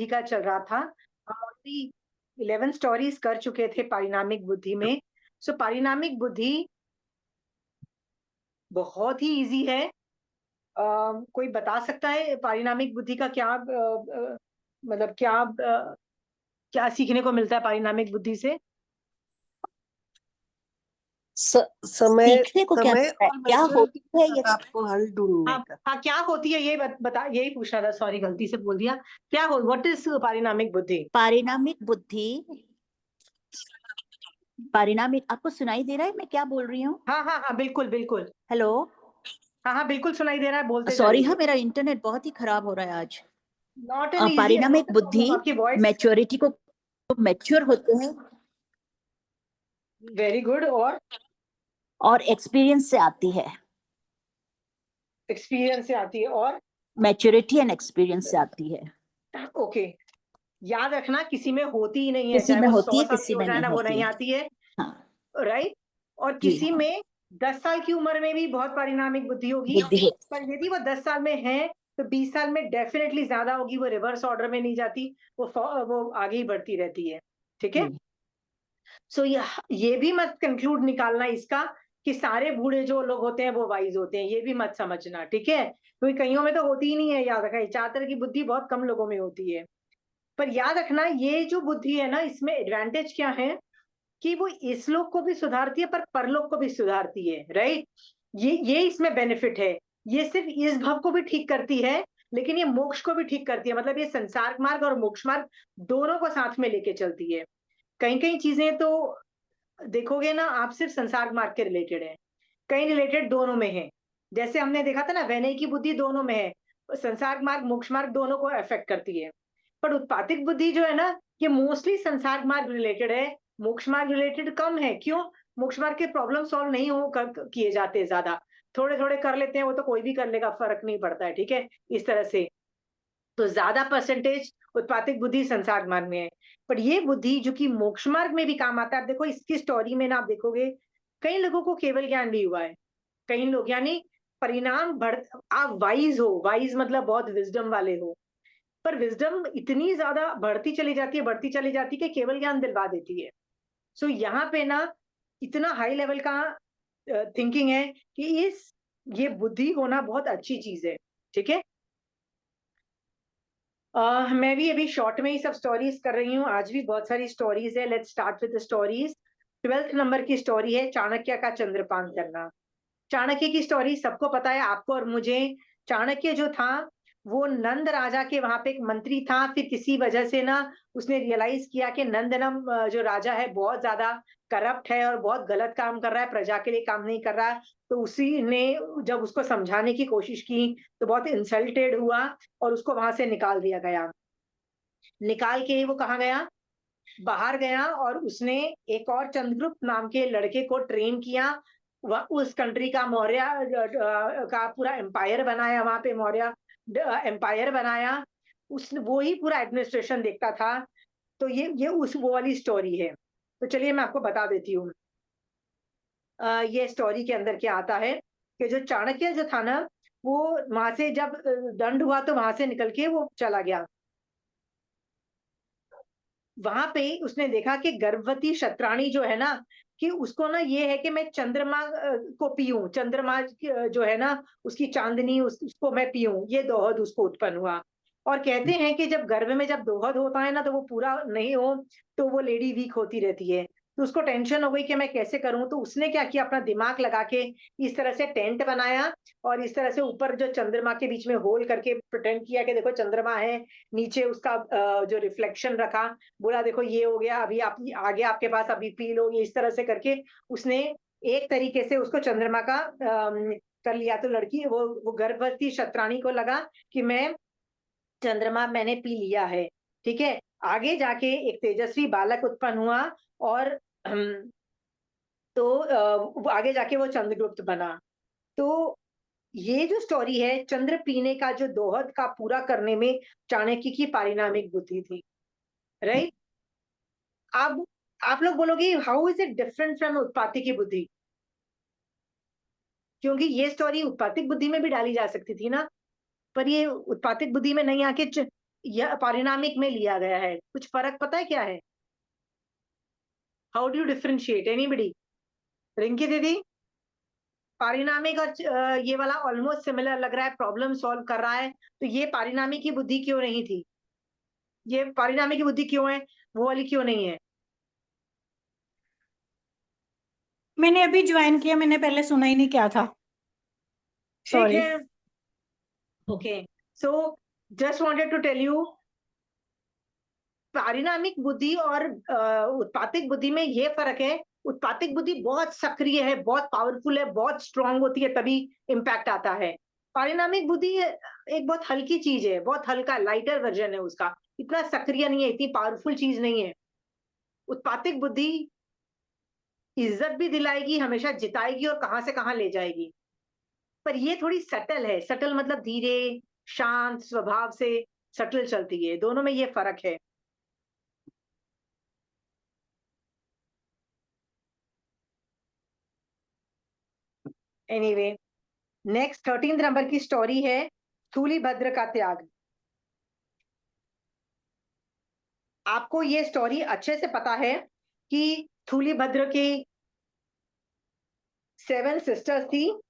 का चल रहा था। हम ऑलरेडी 11 स्टोरीज कर चुके थे पारिणामिक बुद्धि में। सो पारिणामिक बुद्धि बहुत ही इजी है। कोई बता सकता है पारिणामिक बुद्धि का क्या मतलब क्या सीखने को मिलता है पारिणामिक बुद्धि से? समय सीखने को क्या समय मिलता है, और क्या होती है ये? मैच्योरिटी आपको हल ढूंढने हाँ का। हाँ, क्या होती है ये बता, यही पूछना था, सॉरी गलती से बोल दिया। क्या हो, व्हाट इज पारिणामिक बुद्धि? पारिणामिक बुद्धि, पारिणामिक, आपको सुनाई दे रहा है मैं क्या बोल रही हूँ? हाँ हाँ हाँ, बिल्कुल बिल्कुल। हेलो। हाँ हाँ, बिल्कुल सुनाई दे रहा है, बोलते सॉरी, चलिए। हाँ मेरा इंटरनेट बहुत ही खराब हो रहा है आज। नॉट एन इजी, पारिणामिक नॉट अ बुद्धि प्रॉब्लम, आपकी वॉइस मैच्योरिटी को, मैच्योर होते हैं वेरी गुड। और एक्सपीरियंस से आती है। एक्सपीरियंस से आती है, और मैच्योरिटी एंड एक्सपीरियंस से आती है। ओके। याद रखना, किसी में होती ही नहीं है, किसी चाहे में वो होती 100 है, साल की किसी हो में जाए नहीं ना, वो होती नहीं है। आती है। हाँ राइट। और जी किसी हाँ, में 10 साल की उम्र में भी बहुत पारिणामिक बुद्धि होगी। बुद्धि होती पर यदि वो 10 साल में है तो 20 साल में डेफिनेटली ज्यादा होगी, वो रिवर्स ऑर्डर में नहीं जाती, वो आगे ही बढ़ती रहती है। ठीक है है। जी। सो ये भी मत कंक्लूड निकालना इसका कि सारे बूढ़े जो लोग होते हैं वो वाइज होते हैं, ये भी मत समझना, ठीक है, क्योंकि कईयों में तो होती ही नहीं है। याद रखना, 4 तरह की बुद्धि बहुत कम लोगों में होती है। पर याद रखना, ये जो बुद्धि है ना, इसमें एडवांटेज क्या है कि वो इस लोक को भी सुधारती है पर परलोक को भी सुधारती है। राइट। ये इसमें बेनिफिट है। ये सिर्फ इस भव को भी ठीक करती है, लेकिन ये मोक्ष को भी ठीक करती है। मतलब ये संसार मार्ग और मोक्ष मार्ग दोनों को साथ में लेके चलती है। कई कई चीजें तो देखोगे ना आप, सिर्फ संसार मार्ग के रिलेटेड है, कई रिलेटेड दोनों में है। जैसे हमने देखा था ना, वैनय की बुद्धि दोनों में है, संसार मार्ग मोक्ष मार्ग दोनों को अफेक्ट करती है। पर उत्पातिक बुद्धि जो है ना, ये मोस्टली संसार मार्ग रिलेटेड है, मोक्ष मार्ग रिलेटेड कम है। क्यों? मोक्ष मार्ग के प्रॉब्लम सॉल्व नहीं किए जाते ज्यादा, थोड़े थोड़े कर लेते हैं, वो तो कोई भी कर लेगा, फर्क नहीं पड़ता है। ठीक है, इस तरह से। तो ज्यादा परसेंटेज उत्पातिक बुद्धि संसार मार्ग में है। पर ये बुद्धि जो कि मोक्ष मार्ग में भी काम आता है, आप देखो इसकी स्टोरी में ना, आप देखोगे कई लोगों को केवल ज्ञान भी हुआ है। कई लोग, यानी परिणाम बढ़, आप वाइज हो, वाइज मतलब बहुत विजडम वाले हो, पर विजडम इतनी ज्यादा बढ़ती चली जाती है, बढ़ती चली जाती है कि केवल ज्ञान दिलवा देती है। सो यहाँ पे ना इतना हाई लेवल का थिंकिंग है कि ये बुद्धि होना बहुत अच्छी चीज है। ठीक है। मैं भी अभी शॉर्ट में ही सब स्टोरीज कर रही हूँ, आज भी बहुत सारी स्टोरीज है। Let's start with the stories. 12th number की स्टोरी है चाणक्य का चंद्रपान करना। चाणक्य की स्टोरी सबको पता है, आपको और मुझे। चाणक्य जो था, वो नंद राजा के वहां पे एक मंत्री था। फिर किसी वजह से ना उसने रियलाइज किया कि नंदनम जो राजा है बहुत ज्यादा करप्ट है और बहुत गलत काम कर रहा है, प्रजा के लिए काम नहीं कर रहा है। तो उसी ने जब उसको समझाने की कोशिश की तो बहुत इंसल्टेड हुआ और उसको वहां से निकाल दिया गया। निकाल के वो कहाँ गया? बाहर गया, और उसने एक और चंद्रगुप्त नाम के लड़के को ट्रेन किया। वह उस कंट्री का मौर्य का पूरा एम्पायर बनाया, वहां पे मौर्य एम्पायर बनाया। उस वो ही पूरा एडमिनिस्ट्रेशन देखता था। तो ये उस वो वाली स्टोरी है। तो चलिए मैं आपको बता देती हूँ। ये स्टोरी के अंदर क्या आता है कि जो चाणक्य जो था ना, वो वहां से जब दंड हुआ तो वहां से निकल के वो चला गया। वहां पे उसने देखा कि गर्भवती शतरानी जो है ना, कि उसको ना ये है कि मैं चंद्रमा को पीऊं, चंद्रमा जो है ना उसकी चांदनी, उसको मैं पीऊं, ये दोहद उसको उत्पन्न हुआ। और कहते हैं कि जब गर्भ में जब दोहद होता है ना, तो वो पूरा नहीं हो तो वो लेडी वीक होती रहती है। तो उसको टेंशन हो गई कि मैं कैसे करूं। तो उसने क्या किया, अपना दिमाग लगा के इस तरह से टेंट बनाया, और इस तरह से ऊपर जो चंद्रमा के बीच में होल करके प्रिटेंड किया कि देखो चंद्रमा है, नीचे उसका जो रिफ्लेक्शन रखा, बोला देखो ये हो गया, अभी आप आगे आपके पास, अभी पी लो, ये इस तरह से करके उसने एक तरीके से उसको चंद्रमा का कर लिया। तो लड़की वो गर्भवती शतरानी को लगा कि मैं चंद्रमा मैंने पी लिया है। ठीक है। आगे जाके एक तेजस्वी बालक उत्पन्न हुआ, और तो वो आगे जाके वो चंद्रगुप्त बना। तो ये जो स्टोरी है, चंद्र पीने का जो दोहद का पूरा करने में चाणक्य की पारिणामिक बुद्धि थी। राइट। अब आप लोग बोलोगे how is it different from उत्पाती की बुद्धि? क्योंकि ये स्टोरी उत्पातिक बुद्धि में भी डाली जा सकती थी ना, पर ये उत्पातिक बुद्धि में नहीं आके या पारिणामिक में लिया गया है। कुछ फर्क पता है क्या है? How do you differentiate? Anybody? Rinki दीदी, पारिणामिक और ये वाला ऑलमोस्ट सिमिलर लग रहा है, प्रॉब्लम सॉल्व कर रहा है, तो ये पारिणामिक की बुद्धि क्यों नहीं थी? ये पारिणामिक की बुद्धि क्यों है, वो वाली क्यों नहीं है? मैंने अभी ज्वाइन किया, मैंने पहले सुना ही नहीं क्या था। ठीक सॉरी। है, okay. So just wanted to tell you, पारिणामिक बुद्धि और उत्पातिक बुद्धि में ये फर्क है। उत्पातिक बुद्धि बहुत सक्रिय है, बहुत पावरफुल है, बहुत स्ट्रांग होती है, तभी इम्पैक्ट आता है। पारिणामिक बुद्धि एक बहुत हल्की चीज है, बहुत हल्का लाइटर वर्जन है उसका, इतना सक्रिय नहीं है, इतनी पावरफुल चीज नहीं है। उत्पातिक बुद्धि इज्जत भी दिलाएगी, हमेशा जिताएगी और कहां से कहां ले जाएगी। पर ये थोड़ी सटल है, सटल मतलब धीरे, शांत स्वभाव से सटल चलती है, दोनों में ये फर्क है। एनीवे, नेक्स्ट 13 नंबर की स्टोरी है स्थूलीभद्र का त्याग। आपको ये स्टोरी अच्छे से पता है कि स्थूलीभद्र की 7 सिस्टर्स थी,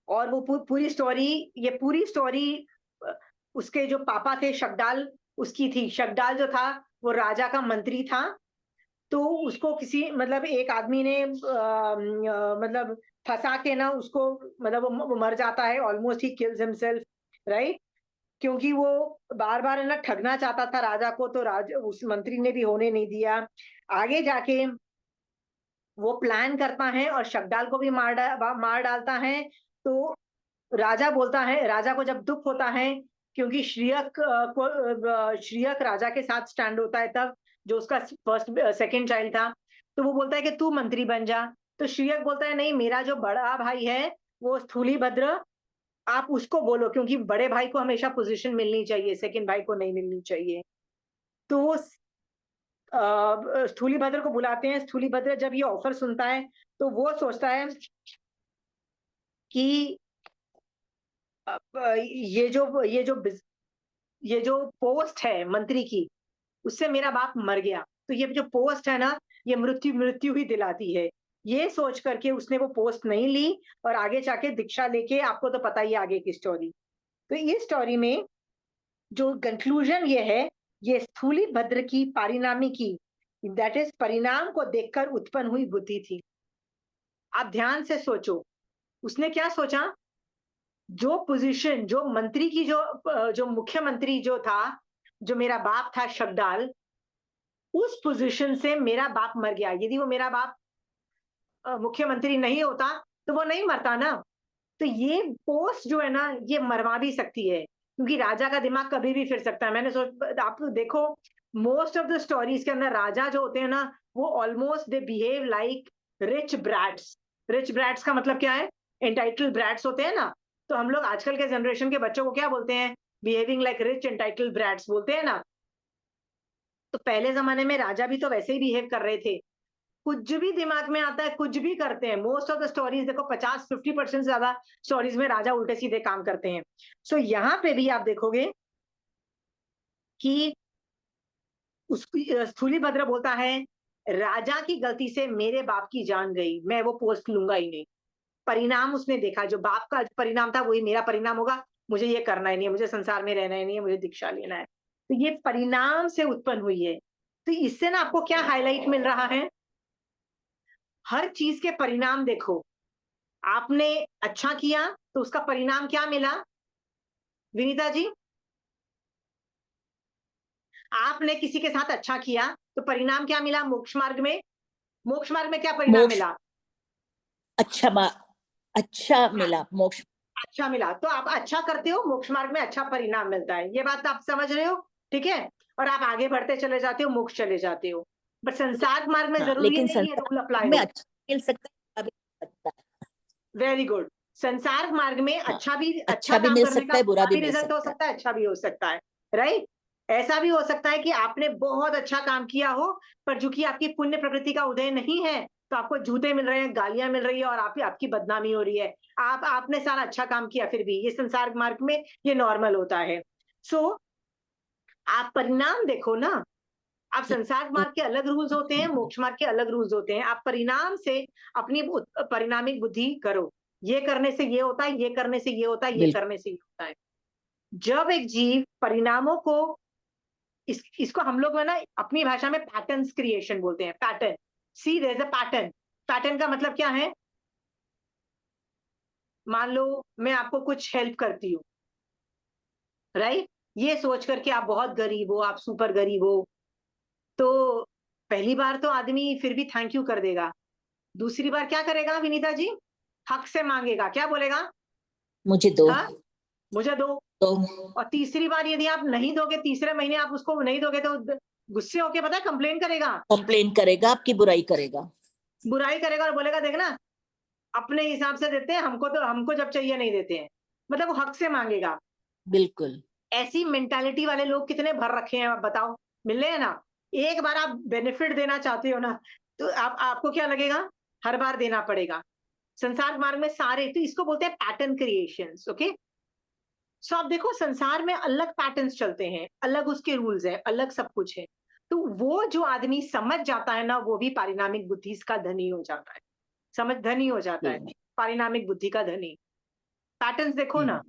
और वो पूरी स्टोरी, ये पूरी स्टोरी उसके जो पापा थे शगडाल, उसकी थी। शगडाल जो था वो राजा का मंत्री था, तो उसको किसी मतलब एक आदमी ने मतलब फंसा के ना उसको, मतलब वो मर जाता है, almost he kills himself, right? क्योंकि वो बार बार है ना ठगना चाहता था राजा को, तो राजा उस मंत्री ने भी होने नहीं दिया। आगे जाके वो प्लान करता है और शगडाल को भी मार डालता है। तो राजा बोलता है, राजा को जब दुख होता है, क्योंकि श्रीयक राजा के साथ स्टैंड होता है तब, जो उसका फर्स्ट सेकंड चाइल्ड था, तो वो बोलता है कि तू मंत्री बन जा। तो श्रीयक बोलता है नहीं, मेरा जो बड़ा भाई है वो स्थूलीभद्र, आप उसको बोलो, क्योंकि बड़े भाई को हमेशा पोजीशन मिलनी चाहिए, सेकंड भाई को नहीं मिलनी चाहिए। तो वो स्थूलीभद्र को बुलाते हैं। स्थूलीभद्र जब ये ऑफर सुनता है तो वो सोचता है कि ये जो पोस्ट है मंत्री की, उससे मेरा बाप मर गया, तो ये जो पोस्ट है ना, ये मृत्यु मृत्यु ही दिलाती है। ये सोच करके उसने वो पोस्ट नहीं ली, और आगे जाके दीक्षा लेके, आपको तो पता ही है आगे की स्टोरी। तो इस स्टोरी में जो कंक्लूजन ये है, ये स्थूलीभद्र की पारिणामी की, दैट इज परिणाम को देखकर उत्पन्न हुई बुद्धि थी। आप ध्यान से सोचो, उसने क्या सोचा? जो पोजीशन, जो मंत्री की, जो मुख्यमंत्री जो था, जो मेरा बाप था शगडाल, उस पोजीशन से मेरा बाप मर गया। यदि वो मेरा बाप मुख्यमंत्री नहीं होता तो वो नहीं मरता ना। तो ये पोस्ट जो है ना, ये मरवा भी सकती है, क्योंकि राजा का दिमाग कभी भी फिर सकता है। आप देखो, मोस्ट ऑफ द स्टोरीज के अंदर राजा जो होते हैं ना, वो almost they behave like rich brats. Rich brats का मतलब क्या है? एंटाइटल्ड ब्रैट्स होते हैं ना। तो हम लोग आजकल के जनरेशन के बच्चों को क्या बोलते हैं? Behaving like rich entitled brats बोलते हैं ना। तो पहले जमाने में राजा भी तो वैसे ही बिहेव कर रहे थे, कुछ भी दिमाग में आता है कुछ भी करते हैं। मोस्ट ऑफ द स्टोरीज देखो, 50-50% ज्यादा स्टोरीज में राजा उल्टे सीधे काम करते हैं। सो यहाँ पे भी आप देखोगे कि स्थूलीभद्र बोलता है, राजा की गलती से मेरे बाप की जान गई, मैं वो पोस्ट लूंगा ही नहीं। परिणाम उसने देखा, जो बाप का परिणाम था वही मेरा परिणाम होगा, मुझे ये करना ही नहीं है, मुझे संसार में रहना ही नहीं है, मुझे दीक्षा लेना है। तो ये परिणाम से उत्पन्न हुई है। तो इससे ना आपको क्या हाईलाइट मिल रहा है? हर चीज के परिणाम देखो। आपने अच्छा किया तो उसका परिणाम क्या मिला? विनीता जी, आपने किसी के साथ अच्छा किया तो परिणाम क्या मिला? मोक्ष मार्ग में, मोक्ष मार्ग में क्या परिणाम मोक्ष मिला? अच्छा मिला मोक्ष। अच्छा मिला। तो आप अच्छा करते हो, मोक्ष मार्ग में अच्छा परिणाम मिलता है, ये बात आप समझ रहे हो? ठीक है, और आप आगे बढ़ते चले जाते हो, मोक्ष चले जाते हो। बट संसार मार्ग में हाँ, जरूरी लेकिन नहीं है रूल अप्लाई में हो। अच्छा मिल सकता है, बुरा भी मिल सकता है। Very good. संसार मार्ग में हाँ, अच्छा अच्छा भी काम मिल करने सकता का है, बुरा बुरा भी भी मिल रिजल्ट हो सकता है। सकता है, अच्छा भी हो सकता है, राइट? ऐसा भी हो सकता है कि आपने बहुत अच्छा काम किया हो, पर चूंकि आपकी पुण्य प्रकृति का उदय नहीं है, तो आपको जूते मिल रहे हैं, गालियां मिल रही है, और आपकी बदनामी हो रही है। आपने सारा अच्छा काम किया फिर भी, ये संसार मार्ग में ये नॉर्मल होता है। सो आप परिणाम देखो ना, आप संसार मार्ग के अलग रूल्स होते हैं, मोक्ष मार्ग के अलग रूल्स होते हैं। आप परिणाम से अपनी परिणामिक बुद्धि करो, ये करने से ये होता है, ये करने से ये होता है, ये बिल्कुल करने से ये होता है। जब एक जीव परिणामों को इसको हम लोग है ना अपनी भाषा में पैटर्न्स क्रिएशन बोलते हैं। Pattern, see there is a pattern. Pattern का मतलब क्या है? मान लो मैं आपको कुछ हेल्प करती हूँ, राइट? ये सोच करके आप बहुत गरीब हो, आप सुपर गरीब हो, तो पहली बार तो आदमी फिर भी थैंक यू कर देगा। दूसरी बार क्या करेगा विनीता जी? हक से मांगेगा, क्या बोलेगा? मुझे दो हाँ, मुझे दो। तो और तीसरी बार यदि आप नहीं दोगे, तीसरे महीने आप उसको नहीं दोगे, तो गुस्से होके पता है कंप्लेन करेगा, कंप्लेन करेगा, आपकी बुराई करेगा। बुराई करेगा और बोलेगा देखना अपने हिसाब से देते हैं, हमको जब चाहिए नहीं देते हैं। मतलब वो हक से मांगेगा। बिल्कुल ऐसी मेंटालिटी वाले लोग कितने भर रखे हैं, आप बताओ? मिल रहे हैं ना? एक बार आप बेनिफिट देना चाहते हो ना, तो आपको क्या लगेगा? हर बार देना पड़ेगा। संसार मार्ग में सारे, तो इसको बोलते हैं पैटर्न क्रिएशंस। ओके, सो आप देखो संसार में अलग पैटर्न्स चलते हैं, अलग उसके रूल्स है, अलग सब कुछ है। तो वो जो आदमी समझ जाता है ना, वो भी पारिणामिक बुद्धि का धनी हो जाता है। समझ धनी हो जाता है, जी, पारिणामिक बुद्धि का धनी। पैटर्न्स देखो ना।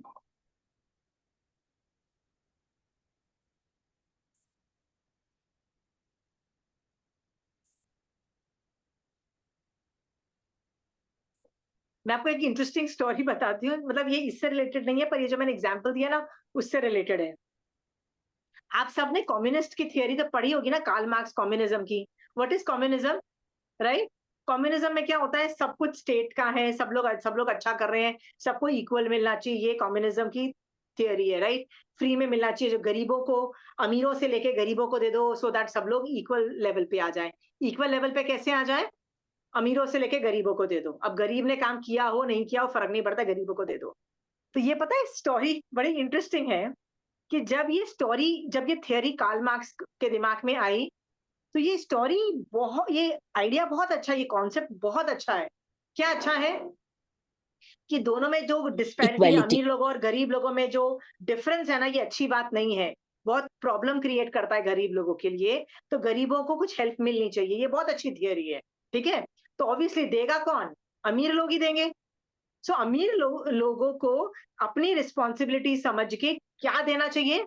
मैं आपको एक इंटरेस्टिंग स्टोरी बताती हूँ, मतलब ये इससे रिलेटेड नहीं है, पर ये जो मैंने एग्जांपल दिया ना, उससे रिलेटेड है। आप सबने कम्युनिस्ट की थियरी तो पढ़ी होगी ना, कार्ल मार्क्स कम्युनिज्म की। What is communism, right? Communism में क्या होता है? सब कुछ स्टेट का है, सब लोग अच्छा कर रहे हैं, सबको इक्वल मिलना चाहिए, ये कम्युनिज्म की थियरी है, राइट? फ्री में मिलना चाहिए, जो गरीबों को, अमीरों से लेके गरीबों को दे दो, सो दैट सब लोग इक्वल लेवल पे आ जाए। इक्वल लेवल पे कैसे आ जाए? अमीरों से लेके गरीबों को दे दो। अब गरीब ने काम किया हो नहीं किया हो फर्क नहीं पड़ता, गरीबों को दे दो। तो ये पता है स्टोरी बड़ी इंटरेस्टिंग है कि जब ये थियरी कार्ल मार्क्स के दिमाग में आई, तो ये स्टोरी बहुत, ये आइडिया बहुत अच्छा, ये कॉन्सेप्ट बहुत अच्छा है। क्या अच्छा है? कि दोनों में जो डिस्पैरिटी, इक्वालिटी अमीर लोगों और गरीब लोगों में जो डिफरेंस है ना, ये अच्छी बात नहीं है। बहुत प्रॉब्लम क्रिएट करता है गरीब लोगों के लिए। तो गरीबों को कुछ हेल्प मिलनी चाहिए, ये बहुत अच्छी थियरी है। ठीक है, तो ऑब्वियसली देगा कौन? अमीर लोग ही देंगे। सो अमीर लोगों को अपनी रिस्पॉन्सिबिलिटी समझ के क्या देना चाहिए?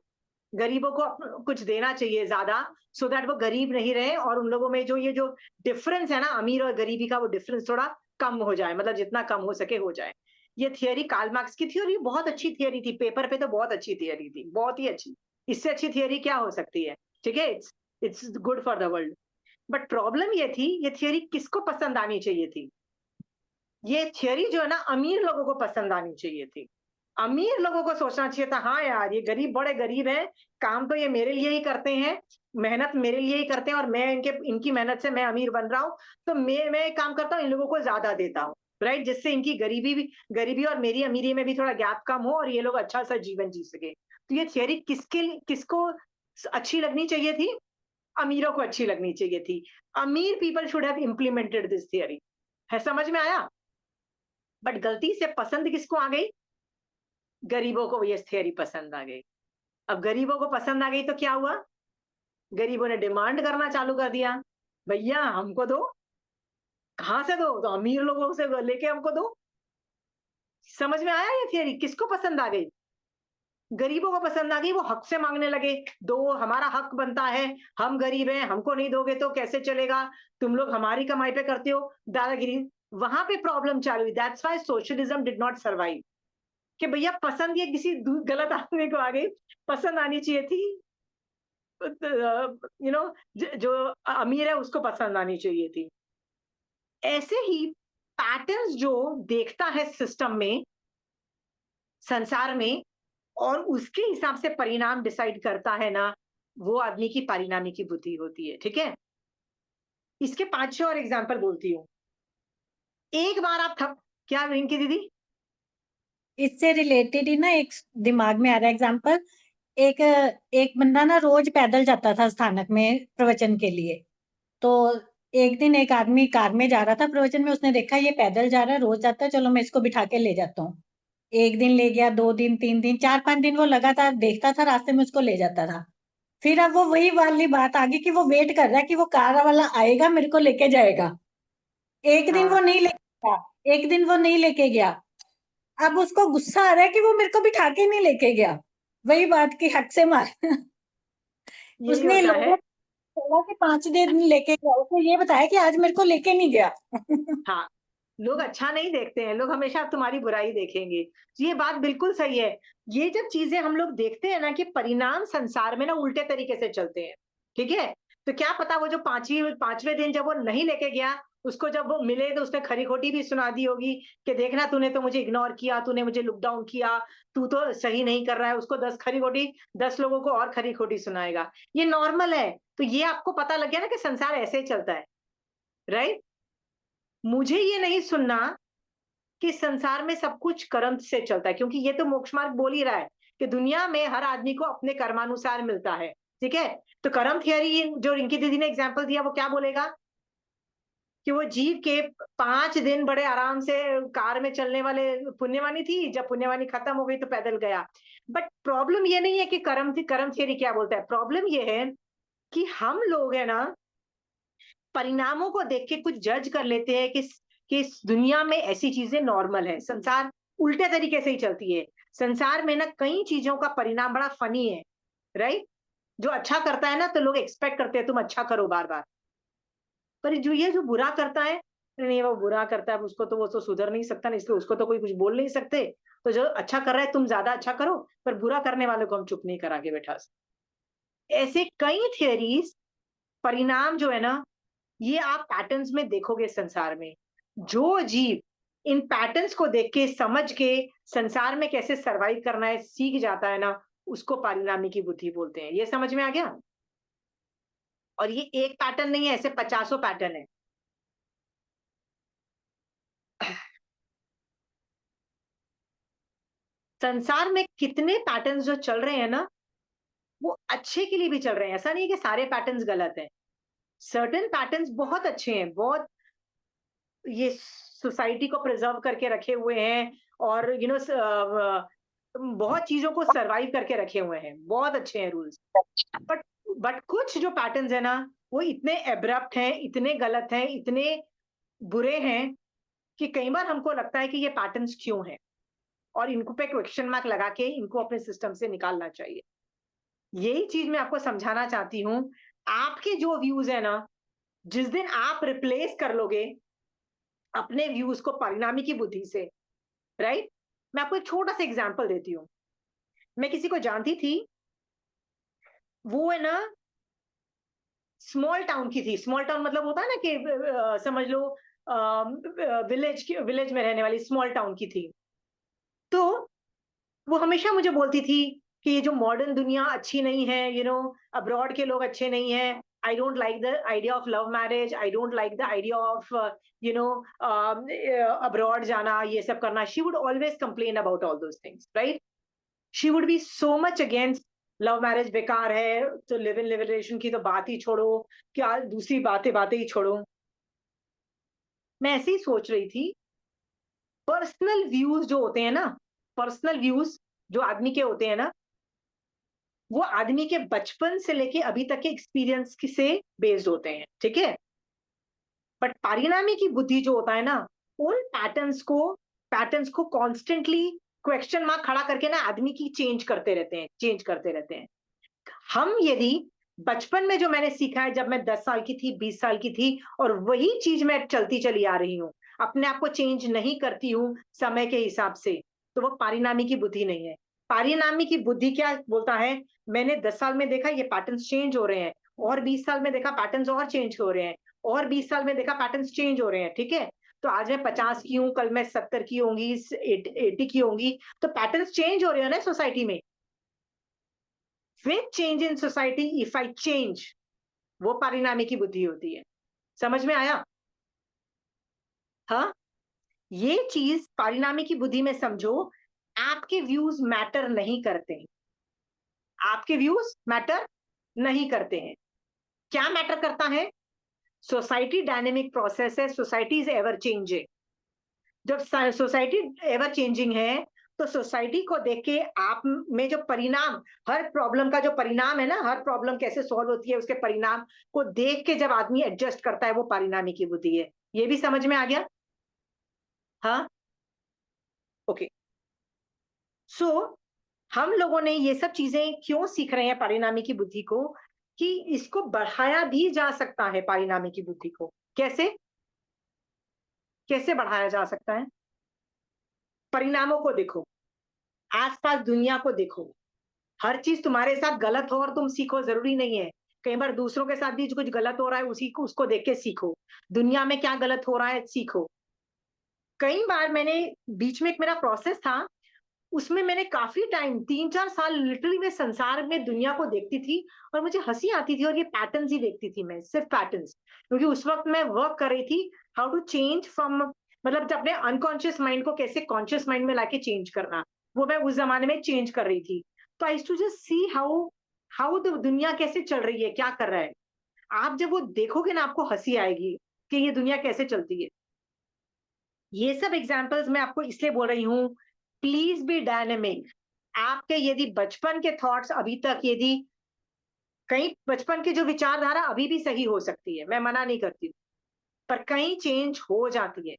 गरीबों को कुछ देना चाहिए ज्यादा, सो दैट वो गरीब नहीं रहे, और उन लोगों में जो ये जो डिफरेंस है ना अमीर और गरीबी का, वो डिफरेंस थोड़ा कम हो जाए, मतलब जितना कम हो सके हो जाए। ये थियरी कार्ल मार्क्स की थी और ये बहुत अच्छी थियरी थी, पेपर पे तो बहुत अच्छी थियरी थी, बहुत ही अच्छी। इससे अच्छी थियरी क्या हो सकती है? ठीक है, it's it's good for the world. But problem ये थी, ये थियरी किसको पसंद आनी चाहिए थी? ये थियरी जो है ना अमीर लोगों को पसंद आनी चाहिए थी। अमीर लोगों को सोचना चाहिए था, हाँ यार ये गरीब बड़े गरीब हैं, काम तो ये मेरे लिए ही करते हैं, मेहनत मेरे लिए ही करते हैं, और मैं इनकी मेहनत से मैं अमीर बन रहा हूँ, तो मैं एक काम करता हूँ, इन लोगों को ज्यादा देता हूँ, राइट? जिससे इनकी गरीबी और मेरी अमीरी में भी थोड़ा गैप कम हो, और ये लोग अच्छा सा जीवन जी सके। तो ये थियरी किसको अच्छी लगनी चाहिए थी? अमीरों को अच्छी लगनी चाहिए थी। अमीर people should have implemented this theory. है, समझ में आया? बट गलती से पसंद किसको आ गई? गरीबों को ये थियरी पसंद आ गई। अब गरीबों को पसंद आ गई तो क्या हुआ? गरीबों ने डिमांड करना चालू कर दिया, भैया हमको दो। कहां से दो? तो अमीर लोगों से लेके हमको दो। समझ में आया? ये थियरी किसको पसंद आ गई? गरीबों को पसंद आ गई। वो हक से मांगने लगे, दो, हमारा हक बनता है, हम गरीब हैं, हमको नहीं दोगे तो कैसे चलेगा, तुम लोग हमारी कमाई पे करते हो दादागिरी। वहां पे प्रॉब्लम चालू हुई। That's why socialism did not survive. कि भैया पसंद ये किसी गलत आदमी को आ गई, पसंद आनी चाहिए थी, यू नो, जो अमीर है उसको पसंद आनी चाहिए थी। ऐसे ही पैटर्न्स जो देखता है सिस्टम में, संसार में, और उसके हिसाब से परिणाम डिसाइड करता है ना, वो आदमी की परिणामी की बुद्धि होती है। ठीक है, इसके 5-6 और एग्जाम्पल बोलती हूँ। एक बार आप थप, क्या रिंकी दीदी? इससे रिलेटेड ही ना एक दिमाग में आ रहा है एग्जांपल। एक एक बंदा ना रोज पैदल जाता था स्थानक में प्रवचन के लिए। तो एक दिन एक आदमी कार में जा रहा था प्रवचन में, उसने देखा ये पैदल जा रहा है, रोज जाता है, चलो मैं इसको बिठा के ले जाता हूँ। एक दिन ले गया, 2 दिन, 3 दिन, 4-5 दिन वो लगातार देखता था, रास्ते में उसको ले जाता था। फिर अब वो वही वाली बात आ गई कि वो वेट कर रहा है कि वो कार वाला आएगा, मेरे को लेके जाएगा। एक दिन हाँ, वो नहीं लेके गया, एक दिन वो नहीं लेके गया। अब उसको गुस्सा आ रहा है कि वो मेरे को बिठा के नहीं लेके गया। वही बात की हक से मार। यही उसने होता है। लोगों को बोला कि 5 दिन लेके गया, उसने ये बताया कि आज मेरे को लेके नहीं गया। हाँ, लोग अच्छा नहीं देखते हैं, लोग हमेशा तुम्हारी बुराई देखेंगे। ये बात बिल्कुल सही है। ये जब चीज़ें हम लोग देखते हैं ना कि परिणाम संसार में ना उल्टे तरीके से चलते हैं, ठीक है? तो क्या पता वो जो 5वें दिन जब वो नहीं लेके गया, उसको जब वो मिले तो उसने खरी-खोटी भी सुना दी होगी कि देखना तूने तो मुझे इग्नोर किया, तूने मुझे लुक डाउन किया, तू तो सही नहीं कर रहा है। उसको 10 खरी-खोटी 10 लोगों को और खरी-खोटी सुनाएगा। ये नॉर्मल है। तो ये आपको पता लग गया ना कि संसार ऐसे ही चलता है, राइट? मुझे ये नहीं सुनना कि संसार में सब कुछ कर्म से चलता है, क्योंकि ये तो मोक्ष मार्ग बोल ही रहा है कि दुनिया में हर आदमी को अपने कर्मानुसार मिलता है, ठीक है? तो कर्म थियरी जो रिंकी दीदी ने एग्जांपल दिया वो क्या बोलेगा कि वो जीव के 5 दिन बड़े आराम से कार में चलने वाले पुण्यवानी थी, जब पुण्यवानी खत्म हो गई तो पैदल गया। बट प्रॉब्लम ये नहीं है कि कर्म थियरी क्या बोलता है, प्रॉब्लम ये है कि हम लोग है ना परिणामों को देख के कुछ जज कर लेते हैं कि इस दुनिया में ऐसी चीजें नॉर्मल है, संसार उल्टे तरीके से ही चलती है। संसार में ना कई चीजों का परिणाम बड़ा फनी है, राइट? जो अच्छा करता है ना तो लोग एक्सपेक्ट करते हैं तुम अच्छा करो बार बार, पर जो ये जो बुरा करता है, नहीं वो बुरा करता है, उसको तो वो तो सुधर नहीं सकता ना, इसलिए उसको तो कोई कुछ बोल नहीं सकते। तो जो अच्छा कर रहा है तुम ज्यादा अच्छा करो, पर बुरा करने वालों को हम चुप नहीं करा के बैठा सकते। ऐसे कई थियरीज, परिणाम जो है ना, ये आप पैटर्न्स में देखोगे संसार में। जो जीव इन पैटर्न्स को देख के, समझ के संसार में कैसे सर्वाइव करना है सीख जाता है ना, उसको पारिणामी की बुद्धि बोलते हैं। ये समझ में आ गया? और ये एक पैटर्न नहीं है, ऐसे पचासों पैटर्न है। संसार में कितने पैटर्न्स जो चल रहे हैं ना, वो अच्छे के लिए भी चल रहे हैं। ऐसा नहीं है कि सारे पैटर्न्स गलत हैं। सर्टेन पैटर्न्स बहुत अच्छे हैं, बहुत ये सोसाइटी को प्रिजर्व करके रखे हुए हैं और बहुत चीजों को सरवाइव करके रखे हुए हैं, बहुत अच्छे हैं रूल्स। बट बट कुछ जो पैटर्न्स है ना, वो इतने एब्रप्ट हैं, इतने गलत हैं, इतने बुरे हैं कि कई बार हमको लगता है कि ये पैटर्न्स क्यों हैं, और इनको पे क्वेश्चन मार्क लगा के इनको अपने सिस्टम से निकालना चाहिए। यही चीज मैं आपको समझाना चाहती हूँ। आपके जो व्यूज है ना, जिस दिन आप रिप्लेस कर लोगे अपने व्यूज को परिणामी की बुद्धि से, राइट? मैं आपको एक छोटा सा एग्जांपल देती हूँ। मैं किसी को जानती थी, वो है ना स्मॉल टाउन की थी। स्मॉल टाउन मतलब होता है ना कि समझ लो विलेज में रहने वाली स्मॉल टाउन की थी। तो वो हमेशा मुझे बोलती थी कि ये जो मॉडर्न दुनिया अच्छी नहीं है, अब्रॉड के लोग अच्छे नहीं हैं। I don't like the idea of love marriage, I don't like the idea of you know abroad जाना, ये सब करना। She would always complain about all those things, right? She would be so much against love marriage बेकार है, तो live in live relation की तो बात ही छोड़ो, क्या दूसरी बातें बातें ही छोड़ो। मैं ऐसे ही सोच रही थी, पर्सनल व्यूज जो होते हैं ना, पर्सनल व्यूज जो आदमी के होते हैं ना, वो आदमी के बचपन से लेके अभी तक के एक्सपीरियंस से बेस्ड होते हैं, ठीक है? बट परिणामी की बुद्धि जो होता है ना, उन पैटर्न्स को कॉन्स्टेंटली क्वेश्चन मार्क खड़ा करके ना आदमी की चेंज करते रहते हैं। हम यदि बचपन में जो मैंने सीखा है, जब मैं 10 साल की थी, 20 साल की थी, और वही चीज मैं चलती चली आ रही हूँ, अपने आप को चेंज नहीं करती हूँ समय के हिसाब से, तो वो पारिणामी की बुद्धि नहीं है। पारिणामी की बुद्धि क्या बोलता है, मैंने 10 साल में देखा ये पैटर्न्स चेंज हो रहे हैं, और 20 साल में देखा पैटर्न्स और चेंज हो रहे हैं, और 20 साल में देखा पैटर्न्स चेंज हो रहे हैं, ठीक है? तो आज मैं 50 की हूँ, कल मैं 70 की होंगी, 80 की होंगी, तो पैटर्न्स चेंज हो रहे हैं ना सोसाइटी में। with change in society if I change, वो परिणामी की बुद्धि होती है। समझ में आया? हाँ, ये चीज परिणामी की बुद्धि में समझो। आपके व्यूज मैटर नहीं करते, आपके व्यूज मैटर नहीं करते हैं। क्या मैटर करता है? सोसाइटी डायनेमिक प्रोसेस है, सोसाइटी इज एवर चेंजिंग। जब सोसाइटी एवर चेंजिंग है, तो सोसाइटी को देख के आप में जो परिणाम, हर प्रॉब्लम का जो परिणाम है ना, हर प्रॉब्लम कैसे सॉल्व होती है उसके परिणाम को देख के जब आदमी एडजस्ट करता है, वो पारिणामी की बुद्धि है। ये भी समझ में आ गया? हाँ, ओके। सो हम लोगों ने ये सब चीजें क्यों सीख रहे हैं पारिणामी की बुद्धि को, कि इसको बढ़ाया भी जा सकता है पारिणामी की बुद्धि को। कैसे कैसे बढ़ाया जा सकता है? परिणामों को देखो, आसपास दुनिया को देखो, हर चीज तुम्हारे साथ गलत हो और तुम सीखो जरूरी नहीं है। कई बार दूसरों के साथ भी कुछ गलत हो रहा है, उसी को उसको देख के सीखो। दुनिया में क्या गलत हो रहा है सीखो। कई बार मैंने, बीच में एक मेरा प्रोसेस था, उसमें मैंने काफी टाइम 3-4 साल लिटरली मैं संसार में दुनिया को देखती थी और मुझे हंसी आती थी, और ये पैटर्न्स ही देखती थी मैं, सिर्फ पैटर्न्स। क्योंकि उस वक्त मैं वर्क कर रही थी हाउ टू चेंज फ्रॉम, मतलब अपने अनकॉन्शियस माइंड को कैसे कॉन्शियस माइंड में लाके चेंज करना, वो मैं उस जमाने में चेंज कर रही थी। तो I to just see how how दुनिया कैसे चल रही है, क्या कर रहा है। आप जब वो देखोगे ना, आपको हंसी आएगी कि ये दुनिया कैसे चलती है। ये सब एग्जाम्पल्स मैं आपको इसलिए बोल रही हूँ, प्लीज बी डायनेमिक। आपके यदि बचपन के थॉट्स अभी तक, यदि कहीं बचपन की जो विचारधारा अभी भी सही हो सकती है, मैं मना नहीं करती हूँ, पर कहीं चेंज हो जाती है।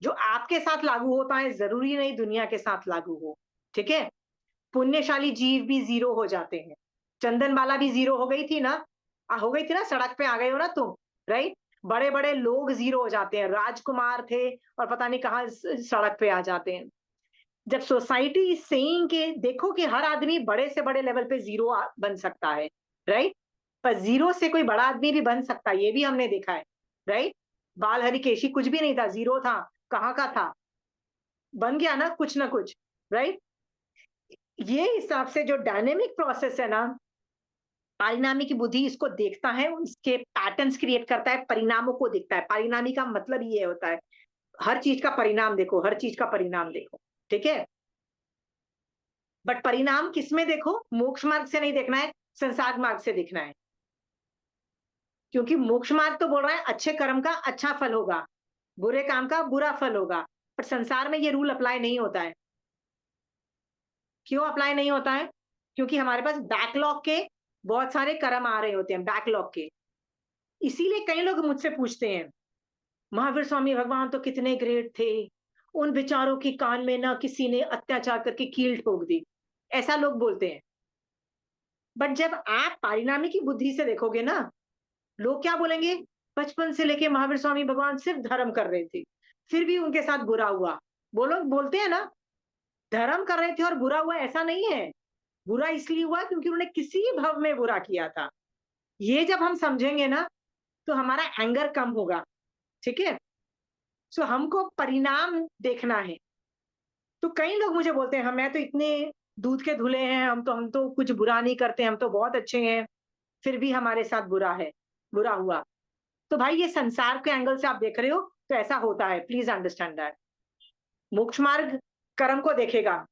जो आपके साथ लागू होता है जरूरी नहीं दुनिया के साथ लागू हो, ठीक है। पुण्यशाली जीव भी जीरो हो जाते हैं। चंदन बाला भी जीरो हो गई थी ना, हो गई थी ना, सड़क पे आ गए हो ना तुम, राइट। बड़े बड़े लोग जीरो हो जाते हैं, राजकुमार थे और पता नहीं कहाँ सड़क पे आ जाते हैं। जब सोसाइटी इस सेइंग के देखो कि हर आदमी बड़े से बड़े लेवल पे जीरो बन सकता है, राइट। पर जीरो से कोई बड़ा आदमी भी बन सकता है, ये भी हमने देखा है, राइट। बाल हरिकेशी कुछ भी नहीं था, जीरो था, कहाँ का था, बन गया ना कुछ ना कुछ, राइट। ये हिसाब से जो डायनेमिक प्रोसेस है ना, परिणामी की बुद्धि इसको देखता है, उसके पैटर्न्स क्रिएट करता है, परिणामों को देखता है। परिणामी का मतलब ये होता है, हर चीज का परिणाम देखो, हर चीज का परिणाम देखो, ठीक है। बट परिणाम किसमें देखो, मोक्ष मार्ग से नहीं देखना है, संसार मार्ग से देखना है। क्योंकि मोक्ष मार्ग तो बोल रहा है अच्छे कर्म का अच्छा फल होगा, बुरे काम का बुरा फल होगा। पर संसार में ये रूल अप्लाई नहीं होता है। क्यों अप्लाई नहीं होता है? क्योंकि हमारे पास बैकलॉग के बहुत सारे कर्म आ रहे होते हैं, बैकलॉग के। इसीलिए कई लोग मुझसे पूछते हैं, महावीर स्वामी भगवान तो कितने ग्रेट थे, उन विचारों की कान में ना किसी ने अत्याचार करके कील ठोक दी, ऐसा लोग बोलते हैं। बट जब आप परिणामी की बुद्धि से देखोगे ना, लोग क्या बोलेंगे, बचपन से लेके महावीर स्वामी भगवान सिर्फ धर्म कर रहे थे, फिर भी उनके साथ बुरा हुआ। बोलो, बोलते हैं ना, धर्म कर रहे थे और बुरा हुआ, ऐसा नहीं है। बुरा इसलिए हुआ क्योंकि उन्होंने किसी भव में बुरा किया था। ये जब हम समझेंगे ना, तो हमारा एंगर कम होगा, ठीक है। सो हमको परिणाम देखना है। तो कई लोग मुझे बोलते हैं, हम, मैं तो इतने दूध के धुले हैं, हम तो कुछ बुरा नहीं करते, हम तो बहुत अच्छे हैं, फिर भी हमारे साथ बुरा है, बुरा हुआ। तो भाई ये संसार के एंगल से आप देख रहे हो, तो ऐसा होता है, प्लीज अंडरस्टैंड दैट। मोक्ष मार्ग कर्म को देखेगा,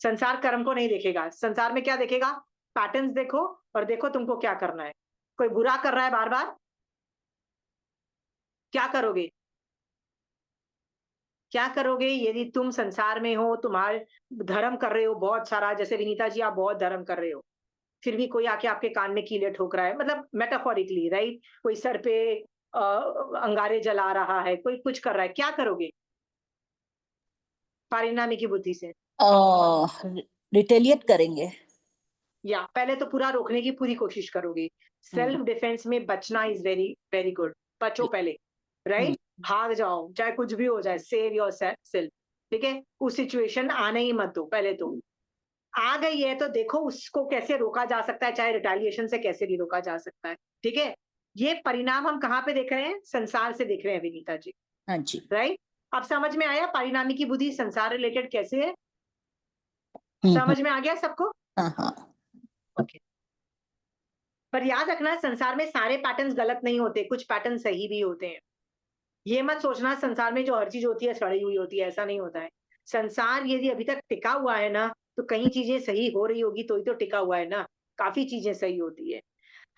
संसार कर्म को नहीं देखेगा। संसार में क्या देखेगा, पैटर्न्स देखो और देखो तुमको क्या करना है। कोई बुरा कर रहा है बार बार, क्या करोगे? क्या करोगे यदि तुम संसार में हो, तुम्हारे धर्म कर रहे हो बहुत सारा, जैसे विनीता जी आप बहुत धर्म कर रहे हो, फिर भी कोई आके आपके कान में कीले ठोक रहा है, मतलब मेटाफोरिकली, राइट। कोई सर पे अंगारे जला रहा है, कोई कुछ कर रहा है, क्या करोगे परिणामी की बुद्धि से? रिटेलिएट करेंगे। या पहले तो पूरा रोकने की पूरी कोशिश करोगे। सेल्फ डिफेंस में बचना इज वेरी वेरी गुड। बचो पहले, राइट। भाग जाओ, चाहे कुछ भी हो जाए, सेव योर सेल्फ, ठीक है। उस सिचुएशन आने ही मत दो। पहले तो आ गई है तो देखो उसको कैसे रोका जा सकता है, चाहे रिटेलिएशन से कैसे भी रोका जा सकता है, ठीक है। ये परिणाम हम कहाँ पे देख रहे हैं, संसार से देख रहे हैं विनीता जी, हाँ जी। राइट। अब समझ में आया परिणामी की बुद्धि संसार रिलेटेड कैसे है? समझ में आ गया सबको? हाँ हाँ। ओके। पर याद रखना, संसार में सारे पैटर्न्स गलत नहीं होते, कुछ पैटर्न सही भी होते हैं। ये मत सोचना संसार में जो हर चीज होती है सड़ी हुई होती है, ऐसा नहीं होता है। संसार यदि अभी तक टिका हुआ है ना, तो कई चीजें सही हो रही होगी तो ही तो टिका हुआ है ना। काफी चीजें सही होती है।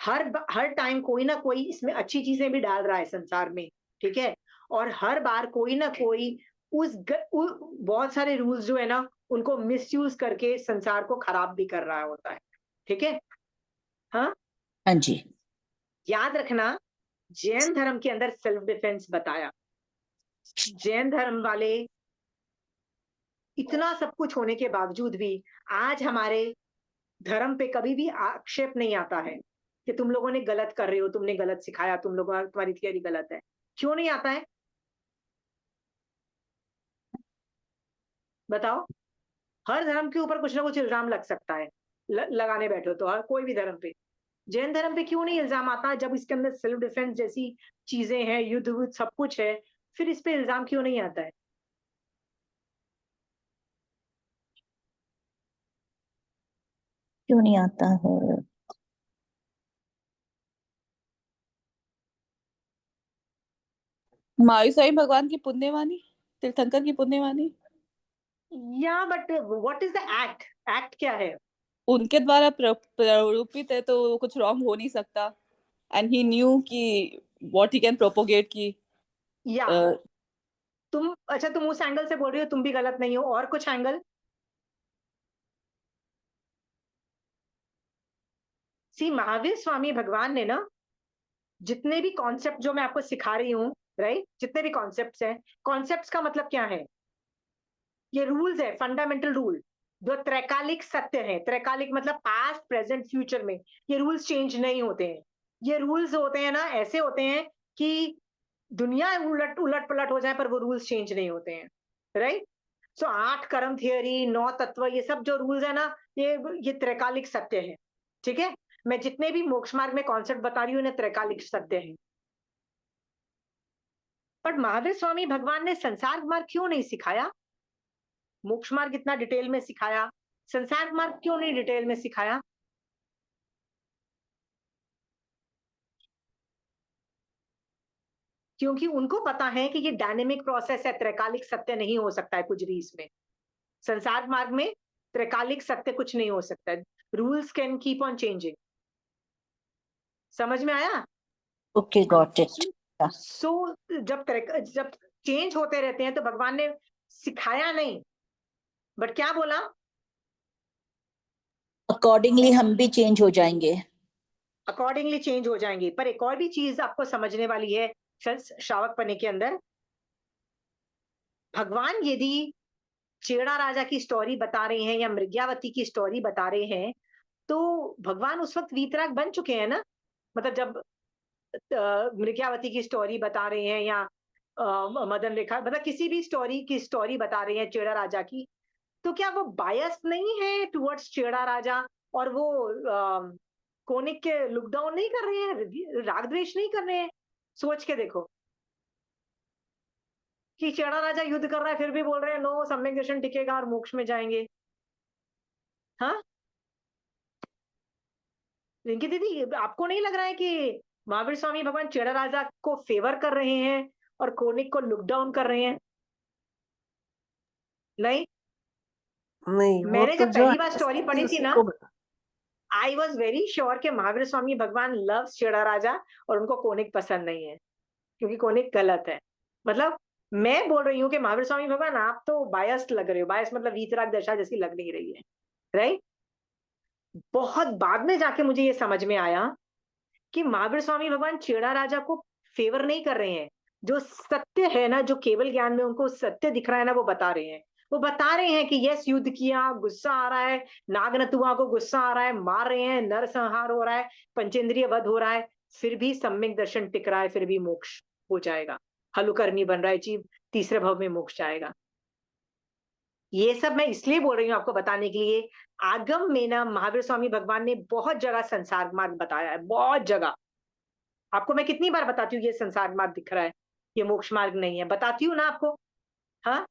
हर टाइम कोई ना कोई इसमें अच्छी चीजें भी डाल रहा है संसार में, ठीक है। और हर बार कोई ना कोई बहुत सारे रूल्स जो है ना उनको मिसयूज करके संसार को खराब भी कर रहा होता है, ठीक है। हाँ, हाँ जी। याद रखना, जैन धर्म के अंदर सेल्फ डिफेंस बताया। जैन धर्म वाले इतना सब कुछ होने के बावजूद भी आज हमारे धर्म पे कभी भी आक्षेप नहीं आता है कि तुम लोगों ने गलत कर रहे हो, तुमने गलत सिखाया, तुम लोगों तुम्हारी थियरी गलत है। क्यों नहीं आता है बताओ। हर धर्म के ऊपर कुछ ना कुछ इल्जाम लग सकता है, लगाने बैठो तो हर कोई भी धर्म पे। जैन धर्म पे क्यों नहीं इल्जाम आता जब इसके अंदर सेल्फ डिफेंस जैसी चीजें हैं, युद्ध वुद्ध सब कुछ है, फिर इस पे इल्जाम क्यों नहीं आता है? क्यों नहीं आता है? मायुसाई भगवान की पुण्यवाणी, तीर्थंकर की पुण्यवाणी, या but what is the act? Act क्या है? उनके द्वारा प्ररूपित है तो वो कुछ रॉन्ग हो नहीं सकता। एंड ही न्यू कि व्हाट ही कैन प्रोपोगेट की या तुम अच्छा, तुम उस एंगल से बोल रही हो, तुम भी गलत नहीं हो, और कुछ एंगल? सी, महावीर स्वामी भगवान ने ना जितने भी कॉन्सेप्ट जो मैं आपको सिखा रही हूँ, राइट, जितने भी कॉन्सेप्ट्स हैं, कॉन्सेप्ट्स का मतलब क्या है? ये रूल्स है, फंडामेंटल रूल जो त्रैकालिक सत्य है। त्रैकालिक मतलब पास्ट, प्रेजेंट, फ्यूचर में ये रूल्स चेंज नहीं होते हैं। ये रूल्स होते हैं ना, ऐसे होते हैं कि दुनिया उलट उलट पलट हो जाए पर वो रूल्स चेंज नहीं होते हैं, राइट। सो 8 कर्म थियरी, 9 तत्व, ये सब जो रूल्स है ना, ये त्रैकालिक सत्य है, ठीक है। मैं जितने भी मोक्ष मार्ग में कॉन्सेप्ट बता रही हूँ ना, त्रैकालिक सत्य है। पर महावीर स्वामी भगवान ने संसार मार्ग क्यों नहीं सिखाया? मोक्ष मार्ग इतना डिटेल में सिखाया, संसार मार्ग क्यों नहीं डिटेल में सिखाया? क्योंकि उनको पता है कि ये डायनेमिक प्रोसेस है, त्रैकालिक सत्य नहीं हो सकता है कुछ भी इसमें। संसार मार्ग में त्रैकालिक सत्य कुछ नहीं हो सकता है। Rules can keep on changing. समझ में आया? Okay, got it. सो जब चेंज होते रहते हैं तो भगवान ने सिखाया नहीं, बट क्या बोला? अकॉर्डिंगली हम भी चेंज हो जाएंगे। अकॉर्डिंगली चेंज हो जाएंगे। पर एक और भी चीज आपको समझने वाली है श्रावक पने के अंदर, भगवान यदि चेड़ा राजा की स्टोरी बता रहे हैं या मृग्यावती की स्टोरी बता रहे हैं, तो भगवान उस वक्त वीतराग बन चुके हैं ना। मतलब जब मृग्यावती की स्टोरी बता रहे हैं या मदन रेखा, मतलब किसी भी स्टोरी की स्टोरी बता रहे हैं चेड़ा राजा की, तो क्या वो बायस नहीं है टुवर्ड्स चेड़ा राजा? और वो कोनिक के लुक डाउन नहीं कर रहे हैं, राग द्वेष नहीं कर रहे हैं? सोच के देखो कि चेड़ा राजा युद्ध कर रहा है फिर भी बोल रहे हैं नो, सम्यक दर्शन टिकेगा और मोक्ष में जाएंगे। हाँ रिंकी दीदी, आपको नहीं लग रहा है कि महावीर स्वामी भगवान चेड़ा राजा को फेवर कर रहे हैं और कोनिक को लुक डाउन कर रहे हैं? नहीं, नहीं, वो मैंने तो जब जो पहली बार स्टोरी है पढ़ी थी उसी ना, को बता। आई वॉज वेरी श्योर कि महावीर स्वामी भगवान लव्स चेड़ा राजा और उनको कोनिक पसंद नहीं है, क्योंकि कोनिक गलत है। मतलब मैं बोल रही हूँ कि महावीर स्वामी भगवान आप तो बायस्ड लग रहे हो। बायस मतलब वीतराग दशा जैसी लग नहीं रही है, राइट। बहुत बाद में जाके मुझे ये समझ में आया कि महावीर स्वामी भगवान चेड़ा राजा को फेवर नहीं कर रहे हैं। जो सत्य है ना, जो केवल ज्ञान में उनको सत्य दिख रहा है ना, वो बता रहे हैं। वो बता रहे हैं कि यस, युद्ध किया, गुस्सा आ रहा है, नागनतुआ को गुस्सा आ रहा है, मार रहे हैं, नर संहार हो रहा है, पंचेंद्रिय वध हो रहा है, फिर भी सम्यक दर्शन टिक रहा है, फिर भी मोक्ष हो जाएगा। हलुकर्णी बन रहा है जीव, तीसरे भव में मोक्ष जाएगा। ये सब मैं इसलिए बोल रही हूँ आपको बताने के लिए, आगम में ना महावीर स्वामी भगवान ने बहुत जगह संसार मार्ग बताया है, बहुत जगह। आपको मैं कितनी बार बताती हूँ ये संसार मार्ग दिख रहा है, ये मोक्ष मार्ग नहीं है, बताती हूँ ना आपको। हाँ,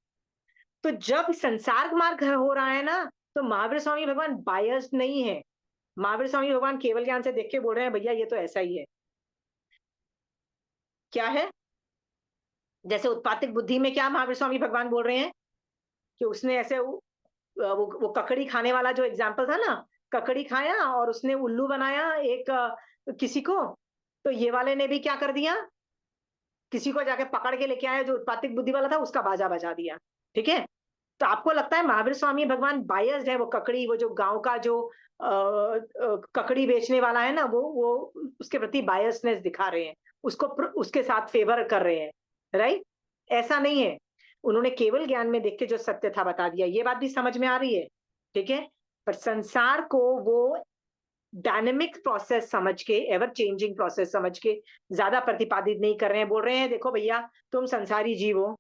तो जब संसार मार्ग हो रहा है ना, तो महावीर स्वामी भगवान बायस्ड नहीं है। महावीर स्वामी भगवान केवल ज्ञान से देख के बोल रहे हैं भैया ये तो ऐसा ही है। क्या है? जैसे उत्पातिक बुद्धि में क्या महावीर स्वामी भगवान बोल रहे हैं कि उसने ऐसे वो ककड़ी खाने वाला जो एग्जाम्पल था ना, ककड़ी खाया और उसने उल्लू बनाया एक किसी को, तो ये वाले ने भी क्या कर दिया किसी को जाके पकड़ के लेके आया जो उत्पातिक बुद्धि वाला था, उसका बाजा बजा दिया। ठीक है, तो आपको लगता है महावीर स्वामी भगवान बायस्ड है? वो ककड़ी, वो जो गांव का जो ककड़ी बेचने वाला है ना, वो उसके प्रति बायसनेस दिखा रहे हैं, उसको उसके साथ फेवर कर रहे हैं, राइट? ऐसा नहीं है। उन्होंने केवल ज्ञान में देख के जो सत्य था बता दिया। ये बात भी समझ में आ रही है? ठीक है, पर संसार को वो डायनेमिक प्रोसेस समझ के, एवर चेंजिंग प्रोसेस समझ के ज्यादा प्रतिपादित नहीं कर रहे हैं। बोल रहे हैं देखो भैया, तुम संसारी जीव हो,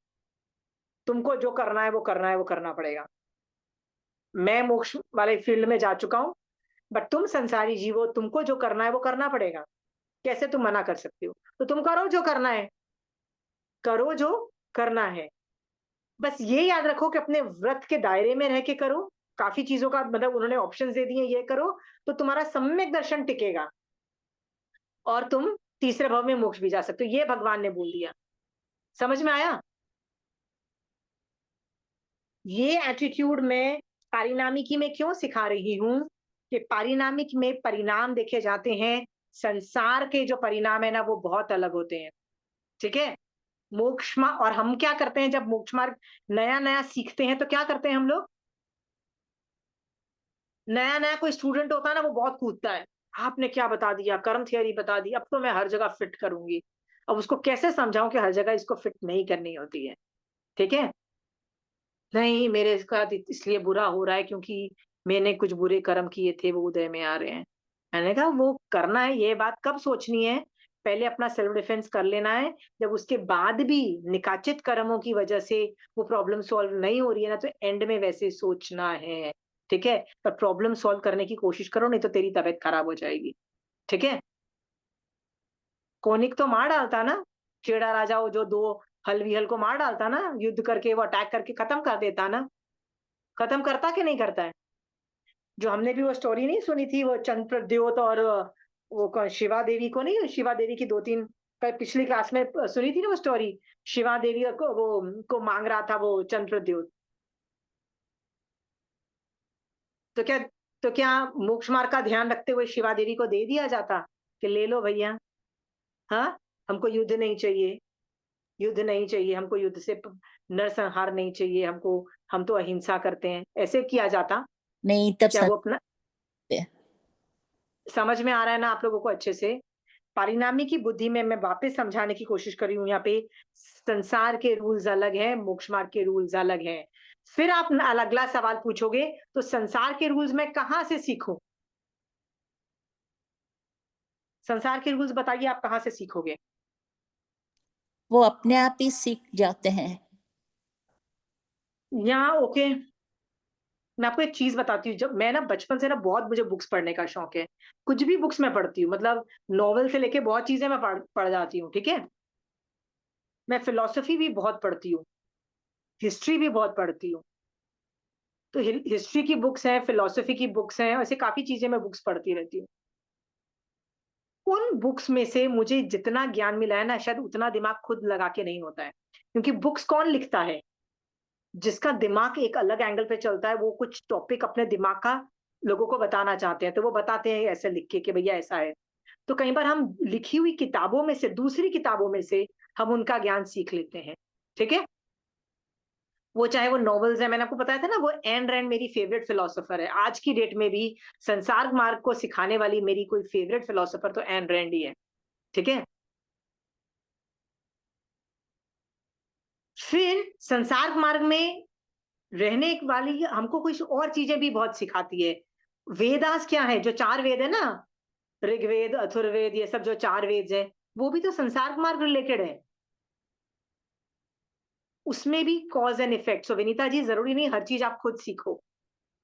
तुमको जो करना है वो करना है, वो करना पड़ेगा। मैं मोक्ष वाले फील्ड में जा चुका हूं, बट तुम संसारी जीव हो, तुमको जो करना है वो करना पड़ेगा। कैसे तुम मना कर सकते हो? तो तुम करो जो करना है, करो जो करना है। बस ये याद रखो कि अपने व्रत के दायरे में रह के करो। काफी चीजों का मतलब उन्होंने ऑप्शन दे दिए, ये करो तो तुम्हारा सम्यक दर्शन टिकेगा और तुम तीसरे भाव में मोक्ष भी जा सकते हो। ये भगवान ने बोल दिया। समझ में आया? ये एटीट्यूड में पारिणामिकी में क्यों सिखा रही हूं कि पारिणामिक में परिणाम देखे जाते हैं, संसार के जो परिणाम है ना वो बहुत अलग होते हैं। ठीक है, मोक्ष मार्ग, और हम क्या करते हैं जब मोक्ष मार्ग नया नया सीखते हैं तो क्या करते हैं हम लोग? नया नया कोई स्टूडेंट होता है ना, वो बहुत कूदता है, आपने क्या बता दिया, कर्म थियरी बता दी, अब तो मैं हर जगह फिट करूंगी। अब उसको कैसे समझाऊं कि हर जगह इसको फिट नहीं करनी होती है? ठीक है, नहीं मेरे साथ इसलिए बुरा हो रहा है क्योंकि मैंने कुछ बुरे कर्म किए थे, वो उदय में आ रहे हैं। मैंने कहा वो करना है, ये बात कब सोचनी है? पहले अपना सेल्फ डिफेंस कर लेना है। जब उसके बाद भी निकाचित कर्मों की वजह से वो प्रॉब्लम सॉल्व नहीं हो रही है ना, तो एंड में वैसे सोचना है। ठीक है, पर प्रॉब्लम सॉल्व करने की कोशिश करो, नहीं तो तेरी तबीयत खराब हो जाएगी। ठीक है, कोनिक तो मार डालता ना, चेड़ा राजा वो जो 2 हल विहल को मार डालता ना, युद्ध करके वो अटैक करके खत्म कर देता ना। खत्म करता कि नहीं करता है? जो हमने भी वो स्टोरी नहीं सुनी थी, वो चंद्र प्रद्योत और वो शिवा देवी को, नहीं शिवा देवी की 2-3 पिछली क्लास में सुनी थी ना वो स्टोरी। शिवा देवी को वो को मांग रहा था वो चंद्र प्रद्योत। तो क्या, तो क्या मोक्ष मार्ग का ध्यान रखते हुए शिवा देवी को दे दिया जाता कि ले लो भैया, हाँ हमको युद्ध नहीं चाहिए, युद्ध नहीं चाहिए हमको, युद्ध से नरसंहार नहीं चाहिए हमको, हम तो अहिंसा करते हैं, ऐसे किया जाता? नहीं तब क्या वो अपना, समझ में आ रहा है ना आप लोगों को अच्छे से? परिणामी की बुद्धि में मैं वापस समझाने की कोशिश कर रही हूँ यहाँ पे, संसार के रूल्स अलग हैं, मोक्ष मार्ग के रूल्स अलग हैं। फिर आप अगला सवाल पूछोगे तो संसार के रूल्स मैं कहाँ से सीखूं? संसार के रूल्स बताइए, आप कहाँ से सीखोगे? वो अपने आप ही सीख जाते हैं। यहाँ ओके, मैं आपको एक चीज बताती हूँ। जब मैं ना बचपन से ना बहुत मुझे बुक्स पढ़ने का शौक है, कुछ भी बुक्स मैं पढ़ती हूँ, मतलब नॉवेल से लेके बहुत चीजें मैं पढ़ जाती हूँ। ठीक है, मैं फिलोसफी भी बहुत पढ़ती हूँ, हिस्ट्री भी बहुत पढ़ती हूँ। तो हिस्ट्री की बुक्स हैं, फिलोसफी की बुक्स हैं, ऐसे काफी चीजें मैं बुक्स पढ़ती रहती हूँ। उन बुक्स में से मुझे जितना ज्ञान मिला है ना, शायद उतना दिमाग खुद लगा के नहीं होता है। क्योंकि बुक्स कौन लिखता है? जिसका दिमाग एक अलग एंगल पे चलता है, वो कुछ टॉपिक अपने दिमाग का लोगों को बताना चाहते हैं, तो वो बताते हैं ऐसे लिख के कि भैया ऐसा है। तो कई बार हम लिखी हुई किताबों में से, दूसरी किताबों में से हम उनका ज्ञान सीख लेते हैं। ठीक है, वो चाहे वो नॉवेल्स है, मैंने आपको बताया था ना, वो एन रैंड मेरी फेवरेट फिलोसोफर है। आज की डेट में भी संसार मार्ग को सिखाने वाली मेरी कोई फेवरेट फिलोसोफर तो एन रैंड ही है। ठीक है, फिर संसार मार्ग में रहने वाली हमको कुछ और चीजें भी बहुत सिखाती है। वेदास क्या है? जो 4 वेद है ना, ऋग्वेद, अथर्ववेद, ये सब जो 4 वेद है, वो भी तो संसार मार्ग रिलेटेड है। उसमें भी कॉज एंड इफेक्ट। सो विनीता जी, जरूरी नहीं हर चीज आप खुद सीखो,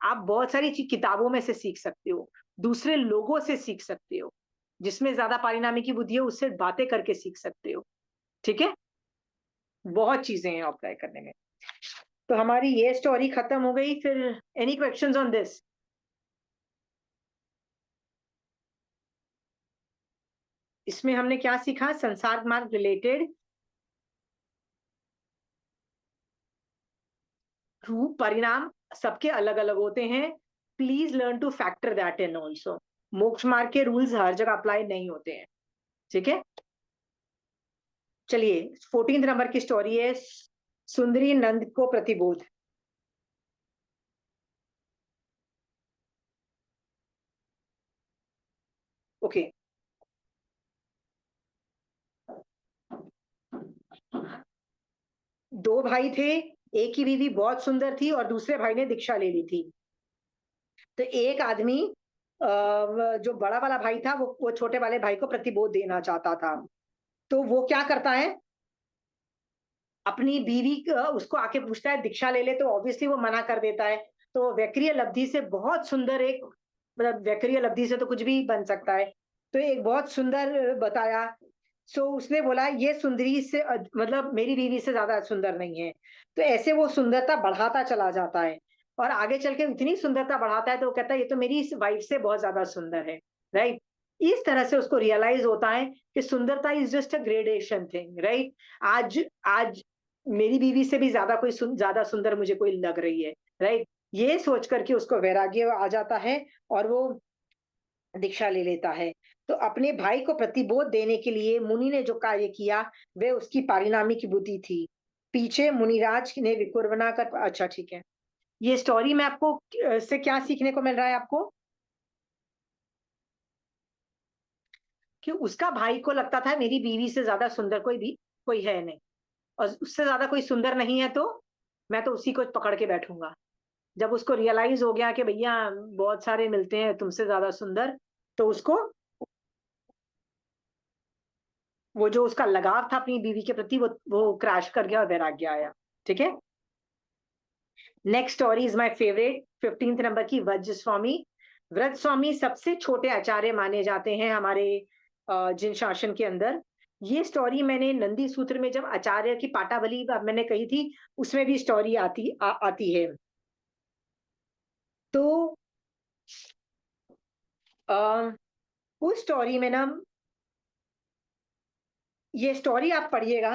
आप बहुत सारी चीज किताबों में से सीख सकते हो, दूसरे लोगों से सीख सकते हो, जिसमें ज्यादा पारिणामी की बुद्धि है उससे बातें करके सीख सकते हो। ठीक है, बहुत चीजें हैं अप्लाई करने में। तो हमारी ये स्टोरी खत्म हो गई। फिर एनी क्वेश्चंस ऑन दिस? इसमें हमने क्या सीखा संसार मार्ग रिलेटेड? रूप परिणाम सबके अलग अलग होते हैं। Please learn two factor that in also. मोक्ष मार्ग के रूल्स हर जगह अप्लाई नहीं होते हैं। ठीक है, चलिए 14 नंबर की स्टोरी है सुंदरी नंद को प्रतिबोध। ओके, दो भाई थे, एक की बीवी बहुत सुंदर थी और दूसरे भाई ने दीक्षा ले ली थी। तो एक आदमी जो बड़ा वाला भाई था वो छोटे वाले भाई को प्रतिबोध देना चाहता था। तो वो क्या करता है, अपनी बीवी उसको आके पूछता है दीक्षा ले ले, तो ऑब्वियसली वो मना कर देता है। तो वैक्रिय लब्धि से बहुत सुंदर एक, मतलब वैक्रिय लब्धि से तो कुछ भी बन सकता है, तो एक बहुत सुंदर बताया। सो उसने बोला ये सुंदरी से मतलब मेरी बीवी से ज्यादा सुंदर नहीं है। तो ऐसे वो सुंदरता बढ़ाता चला जाता है और आगे चल के इतनी सुंदरता बढ़ाता है तो वो कहता है ये तो मेरी वाइफ से बहुत ज्यादा सुंदर है, राइट। इस तरह से उसको रियलाइज होता है कि सुंदरता is just a gradation thing, right. आज आज मेरी बीवी से भी ज्यादा कोई ज्यादा सुंदर मुझे कोई लग रही है, राइट। ये सोच करके उसको वैराग्य आ जाता है और वो दीक्षा ले लेता है। तो अपने भाई को प्रतिबोध देने के लिए मुनि ने जो कार्य किया वह उसकी पारिणामिक बुद्धि थी। पीछे मुनिराज ने विकुर्वना कर, अच्छा ठीक है। ये स्टोरी में आपको से क्या सीखने को मिल रहा है आपको, कि उसका भाई को लगता था मेरी बीवी से ज्यादा सुंदर कोई है नहीं, और उससे ज्यादा कोई सुंदर नहीं है तो मैं तो उसी को पकड़ के बैठूंगा। जब उसको रियलाइज हो गया कि भैया बहुत सारे मिलते हैं तुमसे ज्यादा सुंदर, तो उसको वो जो उसका लगाव था अपनी बीवी के प्रति वो क्रैश कर गया और वैराग्य आया। ठीक है, next story is my favourite, 15th number की, वज्र स्वामी। व्रत स्वामी सबसे छोटे आचार्य माने जाते हैं हमारे जिन शासन के अंदर। ये स्टोरी मैंने नंदी सूत्र में जब आचार्य की पाटावली मैंने कही थी, उसमें भी स्टोरी आती है। तो उस स्टोरी में ना, ये स्टोरी आप पढ़िएगा,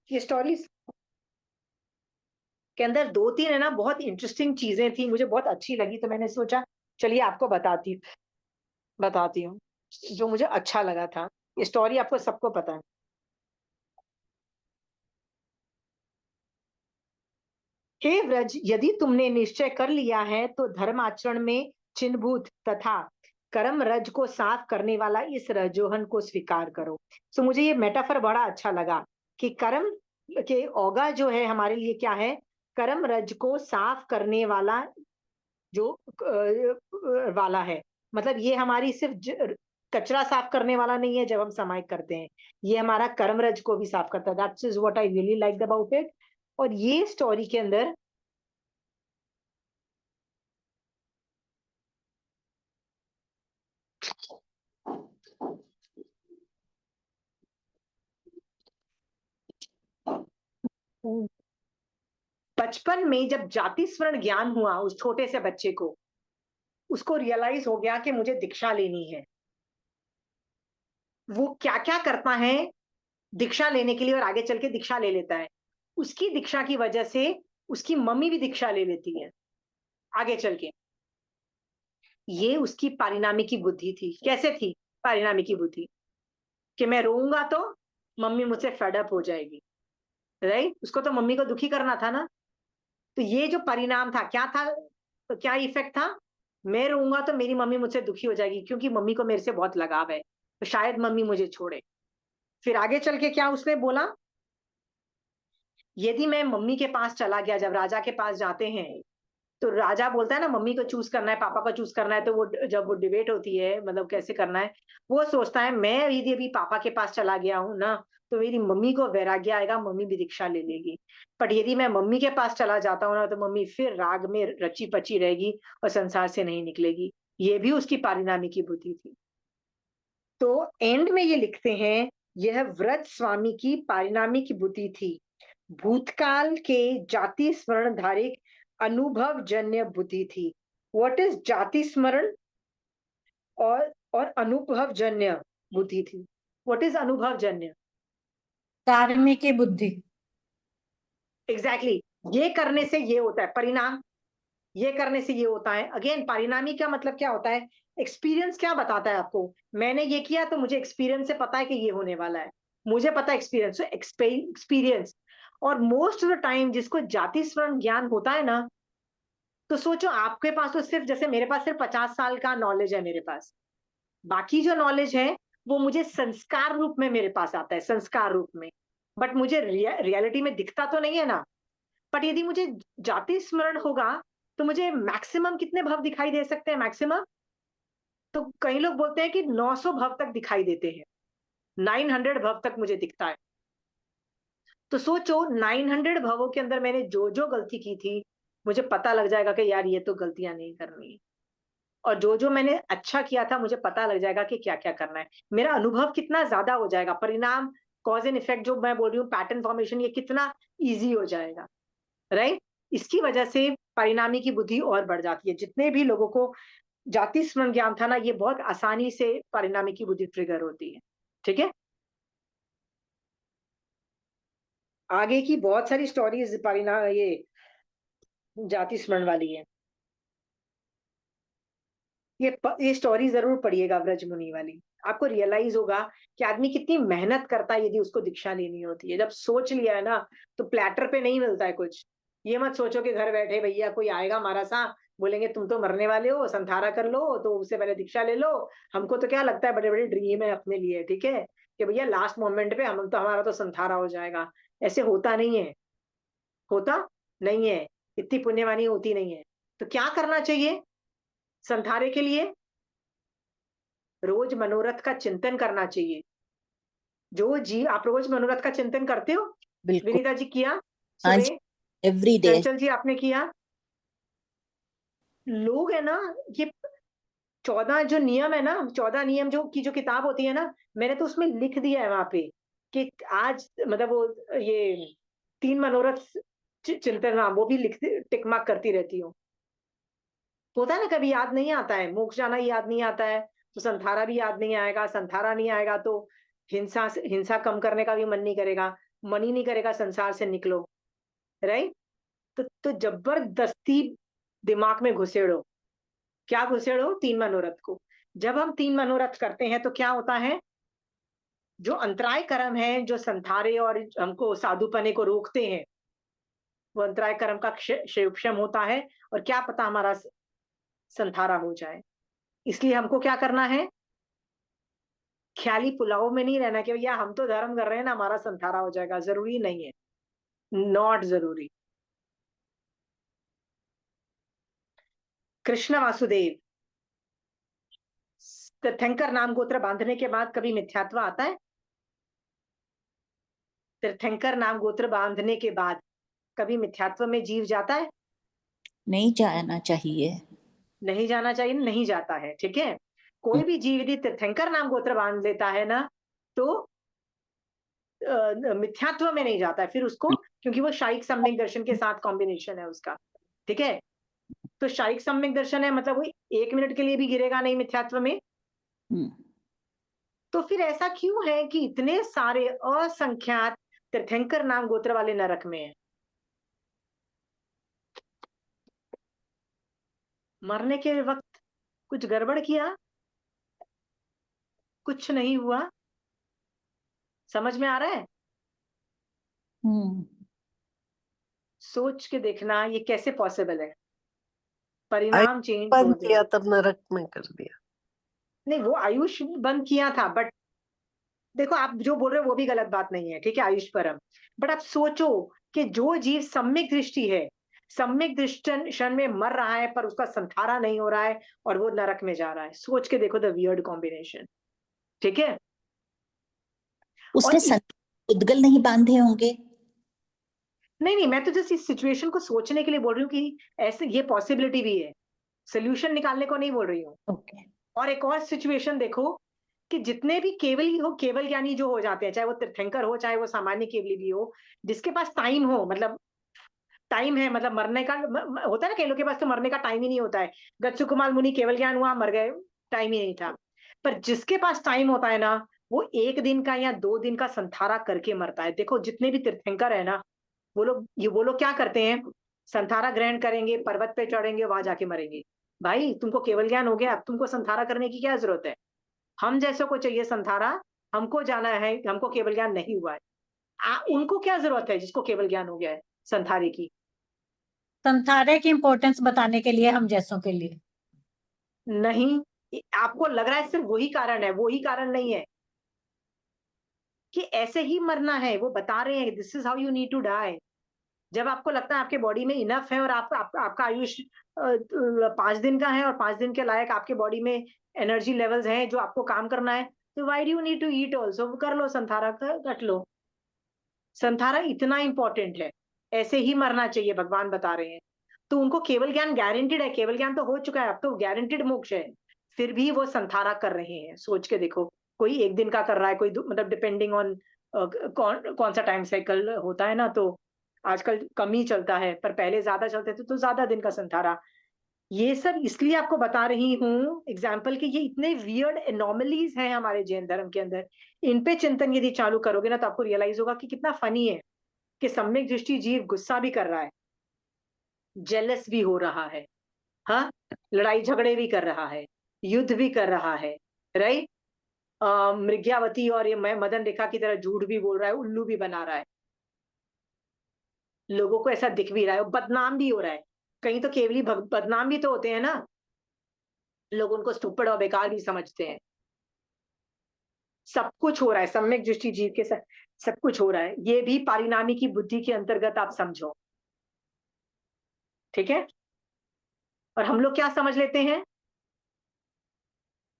ये स्टोरी के अंदर दो तीन है ना बहुत इंटरेस्टिंग चीजें थी, मुझे बहुत अच्छी लगी, तो मैंने सोचा चलिए आपको बताती हूँ जो मुझे अच्छा लगा था। ये स्टोरी आपको सबको पता है। हे व्रज, यदि तुमने निश्चय कर लिया है तो धर्म आचरण में चिन्हभूत तथा कर्म रज को साफ करने वाला इस रजोहन को स्वीकार करो। सो मुझे ये मेटाफर बड़ा अच्छा लगा कि कर्म के ओगा जो है हमारे लिए क्या है, कर्म रज को साफ करने वाला जो वाला है। मतलब ये हमारी सिर्फ कचरा साफ करने वाला नहीं है जब हम समाहित करते हैं, ये हमारा कर्म रज को भी साफ करता है। That's is what I really like about it. और ये स्टोरी के अंदर बचपन में जब जाति स्वर्ण ज्ञान हुआ उस छोटे से बच्चे को, उसको रियलाइज हो गया कि मुझे दीक्षा लेनी है। वो क्या क्या करता है दीक्षा लेने के लिए और आगे चल के दीक्षा ले लेता है। उसकी दीक्षा की वजह से उसकी मम्मी भी दीक्षा ले लेती है आगे चल के। ये उसकी पारिणामी की बुद्धि थी। कैसे थी पारिणामी की बुद्धि, कि मैं रोऊंगा तो मम्मी मुझसे फेडअप हो जाएगी, राइट। उसको तो मम्मी को दुखी करना था ना। तो ये जो परिणाम था क्या था, तो क्या इफेक्ट था, मैं रोऊंगा तो मेरी मम्मी मुझसे दुखी हो जाएगी क्योंकि मम्मी को मेरे से बहुत लगाव है, तो शायद मम्मी मुझे छोड़े। फिर आगे चल के क्या उसने बोला, यदि मैं मम्मी के पास चला गया, जब राजा के पास जाते हैं तो राजा बोलता है ना मम्मी को चूज करना है पापा को चूज करना है, तो वो जब वो डिबेट होती है मतलब कैसे करना है, वो सोचता है मैं यदि अभी पापा के पास चला गया हूं ना तो मेरी मम्मी को वैराग्य आएगा, मम्मी भी दीक्षा ले लेगी। पर यदि मैं मम्मी के पास चला जाता हूँ ना तो मम्मी फिर राग में रची पची रहेगी और संसार से नहीं निकलेगी। ये भी उसकी पारिणामी की बुद्धि थी। तो एंड में ये लिखते हैं, यह व्रत स्वामी की पारिणामी की बुद्धि थी, भूतकाल के जाति स्मरण धारिक अनुभव जन्य बुद्धि थी। व्हाट इज जाति स्मरण और अनुभव जन्य बुद्धि थी। व्हाट इज अनुभव जन्य, कार्मी की बुद्धि। एग्जैक्टली ये करने से ये होता है परिणाम, ये करने से ये होता है। अगेन परिणामी का मतलब क्या होता है, एक्सपीरियंस क्या बताता है आपको, मैंने ये किया तो मुझे एक्सपीरियंस से पता है कि ये होने वाला है। मुझे पता एक्सपीरियंस एक्सपीरियंस। और मोस्ट ऑफ द टाइम जिसको जाति स्मरण ज्ञान होता है ना, तो सोचो आपके पास तो सिर्फ, जैसे मेरे पास सिर्फ 50 साल का नॉलेज है मेरे पास, बाकी जो नॉलेज है वो मुझे संस्कार रूप में मेरे पास आता है, संस्कार रूप में, बट मुझे रियलिटी में दिखता तो नहीं है ना। बट यदि मुझे जाति स्मरण होगा तो मुझे मैक्सिमम कितने भव दिखाई दे सकते हैं मैक्सिमम? तो कई लोग बोलते हैं कि 900 भव तक दिखाई देते हैं, 900 भव तक मुझे दिखता है। तो सोचो 900 भवों के अंदर मैंने जो जो गलती की थी, मुझे पता लग जाएगा कि यार ये तो गलतियां नहीं करनी है। और जो जो मैंने अच्छा किया था, मुझे पता लग जाएगा कि क्या क्या करना है। मेरा अनुभव कितना ज्यादा हो जाएगा, परिणाम, कॉज एंड इफेक्ट जो मैं बोल रही हूँ, पैटर्न फॉर्मेशन, ये कितना ईजी हो जाएगा, राइट। इसकी वजह से परिणामी की बुद्धि और बढ़ जाती है। जितने भी लोगों को जाति स्मरण ज्ञान था ना, ये बहुत आसानी से परिणामी की बुद्धि ट्रिगर होती है। ठीक है, आगे की बहुत सारी स्टोरीज परिणाम ये जाति स्मरण वाली है। ये स्टोरी जरूर पढ़िएगा व्रज मुनि वाली, आपको रियलाइज होगा कि आदमी कितनी मेहनत करता है यदि उसको दीक्षा लेनी होती है। जब सोच लिया है ना, तो प्लेटर पे नहीं मिलता है कुछ। ये मत सोचो कि घर बैठे भैया कोई आएगा हमारा सा, बोलेंगे तुम तो मरने वाले हो, संथारा कर लो, तो उससे पहले दीक्षा ले लो। हमको तो क्या लगता है, बड़े बड़े ड्रीम है अपने लिए, ठीक है, कि भैया लास्ट मोमेंट पे हम तो, हमारा तो संथारा हो जाएगा। ऐसे होता नहीं है, होता नहीं है, इतनी पुण्यवानी होती नहीं है। तो क्या करना चाहिए संथारे के लिए? रोज मनोरथ का चिंतन करना चाहिए। जो जी, आप रोज मनोरथ का चिंतन करते हो? बिल्कुल। विनीता जी किया हाँ जी, सुबह? Every day. चंचल जी आपने किया? लोग है ना, ये 14 जो नियम है ना, 14 नियम जो की जो किताब होती है ना, मैंने तो उसमें लिख दिया है वहां पे कि आज मतलब वो ये 3 मनोरथ चिंतन, नाम वो भी लिखती, टिक मार्क करती रहती हूँ। होता है ना, कभी याद नहीं आता है, मोक्ष जाना याद नहीं आता है, तो संथारा भी याद नहीं आएगा। संथारा नहीं आएगा तो हिंसा कम करने का भी मन नहीं करेगा, मन ही नहीं करेगा संसार से निकलो, राइट। तो जबरदस्ती दिमाग में घुसेड़ो, क्या घुसेड़ो? 3 मनोरथ को। जब हम 3 मनोरथ करते हैं तो क्या होता है, जो अंतराय कर्म है, जो संथारे और हमको साधुपने को रोकते हैं, वो अंतराय कर्म का क्षय होता है। और क्या पता हमारा संथारा हो जाए। इसलिए हमको क्या करना है, ख्याली पुलाव में नहीं रहना कि भैया हम तो धर्म कर रहे हैं ना, हमारा संथारा हो जाएगा। जरूरी नहीं है, नॉट जरूरी। कृष्ण वासुदेव, तीर्थंकर नाम गोत्र बांधने के बाद कभी मिथ्यात्व आता है? तीर्थंकर नाम गोत्र बांधने के बाद कभी मिथ्यात्व में जीव जाता है? नहीं जाना चाहिए। नहीं जाना चाहिए, नहीं जाता है, ठीक है। कोई भी जीव यदि तीर्थंकर नाम गोत्र बांध लेता है ना, तो मिथ्यात्व में नहीं जाता है फिर उसको, क्योंकि वो शाइक सम्यक दर्शन के साथ कॉम्बिनेशन है उसका, ठीक है। तो शाइक सम्यक दर्शन है, मतलब वो 1 मिनट के लिए भी गिरेगा नहीं मिथ्यात्व में। हम्म। तो फिर ऐसा क्यों है कि इतने सारे असंख्यात तीर्थंकर नाम गोत्र वाले नरक में है? मरने के वक्त कुछ गड़बड़ किया, कुछ नहीं हुआ, समझ में आ रहा है? हम्म। सोच के देखना ये कैसे पॉसिबल है, आयुष परिणाम चेंज बंद हो किया जाए। तब नरक में कर दिया। नहीं, वो आयुष बंद किया था, बट देखो आप जो बोल रहे हो वो भी गलत बात नहीं है, ठीक है, आयुष परम। बट आप सोचो कि जो जीव सम्यक दृष्टि है, सम्यक दृष्टि में मर रहा है, पर उसका संथारा नहीं हो रहा है और वो नरक में जा रहा है। सोच के देखो द वियर्ड कॉम्बिनेशन, ठीक है। उसने और उद्गल नहीं बांधे होंगे। नहीं, मैं तो जस्ट इस सिचुएशन को सोचने के लिए बोल रही हूँ कि ऐसे ये पॉसिबिलिटी भी है, सोल्यूशन निकालने को नहीं बोल रही हूँ। ओके। और एक और सिचुएशन देखो कि जितने भी केवल हो, केवल ज्ञानी जो हो जाते हैं, चाहे वो तीर्थंकर हो चाहे वो सामान्य केवली भी हो, जिसके पास टाइम हो, मतलब टाइम है, मतलब मरने का होता है ना, कई लोगों के पास तो मरने का टाइम ही नहीं होता है। गच्छु कुमार मुनि केवल ज्ञान हुआ, मर गए, टाइम ही नहीं था। पर जिसके पास टाइम होता है ना, वो 1 दिन का या 2 दिन का संथारा करके मरता है। देखो जितने भी तीर्थंकर है ना, वो लोग क्या करते हैं, संथारा ग्रहण करेंगे, पर्वत पे चढ़ेंगे, वहां जाके मरेंगे। भाई तुमको केवल ज्ञान हो गया, अब तुमको संथारा करने की क्या जरूरत है? हम जैसों को चाहिए संथारा हमको जाना है, हमको केवल ज्ञान नहीं हुआ है। उनको क्या जरूरत है जिसको केवल ज्ञान हो गया है संथारे की? संथारे की इम्पोर्टेंस बताने के लिए हम जैसों के लिए। नहीं, आपको लग रहा है सिर्फ वही कारण है, वही कारण नहीं है कि ऐसे ही मरना है। वो बता रहे हैं this is how you need to die. जब आपको लगता है आपके बॉडी में इनफ है और आपका आयुष 5 दिन का है और 5 दिन के लायक आपके बॉडी में एनर्जी लेवल्स हैं जो आपको काम करना है, तो why do you need to eat also? कर लो संथारा, कट लो। संथारा इतना इंपॉर्टेंट है, ऐसे ही मरना चाहिए भगवान बता रहे हैं। तो उनको केवल ज्ञान गारंटीड है, केवल ज्ञान तो हो चुका है, अब तो गारंटीड मोक्ष है, फिर भी वो संथारा कर रहे हैं। सोच के देखो, कोई 1 दिन का कर रहा है, कोई मतलब डिपेंडिंग ऑन कौन सा टाइम साइकिल होता है ना, तो आजकल कम ही चलता है, पर पहले ज्यादा चलते थे तो ज्यादा दिन का संथारा। ये सब इसलिए आपको बता रही हूँ एग्जाम्पल कि ये इतने वियर्ड एनोमलीज हैं हमारे जैन धर्म के अंदर। इन पे चिंतन यदि चालू करोगे ना तो आपको रियलाइज होगा कि कितना फनी है कि सम्यक दृष्टि जीव गुस्सा भी कर रहा है, जेलस भी हो रहा है, हाँ, लड़ाई झगड़े भी कर रहा है, युद्ध भी कर रहा है, राइट। मृग्यावती और ये मदन रेखा की तरह झूठ भी बोल रहा है, उल्लू भी बना रहा है, लोगों को ऐसा दिख भी रहा है, और बदनाम भी हो रहा है। कहीं तो केवली बदनाम भी तो होते हैं ना, लोग उनको स्टूपिड और बेकार भी समझते हैं। सब कुछ हो रहा है सम्यक दृष्टि जीव के साथ, सब कुछ हो रहा है, ये भी पारिणामी की बुद्धि के अंतर्गत आप समझो, ठीक है। और हम लोग क्या समझ लेते हैं,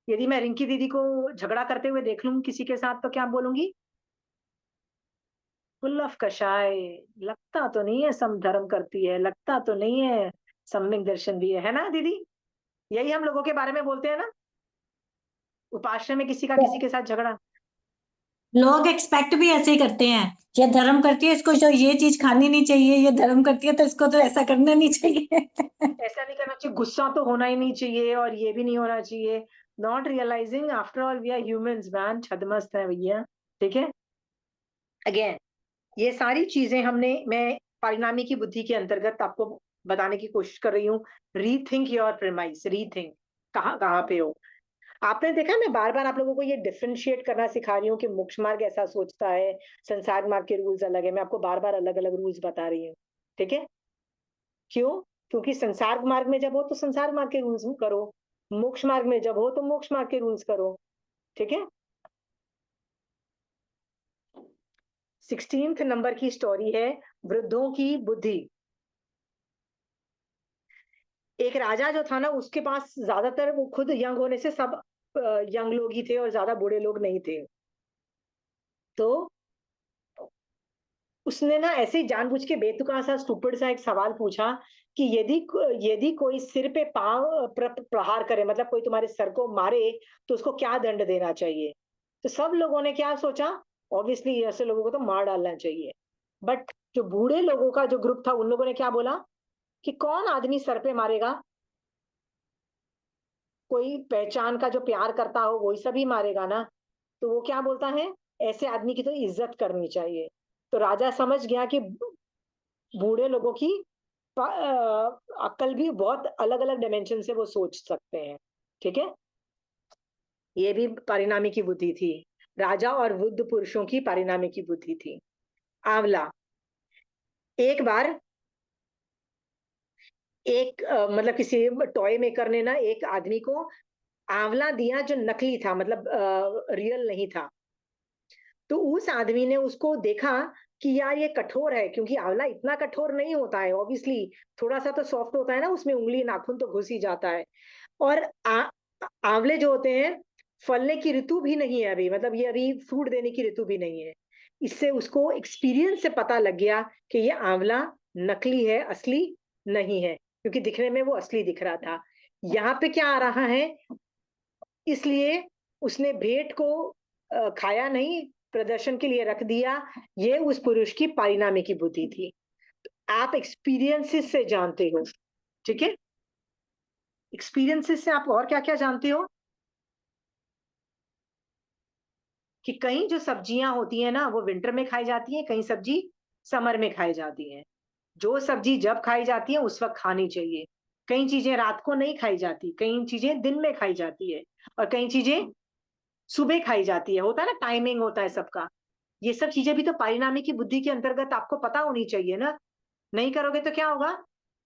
यदि मैं रिंकी दीदी को झगड़ा करते हुए देख लूं किसी के साथ तो क्या बोलूंगी? फुल ऑफ कषाय, लगता तो नहीं है समधर्म करती है, लगता तो नहीं है सम्यक दर्शन भी है ना दीदी? यही हम लोगों के बारे में बोलते हैं ना, उपाश्रय में किसी का किसी के साथ झगड़ा। लोग एक्सपेक्ट भी ऐसे ही करते हैं, ये धर्म करती है इसको तो ये चीज खानी नहीं चाहिए, ये धर्म करती है तो इसको तो ऐसा करना नहीं चाहिए। ऐसा नहीं करना चाहिए, गुस्सा तो होना ही नहीं चाहिए, और ये भी नहीं होना चाहिए। Not realising after all we are humans man, छदमस्त है भैया, ठीक है। अगेन ये सारी चीजें मैं परिणामी की बुद्धि के अंतर्गत आपको बताने की कोशिश कर रही हूँ। रीथिंक योर प्रेमाइस, रीथिंक कहाँ कहाँ पे हो। आपने देखा, मैं बार बार आप लोगों को ये डिफरेंशिएट करना सिखा रही हूँ कि मोक्ष मार्ग ऐसा सोचता है, संसार मार्ग के रूल्स अलग है। मैं आपको बार बार अलग अलग रूल्स बता रही हूँ, ठीक है। क्यों? क्योंकि संसार मार्ग में जब हो तो संसार मार्ग के रूल्स करो, मोक्ष मार्ग में जब हो तो मोक्ष मार्ग के रूल्स करो, ठीक है। 16th नंबर की स्टोरी है वृद्धों की बुद्धि। एक राजा जो था ना, उसके पास ज्यादातर, वो खुद यंग होने से सब यंग लोग ही थे और ज्यादा बूढ़े लोग नहीं थे। तो उसने ना ऐसे ही जानबूझ के बेतुका सा स्टूपिड सा एक सवाल पूछा कि यदि यदि कोई सिर पे पांव प्रहार करे, मतलब कोई तुम्हारे सर को मारे, तो उसको क्या दंड देना चाहिए? तो सब लोगों ने क्या सोचा, ऑब्वियसली ऐसे लोगों को तो मार डालना चाहिए। बट जो बूढ़े लोगों का जो ग्रुप था, उन लोगों ने क्या बोला कि कौन आदमी सर पे मारेगा, कोई पहचान का जो प्यार करता हो वही सभी मारेगा ना। तो वो क्या बोलता है, ऐसे आदमी की तो इज्जत करनी चाहिए। तो राजा समझ गया कि बूढ़े लोगों की अक्ल भी बहुत अलग अलग डायमेंशन से वो सोच सकते हैं, ठीक है। ये भी परिणामी की बुद्धि थी, राजा और वृद्ध पुरुषों की परिणामी की बुद्धि थी। आंवला, एक बार एक मतलब किसी टॉय मेकर ने ना एक आदमी को आंवला दिया जो नकली था, मतलब रियल नहीं था। तो उस आदमी ने उसको देखा कि यार ये कठोर है, क्योंकि आंवला इतना कठोर नहीं होता है, ऑब्वियसली थोड़ा सा तो सॉफ्ट होता है ना, उसमें उंगली नाखून तो घुस ही जाता है। और आंवले जो होते हैं, फलने की ऋतु भी नहीं है अभी, मतलब ये अभी फ्रूट देने की ऋतु भी नहीं है। इससे उसको एक्सपीरियंस से पता लग गया कि ये आंवला नकली है, असली नहीं है, क्योंकि दिखने में वो असली दिख रहा था। यहाँ पे क्या आ रहा है, इसलिए उसने भेंट को खाया नहीं, प्रदर्शन के लिए रख दिया। ये उस पुरुष की परिणामी की बुद्धि थी। आप एक्सपीरियंसेस से जानते हो, ठीक है। एक्सपीरियंसेस से आप और क्या क्या जानते हो, कि कहीं जो सब्जियां होती है ना वो विंटर में खाई जाती है, कहीं सब्जी समर में खाई जाती है। जो सब्जी जब खाई जाती है उस वक्त खानी चाहिए। कई चीजें रात को नहीं खाई जाती, कई चीजें दिन में खाई जाती है, और कई चीजें सुबह खाई जाती है, होता है ना, टाइमिंग होता है सबका। ये सब चीजें भी तो पारिणामी की बुद्धि के अंतर्गत आपको पता होनी चाहिए ना। नहीं करोगे तो क्या होगा?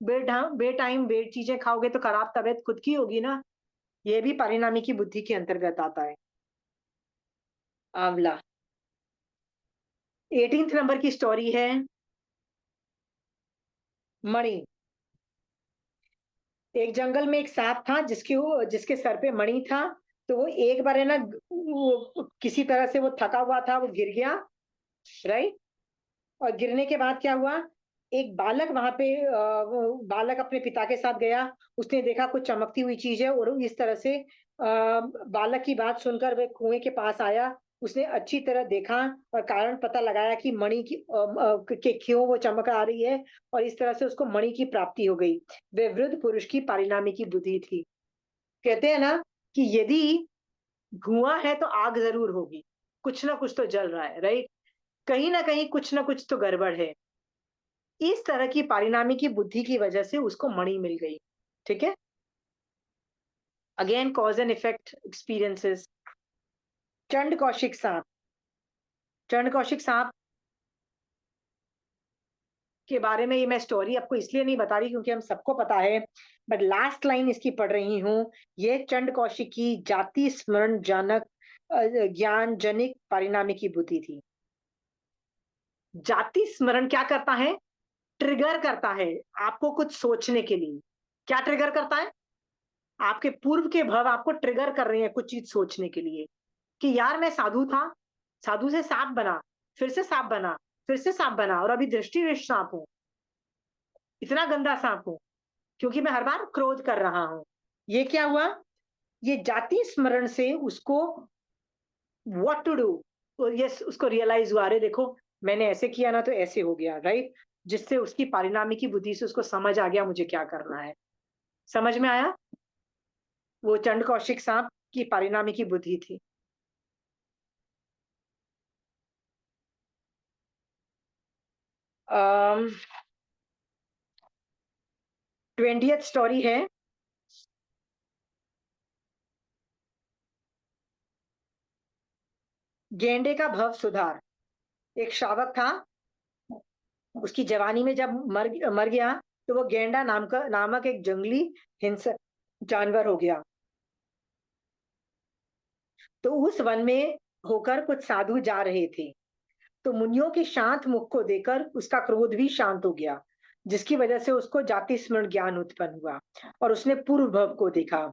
बेटाइम बे चीजें खाओगे तो खराब तबीयत खुद की होगी ना। ये भी परिणामी की बुद्धि के अंतर्गत आता है। आंवला। 18th नंबर की स्टोरी है मणि। एक जंगल में एक सांप था जिसके सर पे मणि था। तो वो एक बार है ना, वो किसी तरह से वो थका हुआ था, वो गिर गया, राइट। और गिरने के बाद क्या हुआ? एक बालक वहां पे वो बालक अपने पिता के साथ गया। उसने देखा कुछ चमकती हुई चीज है, और इस तरह से बालक की बात सुनकर वह कुएं के पास आया। उसने अच्छी तरह देखा और कारण पता लगाया कि मणि के क्यों वो चमक आ रही है, और इस तरह से उसको मणि की प्राप्ति हो गई। वह वृद्ध पुरुष की परिणामी की बुद्धि थी। कहते हैं ना कि यदि धुआं है तो आग जरूर होगी, कुछ ना कुछ तो जल रहा है, राइट। कहीं ना कहीं कुछ ना कुछ तो गड़बड़ है। इस तरह की परिणामी की बुद्धि की वजह से उसको मणि मिल गई। ठीक है। Again cause and effect experiences. Chand Kaushik सांप। चंड कौशिक सांप के बारे में ये मैं स्टोरी आपको इसलिए नहीं बता रही क्योंकि हम सबको पता है, बट लास्ट लाइन इसकी पढ़ रही हूँ। ये चंड कौशिक की जाति स्मरण जनक ज्ञान जनिक परिणामी की बुद्धि थी। जाति स्मरण क्या करता है? ट्रिगर करता है आपको कुछ सोचने के लिए। क्या ट्रिगर करता है? आपके पूर्व के भव आपको ट्रिगर कर रहे हैं कुछ चीज सोचने के लिए, कि यार मैं साधु था, साधु से सांप बना, फिर से सांप बना, फिर से सांप बना, और अभी दृष्टि सांप हूं, इतना गंदा सांप हूं, क्योंकि मैं हर बार क्रोध कर रहा हूं। ये क्या हुआ? ये जाति स्मरण से उसको व्हाट टू डू, और ये उसको रियलाइज हुआ, अरे देखो मैंने ऐसे किया ना तो ऐसे हो गया, राइट। जिससे उसकी परिणामी की बुद्धि से उसको समझ आ गया मुझे क्या करना है। समझ में आया? वो चंड कौशिक सांप की परिणामी की बुद्धि थी। अम 20th स्टोरी है गेंडे का भव सुधार। एक शावक था, उसकी जवानी में जब मर गया तो वो गेंडा नामक एक जंगली हिंसक जानवर हो गया। तो उस वन में होकर कुछ साधु जा रहे थे, तो मुनियों के शांत मुख को देखकर उसका क्रोध भी शांत हो गया, जिसकी वजह से उसको जाति स्मरण ज्ञान उत्पन्न हुआ, और उसने पूर्व भव को देखा।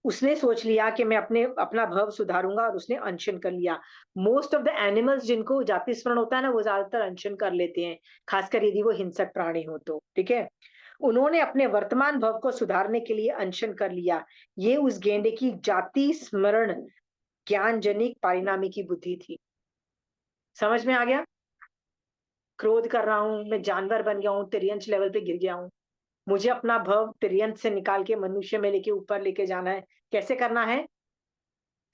उसने सोच लिया कि मैं अपना भव सुधारूंगा, और उसने अनशन कर लिया। मोस्ट ऑफ द एनिमल्स जिनको जाति स्मरण होता है ना, वो ज्यादातर अनशन कर लेते हैं, खासकर यदि वो हिंसक प्राणी हो तो। ठीक है। उन्होंने अपने वर्तमान भव को सुधारने के लिए अनशन कर लिया। ये उस गेंडे की जाति स्मरण ज्ञान जनिक परिणामी की बुद्धि थी। समझ में आ गया? क्रोध कर रहा हूं, मैं जानवर बन गया हूं, तिर्यंच लेवल पे गिर गया हूं, मुझे अपना भव तिर्यंच से निकाल के मनुष्य में लेके ऊपर लेके जाना है। कैसे करना है?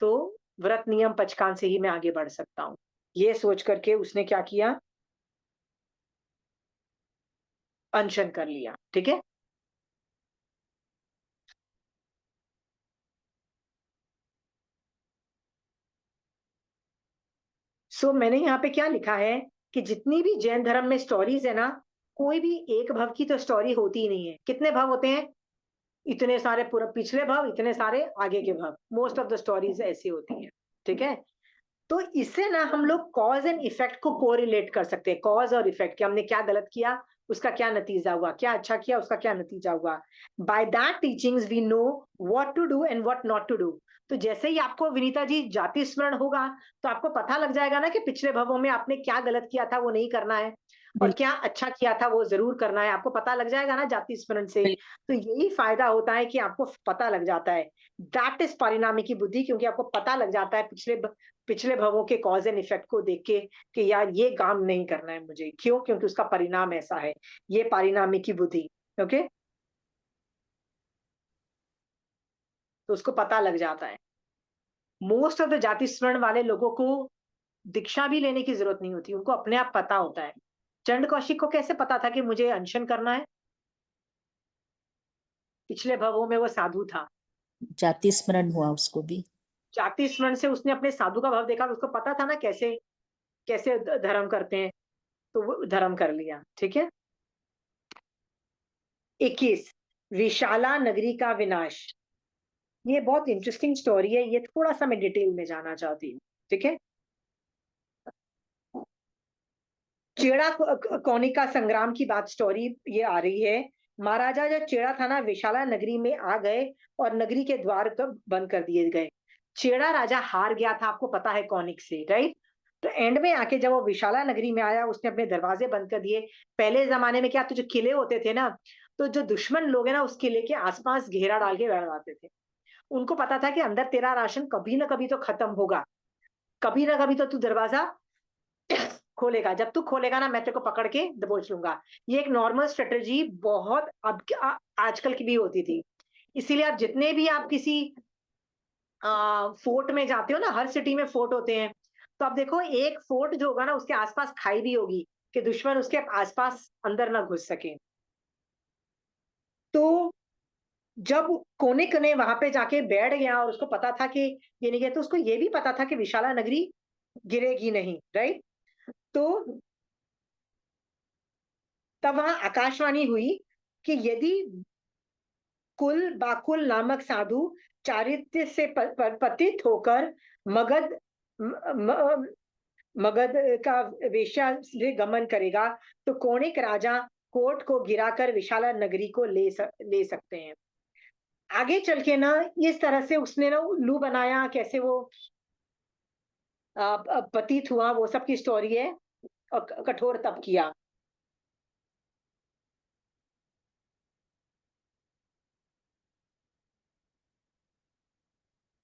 तो व्रत नियम पचकान से ही मैं आगे बढ़ सकता हूँ। ये सोच करके उसने क्या किया? अनशन कर लिया। ठीक है। सो मैंने यहाँ पे क्या लिखा है कि जितनी भी जैन धर्म में स्टोरीज है ना, कोई भी एक भव की तो स्टोरी होती ही नहीं है। कितने भव होते हैं? इतने सारे पूरा पिछले भव, इतने सारे आगे के भव। मोस्ट ऑफ द स्टोरीज ऐसी होती है। ठीक है। तो इससे ना हम लोग कॉज एंड इफेक्ट को कोरिलेट कर सकते हैं। कॉज और इफेक्ट, कि हमने क्या गलत किया उसका क्या नतीजा हुआ, क्या अच्छा किया उसका क्या नतीजा हुआ। By that teachings we know what to do and what not to do. तो जैसे ही आपको विनीता जी जाति स्मरण होगा, तो आपको पता लग जाएगा ना कि पिछले भवों में आपने क्या गलत किया था वो नहीं करना है, और क्या अच्छा किया था वो जरूर करना है। आपको पता लग जाएगा ना जाति स्मरण से। तो यही फायदा होता है कि आपको पता लग जाता है। दैट इज परिणामी की बुद्धि, क्योंकि आपको पता लग जाता है पिछले भवों के कॉज एंड इफेक्ट को देख के कि यार ये काम नहीं करना है मुझे। क्यों? क्योंकि उसका परिणाम ऐसा है। ये परिणामी की बुद्धि। ओके। तो उसको पता लग जाता है। मोस्ट ऑफ द जाति स्मरण वाले लोगों को दीक्षा भी लेने की जरूरत नहीं होती, उनको अपने आप पता होता है। चंड कौशिक को कैसे पता था कि मुझे अनशन करना है? पिछले भवों में वो साधु था। जाति स्मरण हुआ उसको भी। जाति स्मरण से उसने अपने साधु का भाव देखा, उसको पता था ना कैसे कैसे धर्म करते हैं, तो वो धर्म कर लिया। ठीक है। 21 विशाला नगरी का विनाश। ये बहुत इंटरेस्टिंग स्टोरी है, ये थोड़ा सा मैं डिटेल में जाना चाहती हूँ। ठीक है। चेड़ा कौनिका संग्राम की बात स्टोरी ये आ रही है। महाराजा जब चेड़ा था ना, विशाला नगरी में आ गए और नगरी के द्वार बंद कर दिए गए। चेड़ा राजा हार गया था, आपको पता है, कौनिक से, राइट। तो एंड में आके जब वो विशाला नगरी में आया, उसने अपने दरवाजे बंद कर दिए। पहले जमाने में क्या, तो जो किले होते थे ना, तो जो दुश्मन लोग है ना, उस किले के आसपास घेरा डाल के बैठ जाते थे। उनको पता था कि अंदर तेरा राशन कभी ना कभी तो खत्म होगा, कभी ना कभी तो तू दरवाजा खोलेगा, जब तू खोलेगा ना, मैं तेरे को पकड़ के दबोच लूंगा। ये एक नॉर्मल स्ट्रेटेजी बहुत अब आजकल की भी होती थी। इसीलिए आप जितने भी आप किसी फोर्ट में जाते हो ना, हर सिटी में फोर्ट होते हैं, तो आप देखो एक फोर्ट जो होगा ना, उसके आसपास खाई भी होगी कि दुश्मन उसके आसपास अंदर ना घुस सके। तो जब कोनिक ने वहां पे जाके बैठ गया और उसको पता था कि ये नहीं गया, तो उसको ये भी पता था कि विशाला नगरी गिरेगी नहीं, राइट। तो तब वहां आकाशवाणी हुई कि यदि कुल बाकुल नामक साधु चारित्र्य से पतित होकर मगध मगध का वेश्या से गमन करेगा, तो कोणिक राजा कोट को गिराकर विशाला नगरी को ले सकते हैं। आगे चल के ना, इस तरह से उसने ना उल्लू बनाया, कैसे वो पतित हुआ, वो सब की स्टोरी है, और कठोर तप किया।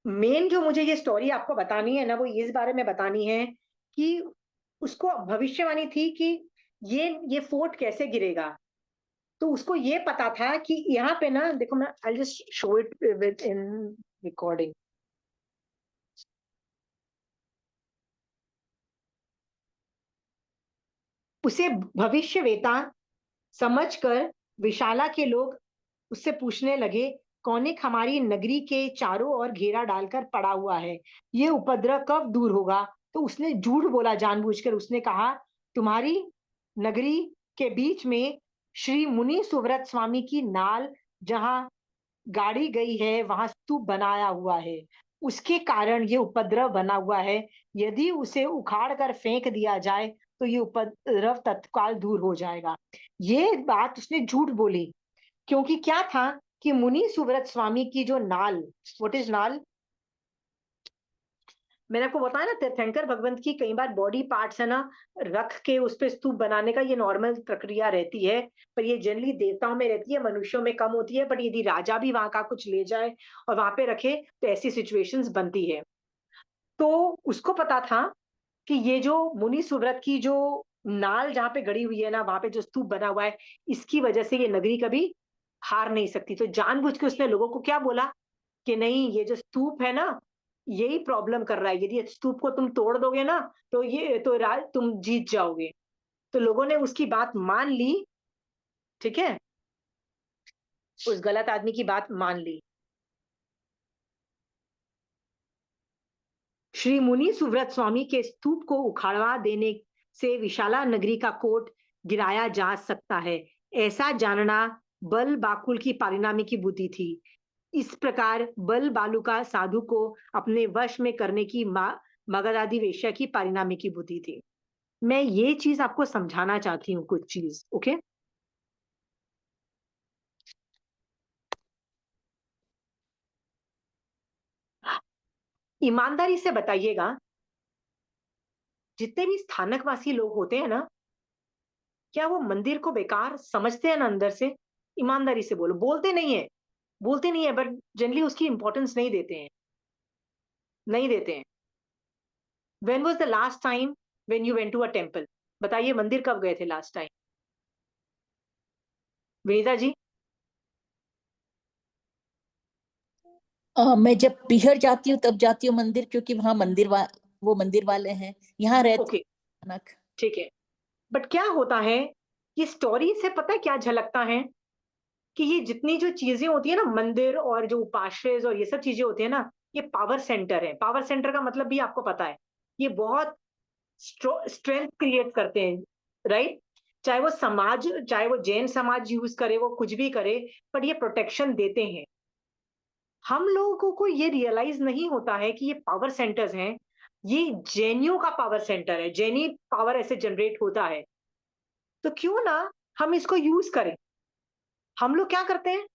मेन जो मुझे ये स्टोरी आपको बतानी है ना, वो इस बारे में बतानी है कि उसको भविष्यवाणी थी कि ये फोर्ट कैसे गिरेगा। तो उसको ये पता था कि यहाँ पे ना, देखो मैं I just show it with in recording. उसे भविष्यवेता समझकर विशाला के लोग उससे पूछने लगे, कौनिक हमारी नगरी के चारों ओर घेरा डालकर पड़ा हुआ है, ये उपद्रव कब दूर होगा। तो उसने झूठ बोला जानबूझकर, उसने कहा, तुम्हारी नगरी के बीच में श्री मुनि सुव्रत स्वामी की नाल जहां गाड़ी गई है, वहां स्तूप बनाया हुआ है, उसके कारण ये उपद्रव बना हुआ है। यदि उसे उखाड़ कर फेंक दिया जाए तो ये उपद्रव तत्काल दूर हो जाएगा। ये बात उसने झूठ बोली, क्योंकि क्या था कि मुनि सुव्रत स्वामी की जो नाल, व्हाट इज नाल, मैंने आपको बताया ना, तीर्थंकर भगवंत की कई बार बॉडी पार्ट्स है ना, रख के उस पे स्तूप बनाने का ये नॉर्मल प्रक्रिया रहती है, पर ये जनरली देवताओं में रहती है, मनुष्यों में कम होती है। बट यदि राजा भी वहां का कुछ ले जाए और वहां पे रखे, तो ऐसी सिचुएशंस बनती है। तो उसको पता था कि ये जो मुनि सुव्रत की जो नाल जहां पे गड़ी हुई है ना, वहां पे जो स्तूप बना हुआ है, इसकी वजह से ये नगरी कभी हार नहीं सकती। तो जानबूझ के उसने लोगों को क्या बोला कि नहीं, ये जो स्तूप है ना, यही प्रॉब्लम कर रहा है, यदि स्तूप को तुम तोड़ दोगे ना, तो ये तो तुम जीत जाओगे। तो लोगों ने उसकी बात मान ली। ठीक है, उस गलत आदमी की बात मान ली। श्री मुनि सुव्रत स्वामी के स्तूप को उखाड़वा देने से विशाला नगरी का कोट गिराया जा सकता है, ऐसा जानना बल बाकुल की पारिनामी की बुद्धि थी। इस प्रकार बल बालुका साधु को अपने वश में करने की मगधादि वेश्या की पारिनामी की बुद्धि थी। मैं ये चीज आपको समझाना चाहती हूँ, कुछ चीज, ओके। ईमानदारी से बताइएगा, जितने भी स्थानकवासी लोग होते हैं ना, क्या वो मंदिर को बेकार समझते हैं ना अंदर से? ईमानदारी से बोलो, बोलते नहीं है, बट जनरली उसकी इंपॉर्टेंस नहीं देते हैं, नहीं देते हैं। When was the last time when you went to a temple? बताइए, मंदिर कब गए थे लास्ट टाइम, विनीता जी? मैं जब बिहार जाती हूँ तब जाती हूँ मंदिर, क्योंकि वहां वो मंदिर वाले हैं, यहाँ रहते ओके, अचानक। ठीक है। बट क्या होता है, ये स्टोरी से पता है क्या झलकता है, कि ये जितनी जो चीजें होती है ना, मंदिर और जो उपाश्रय और ये सब चीजें होती है ना, ये पावर सेंटर है। पावर सेंटर का मतलब भी आपको पता है, ये बहुत स्ट्रेंथ क्रिएट करते हैं, राइट? चाहे वो समाज, चाहे वो जैन समाज यूज करे, वो कुछ भी करे, पर ये प्रोटेक्शन देते हैं। हम लोगों को ये रियलाइज नहीं होता है कि ये पावर सेंटर्स हैं, ये जैनियों का पावर सेंटर है, जैनी पावर ऐसे जनरेट होता है। तो क्यों ना हम इसको यूज करें। हम लोग क्या करते हैं,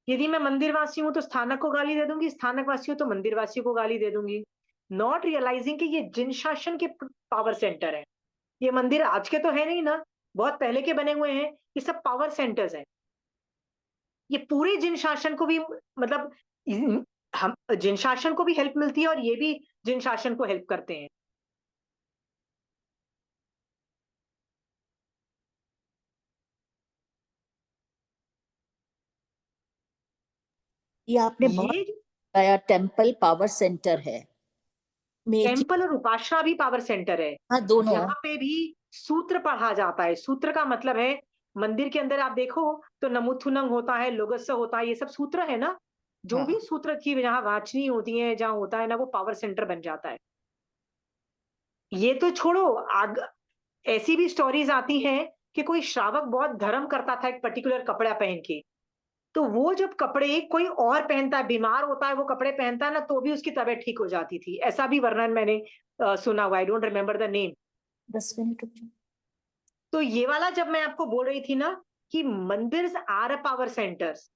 यदि मैं मंदिर वासी हूं तो स्थानक को गाली दे दूंगी, स्थानक वासी हूं तो मंदिर वासियों को गाली दे दूंगी, नॉट रियलाइजिंग कि ये जिन शासन के पावर सेंटर है। ये मंदिर आज के तो है नहीं ना, बहुत पहले के बने हुए हैं, ये सब पावर सेंटर्स हैं। ये पूरे जिन शासन को भी, मतलब हम जिन शासन को भी हेल्प मिलती है और ये भी जिन शासन को हेल्प करते हैं। ये आपने बहुत ये बताया, टेम्पल पावर सेंटर है। मेजी, टेम्पल और उपासना भी पावर सेंटर है। हाँ दोनों। यहाँ पे भी सूत्र पढ़ा जाता है। सूत्र का मतलब है, मंदिर के अंदर आप देखो तो नमुथुनंग होता है, लोगस्य होता है, ये सब सूत्र है ना। जो हाँ भी सूत्र की जहाँ वाचनी होती है, जहाँ होता है ना, वो पावर सेंटर बन जाता है। ये तो छोड़ो, ऐसी भी स्टोरीज आती हैं कि कोई श्रावक बहुत धर्म करता था एक पर्टिकुलर कपड़ा पहन के, तो वो जब कपड़े कोई और पहनता है, बीमार होता है, वो कपड़े पहनता है ना, तो भी उसकी तबीयत ठीक हो जाती थी। ऐसा भी वर्णन मैंने सुना हुआ, I don't remember the name. 10 minute रुक जाओ। तो ये वाला जब मैं आपको बोल रही थी ना कि मंदिर आर अ पावर सेंटर्स,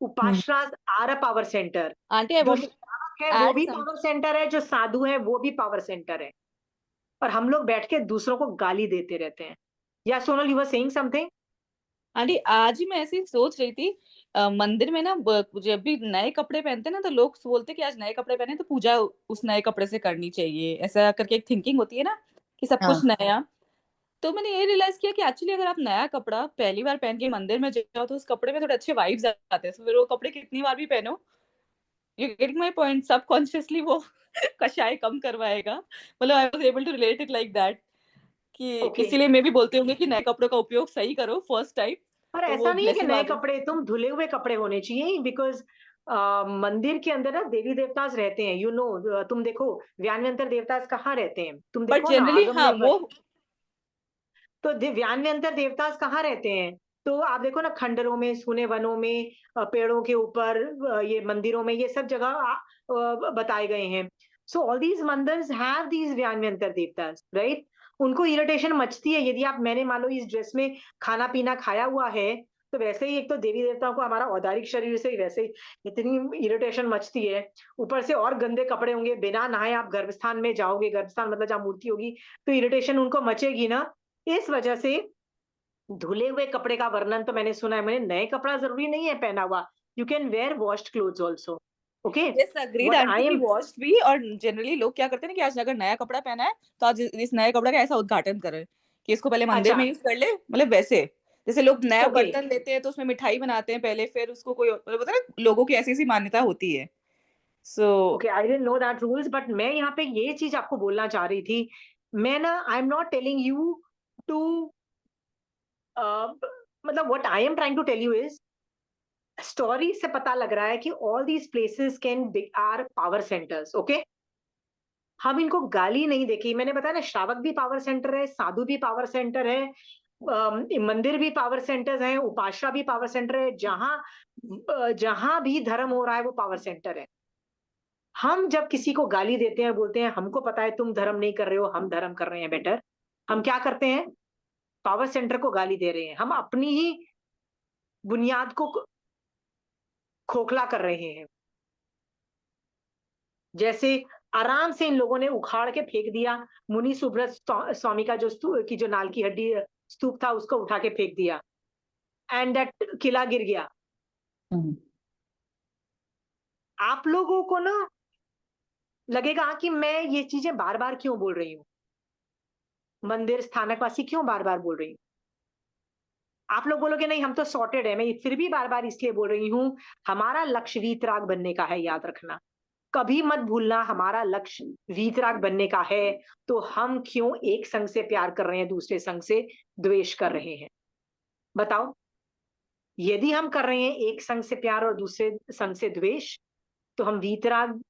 उपासना are a power center, Auntie, I जो want to श्रावक है वो add भी something. पावर सेंटर है, जो साधु है वो भी पावर सेंटर है। और हम लोग बैठ के दूसरों को गाली देते रहते हैं। या Sonal, you were saying something? Aunty, आज ही मैं ऐसे ही सोच रही थी, मंदिर में ना जब भी नए कपड़े पहनते हैं ना, तो लोग बोलते कि आज नए कपड़े पहने तो पूजा उस नए कपड़े से करनी चाहिए, ऐसा करके एक थिंकिंग होती है ना कि सब हाँ कुछ नया। तो मैंने ये रियलाइज किया कि एक्चुअली अगर आप नया कपड़ा पहली बार पहन के मंदिर में जाओ तो उस कपड़े में थोड़े अच्छे वाइब्स आते हैं, तो फिर वो कपड़े कितनी बार भी पहनो, you getting my point, subconsciously वो कशाय कम करवाएगा। मतलब I was able to relate it like that, कि ओके। इसीलिए मैं भी बोलते होंगे कि नए कपड़ों का उपयोग सही करो फर्स्ट टाइम, पर तो ऐसा वो नहीं है कि ब्लेसिंग नए आ जाए। कपड़े, तुम धुले हुए कपड़े होने चाहिए, बिकॉज मंदिर के अंदर ना देवी देवताज रहते हैं, तुम देखो व्यान्यंतर देवताज कहाँ रहते हैं, तुम बट देखो ना जनरली आगम हाँ में वो, तो व्यान्यंतर देवताज कहाँ रहते हैं? तो आप देखो ना, खंडरों में, सूने वनों में, पेड़ों के ऊपर, ये मंदिरों में, ये सब जगह बताए गए हैं। So all these mandirs have these व्यान्यंतर देवताज, राइट? उनको इरिटेशन मचती है यदि आप, मैंने मान लो इस ड्रेस में खाना पीना खाया हुआ है, तो वैसे ही एक तो देवी देवताओं को हमारा औदारिक शरीर से ही वैसे ही इतनी इरिटेशन मचती है, ऊपर से और गंदे कपड़े होंगे, बिना नहाए आप गर्भस्थान में जाओगे, गर्भस्थान मतलब जहाँ मूर्ति होगी, तो इरिटेशन उनको मचेगी ना। इस वजह से धुले हुए कपड़े का वर्णन तो मैंने सुना है, मैंने नए कपड़ा जरूरी नहीं है पहना हुआ, you can wear washed clothes also. Okay, yes agreed what aunty I की एम, वॉश्ड भी। और जनरली लोग क्या करते हैं ना कि आज अगर नया कपड़ा पहना है तो आज इस नए कपड़ा का ऐसा उद्घाटन करें कि इसको पहले मंदिर अच्छा, में यूज कर ले, मतलब वैसे जैसे लोग नया ओके, बर्तन लेते हैं तो उसमें मिठाई बनाते हैं पहले, फिर उसको कोई मतलब होता है ना, लोगों की ऐसी ऐसी मान्यता होती है। So okay, I didn't know that rules, but मैं यहाँ पे ये चीज आपको बोलना चाह रही थी। मैं ना, I am not telling you to, मतलब what I am trying to tell you is, story से पता लग रहा है कि all these places can are power centres. Okay, हम इनको गाली नहीं देगी। मैंने बताया ना, श्रावक भी पावर सेंटर है, साधु भी पावर सेंटर है, मंदिर भी पावर सेंटर्स हैं, उपासना भी पावर सेंटर है, जहां भी धर्म हो रहा है वो पावर सेंटर है। हम जब किसी को गाली देते हैं, बोलते हैं हमको पता है तुम धर्म नहीं कर रहे हो, हम धर्म कर रहे हैं बेटर, हम क्या करते हैं? पावर सेंटर को गाली दे रहे हैं, हम अपनी ही बुनियाद को खोखला कर रहे हैं। जैसे आराम से इन लोगों ने उखाड़ के फेंक दिया, मुनि सुब्रत स्वामी का की जो नाल की हड्डी स्तूप था, उसको उठा के फेंक दिया, एंड दैट किला गिर गया। हम्म, आप लोगों को ना लगेगा कि मैं ये चीजें बार बार क्यों बोल रही हूँ, मंदिर स्थानकवासी क्यों बार बार बोल रही हूँ। आप लोग बोलोगे नहीं हम तो सॉर्टेड है, मैं फिर भी बार बार इसलिए बोल रही हूँ, हमारा लक्ष्य वीतराग बनने का है, याद रखना, कभी मत भूलना, हमारा लक्ष्य वीतराग बनने का है। तो हम क्यों एक संघ से प्यार कर रहे हैं, दूसरे संघ से द्वेष कर रहे हैं? बताओ, यदि हम कर रहे हैं एक संघ से प्यार और दूसरे संघ से द्वेष, तो हम वीतराग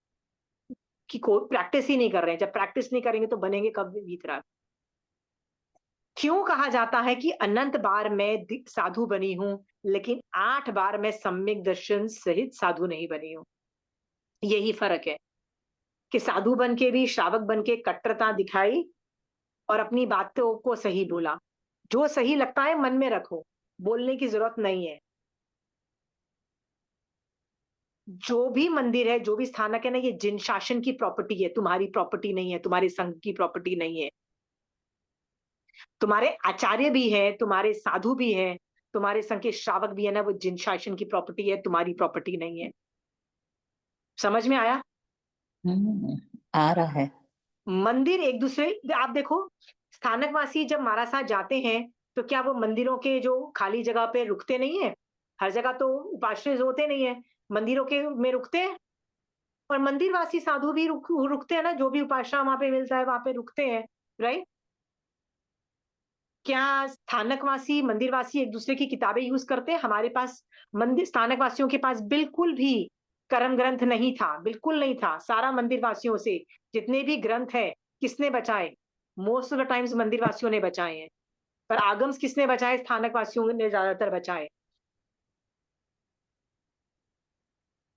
की प्रैक्टिस ही नहीं कर रहे हैं। जब प्रैक्टिस नहीं करेंगे तो बनेंगे कब वीतराग? क्यों कहा जाता है कि अनंत बार मैं साधु बनी हूं, लेकिन 8 बार मैं सम्यक दर्शन सहित साधु नहीं बनी हूं? यही फर्क है कि साधु बन के भी श्रावक बन के कट्टरता दिखाई और अपनी बातों को सही बोला। जो सही लगता है मन में रखो, बोलने की जरूरत नहीं है। जो भी मंदिर है, जो भी स्थानक है ना, ये जिन शासन की प्रॉपर्टी है, तुम्हारी प्रॉपर्टी नहीं है, तुम्हारे संघ की प्रॉपर्टी नहीं है। तुम्हारे आचार्य भी है, तुम्हारे साधु भी है, तुम्हारे संघ के श्रावक भी है ना, वो जिन शासन की प्रॉपर्टी है, तुम्हारी प्रॉपर्टी नहीं है। समझ में आया? आ रहा है। मंदिर एक दूसरे, आप देखो स्थानकवासी जब हमारा साथ जाते हैं तो क्या वो मंदिरों के जो खाली जगह पे रुकते नहीं है? हर जगह तो उपाश्रय होते नहीं है, मंदिरों के में रुकते हैं। और मंदिरवासी साधु भी रुकते हैं ना, जो भी उपासना वहां पे मिलता है वहां पे रुकते हैं, राइट? क्या स्थानकवासी मंदिरवासी एक दूसरे की किताबें यूज करते हैं? हमारे पास मंदिर स्थानकवासियों के पास बिल्कुल भी कर्म ग्रंथ नहीं था, बिल्कुल नहीं था। सारा मंदिरवासियों से जितने भी ग्रंथ है किसने बचाए? मोस्ट ऑफ द टाइम्स मंदिरवासियों ने बचाए हैं। पर आगम्स किसने बचाए? स्थानकवासियों ने ज्यादातर बचाए।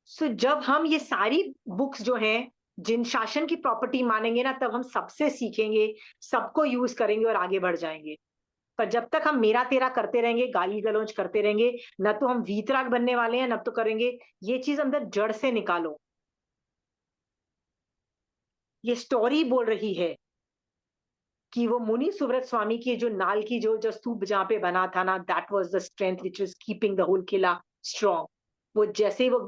सो जब हम ये सारी बुक्स जो हैं जिन शासन की प्रॉपर्टी मानेंगे ना, तब हम सबसे सीखेंगे, सबको यूज करेंगे और आगे बढ़ जाएंगे। पर जब तक हम मेरा तेरा करते रहेंगे, गाली गलौज करते रहेंगे, न तो हम वीतराग बनने वाले हैं, न तो करेंगे। ये चीज अंदर जड़ से निकालो। ये स्टोरी बोल रही है कि वो मुनि सुव्रत स्वामी की जो नाल की जो स्तूप जहां पे बना था ना, that was the strength which was keeping the whole किला स्ट्रांग। वो जैसे ही वो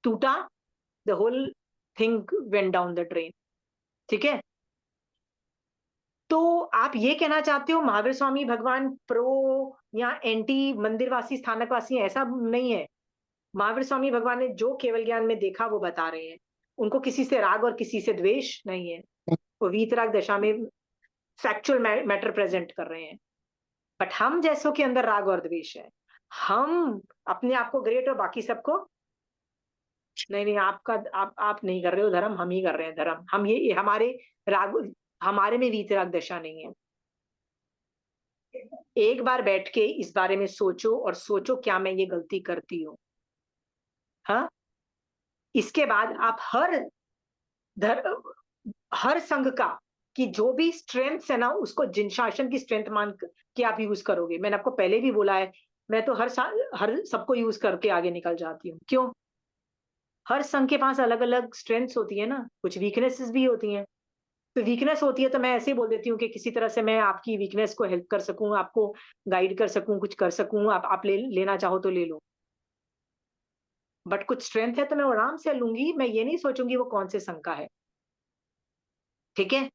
टूटा, the whole thing went down the drain. ठीक है? तो आप ये कहना चाहते हो महावीर स्वामी भगवान प्रो या एंटी मंदिरवासी स्थानकवासी हैं? ऐसा नहीं है। महावीर स्वामी भगवान ने जो केवल ज्ञान में देखा वो बता रहे हैं। उनको किसी से राग और किसी से द्वेष नहीं है। वो वीतराग दशा में फैक्चुअल मैटर प्रेजेंट कर रहे हैं। बट हम जैसों के अंदर राग और द्वेष है। हम अपने आप को ग्रेट और बाकी सबको नहीं। नहीं, आप नहीं कर रहे हो धर्म, हम ही कर रहे हैं धर्म। हम ये हमारे राग, हमारे में वीतराग दशा नहीं है। एक बार बैठ के इस बारे में सोचो और सोचो क्या मैं ये गलती करती हूँ। हाँ, इसके बाद आप हर संघ का कि जो भी स्ट्रेंथ है ना, उसको जिन शासन की स्ट्रेंथ मान के आप यूज करोगे। मैंने आपको पहले भी बोला है, मैं तो हर सबको यूज करके आगे निकल जाती हूँ। क्यों? हर संघ के पास अलग अलग स्ट्रेंथ्स होती है ना, कुछ वीकनेसेस भी होती हैं। तो वीकनेस होती है तो मैं ऐसे ही बोल देती हूँ कि किसी तरह से मैं आपकी वीकनेस को हेल्प कर सकूं, आपको गाइड कर सकूं, कुछ कर सकूं, आप लेना चाहो तो ले लो। बट कुछ स्ट्रेंथ है तो मैं आराम से लूंगी। मैं ये नहीं सोचूंगी वो कौन से संघ का है। ठीक है?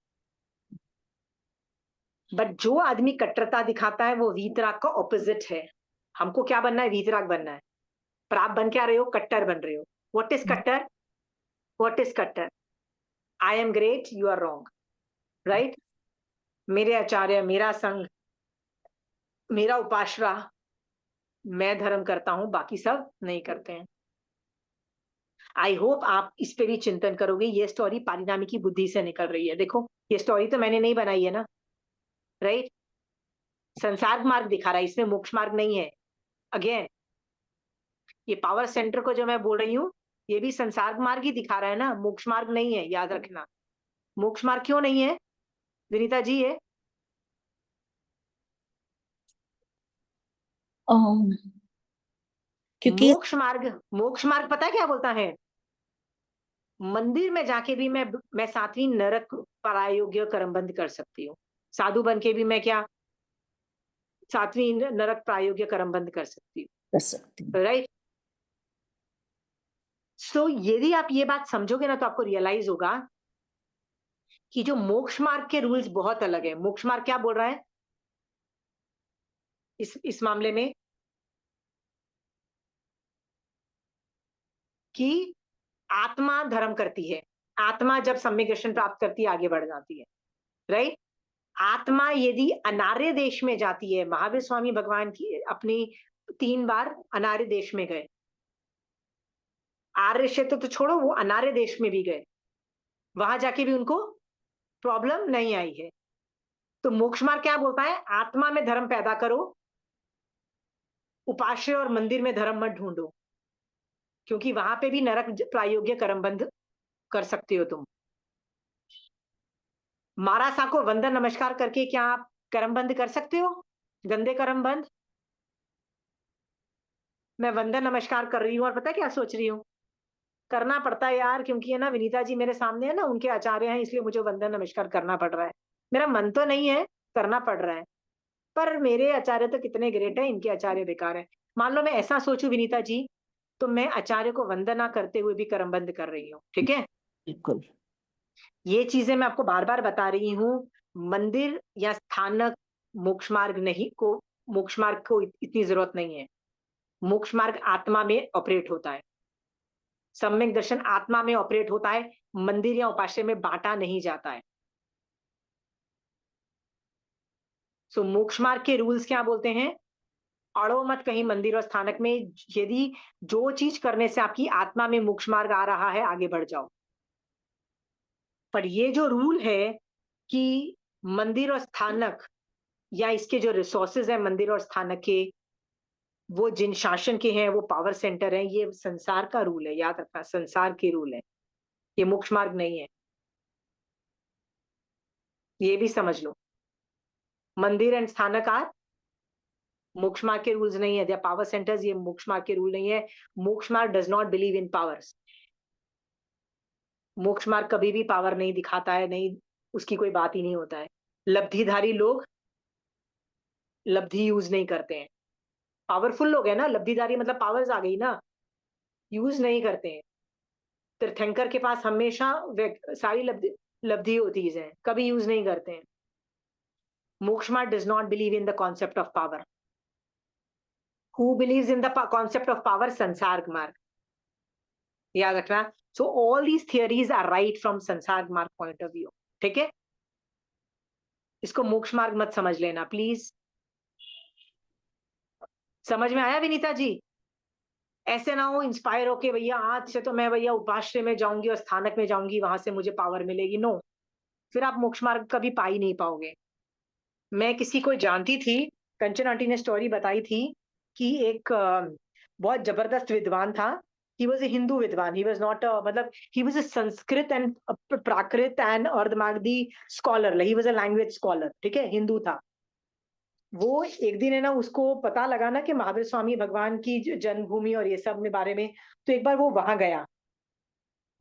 बट जो आदमी कट्टरता दिखाता है वो वीतराग का ऑपोजिट है। हमको क्या बनना है? वीतराग बनना है। पर आप बन क्या रहे हो? कट्टर बन रहे हो। व्हाट इज कट्टर? व्हाट इज कट्टर? I am great, you are wrong, right? मेरे आचार्य, मेरा संघ, मेरा उपासना, मैं धर्म करता हूं, बाकी सब नहीं करते हैं। आई होप आप इस पे भी चिंतन करोगे। ये स्टोरी पारिणामी की बुद्धि से निकल रही है। देखो, ये स्टोरी तो मैंने नहीं बनाई है ना, राइट? संसार मार्ग दिखा रहा है, इसमें मोक्ष मार्ग नहीं है। अगेन, ये पावर सेंटर को जो मैं बोल रही हूँ, ये भी संसार मार्ग ही दिखा रहा है ना, मोक्ष मार्ग नहीं है, याद रखना। मोक्ष मार्ग क्यों नहीं है विनीता जी? है क्योंकि मोक्ष मार्ग पता है क्या बोलता है? मंदिर में जाके भी मैं 7वीं नरक प्रायोग्य कर्मबंध कर सकती हूँ। साधु बन के भी मैं क्या 7वीं नरक प्रायोग्य कर्मबंध कर सकती कर सकती हूँ। हूँ, राइट? सो यदि आप ये बात समझोगे ना, तो आपको रियलाइज होगा कि जो मोक्ष मार्ग के रूल्स बहुत अलग है। मोक्ष मार्ग क्या बोल रहा है इस मामले में? कि आत्मा धर्म करती है। आत्मा जब सम्यक दर्शन प्राप्त करती है, आगे बढ़ जाती है, राइट? आत्मा यदि अनार्य देश में जाती है, महावीर स्वामी भगवान की अपनी 3 बार अनार्य देश में गए। आर्य क्षेत्र तो छोड़ो, वो अनार्य देश में भी गए, वहां जाके भी उनको प्रॉब्लम नहीं आई है। तो मोक्ष मार्ग क्या बोलता है? आत्मा में धर्म पैदा करो, उपास्य और मंदिर में धर्म मत ढूंढो, क्योंकि वहां पे भी नरक प्रायोग्य कर्म बंध कर सकते हो तुम। मारासा को वंदन नमस्कार करके क्या आप कर्म बंद कर सकते हो? गंदे कर्म बंद? मैं वंदन नमस्कार कर रही हूँ और पता है क्या सोच रही हूँ? करना पड़ता है यार, क्योंकि है ना विनीता जी मेरे सामने है ना, उनके आचार्य हैं, इसलिए मुझे वंदन नमस्कार करना पड़ रहा है। मेरा मन तो नहीं है, करना पड़ रहा है, पर मेरे आचार्य तो कितने ग्रेट है, इनके आचार्य बेकार है। मान लो मैं ऐसा सोचूं विनीता जी, तो मैं आचार्य को वंदना करते हुए भी कर्म बंद कर रही हूँ, ठीक है? बिल्कुल। ये चीजें मैं आपको बार बार बता रही हूँ। मंदिर या स्थानक मोक्ष मार्ग नहीं को, मोक्ष मार्ग को इतनी जरूरत नहीं है। मोक्ष मार्ग आत्मा में ऑपरेट होता है, सम्यक दर्शन आत्मा में ऑपरेट होता है, मंदिर या उपास्य में बांटा नहीं जाता है। सो मोक्ष मार्ग के रूल्स क्या बोलते हैं? अड़ो मत कहीं मंदिर और स्थानक में। यदि जो चीज करने से आपकी आत्मा में मोक्ष मार्ग आ रहा है, आगे बढ़ जाओ। पर ये जो रूल है कि मंदिर और स्थानक या इसके जो रिसोर्सेज है मंदिर और स्थानक के, वो जिन शासन के हैं, वो पावर सेंटर हैं, ये संसार का रूल है, याद रखना, संसार के रूल है, ये मोक्ष मार्ग नहीं है, ये भी समझ लो। मंदिर एंड स्थानक आर मोक्ष मार्ग के रूल्स नहीं है, दे पावर सेंटर्स, ये मोक्ष मार्ग के रूल नहीं है। मोक्ष मार्ग does not believe in powers. मोक्ष मार्ग कभी भी पावर नहीं दिखाता है, नहीं, उसकी कोई बात ही नहीं होता है। लब्धिधारी लोग लब्धि यूज नहीं करते हैं। पावरफुल लोग है ना, लब्धिधारी मतलब पावर्स आ गई ना, यूज नहीं करते हैं। तीर्थंकर के पास हमेशा सारी लब्धि होती है, कभी यूज नहीं करते हैं। मोक्ष मार्ग does not believe in the concept of power. Who believes in the concept of power? संसार मार्ग, याद रखना। So all these theories are right from संसार मार्ग पॉइंट ऑफ व्यू, ठीक है? इसको मोक्ष मार्ग मत समझ लेना प्लीज। समझ में आया विनीता जी? ऐसे ना हो इंस्पायर होके भैया आज से तो मैं भैया उपाश्रय में जाऊंगी और स्थानक में जाऊंगी, वहां से मुझे पावर मिलेगी। नो, फिर आप मोक्ष मार्ग कभी पा ही नहीं पाओगे। मैं किसी को जानती थी, कंचन आंटी ने स्टोरी बताई थी कि एक बहुत जबरदस्त विद्वान था। ही वॉज ए हिंदू विद्वान, ही वॉज नॉट मतलब he was a Sanskrit and Prakrit and Ardhamagadhi scholar, he was a language scholar, ठीक है, हिंदू था वो। एक दिन है ना उसको पता लगा ना कि महावीर स्वामी भगवान की जन्मभूमि और ये सब में बारे में, तो एक बार वो वहां गया।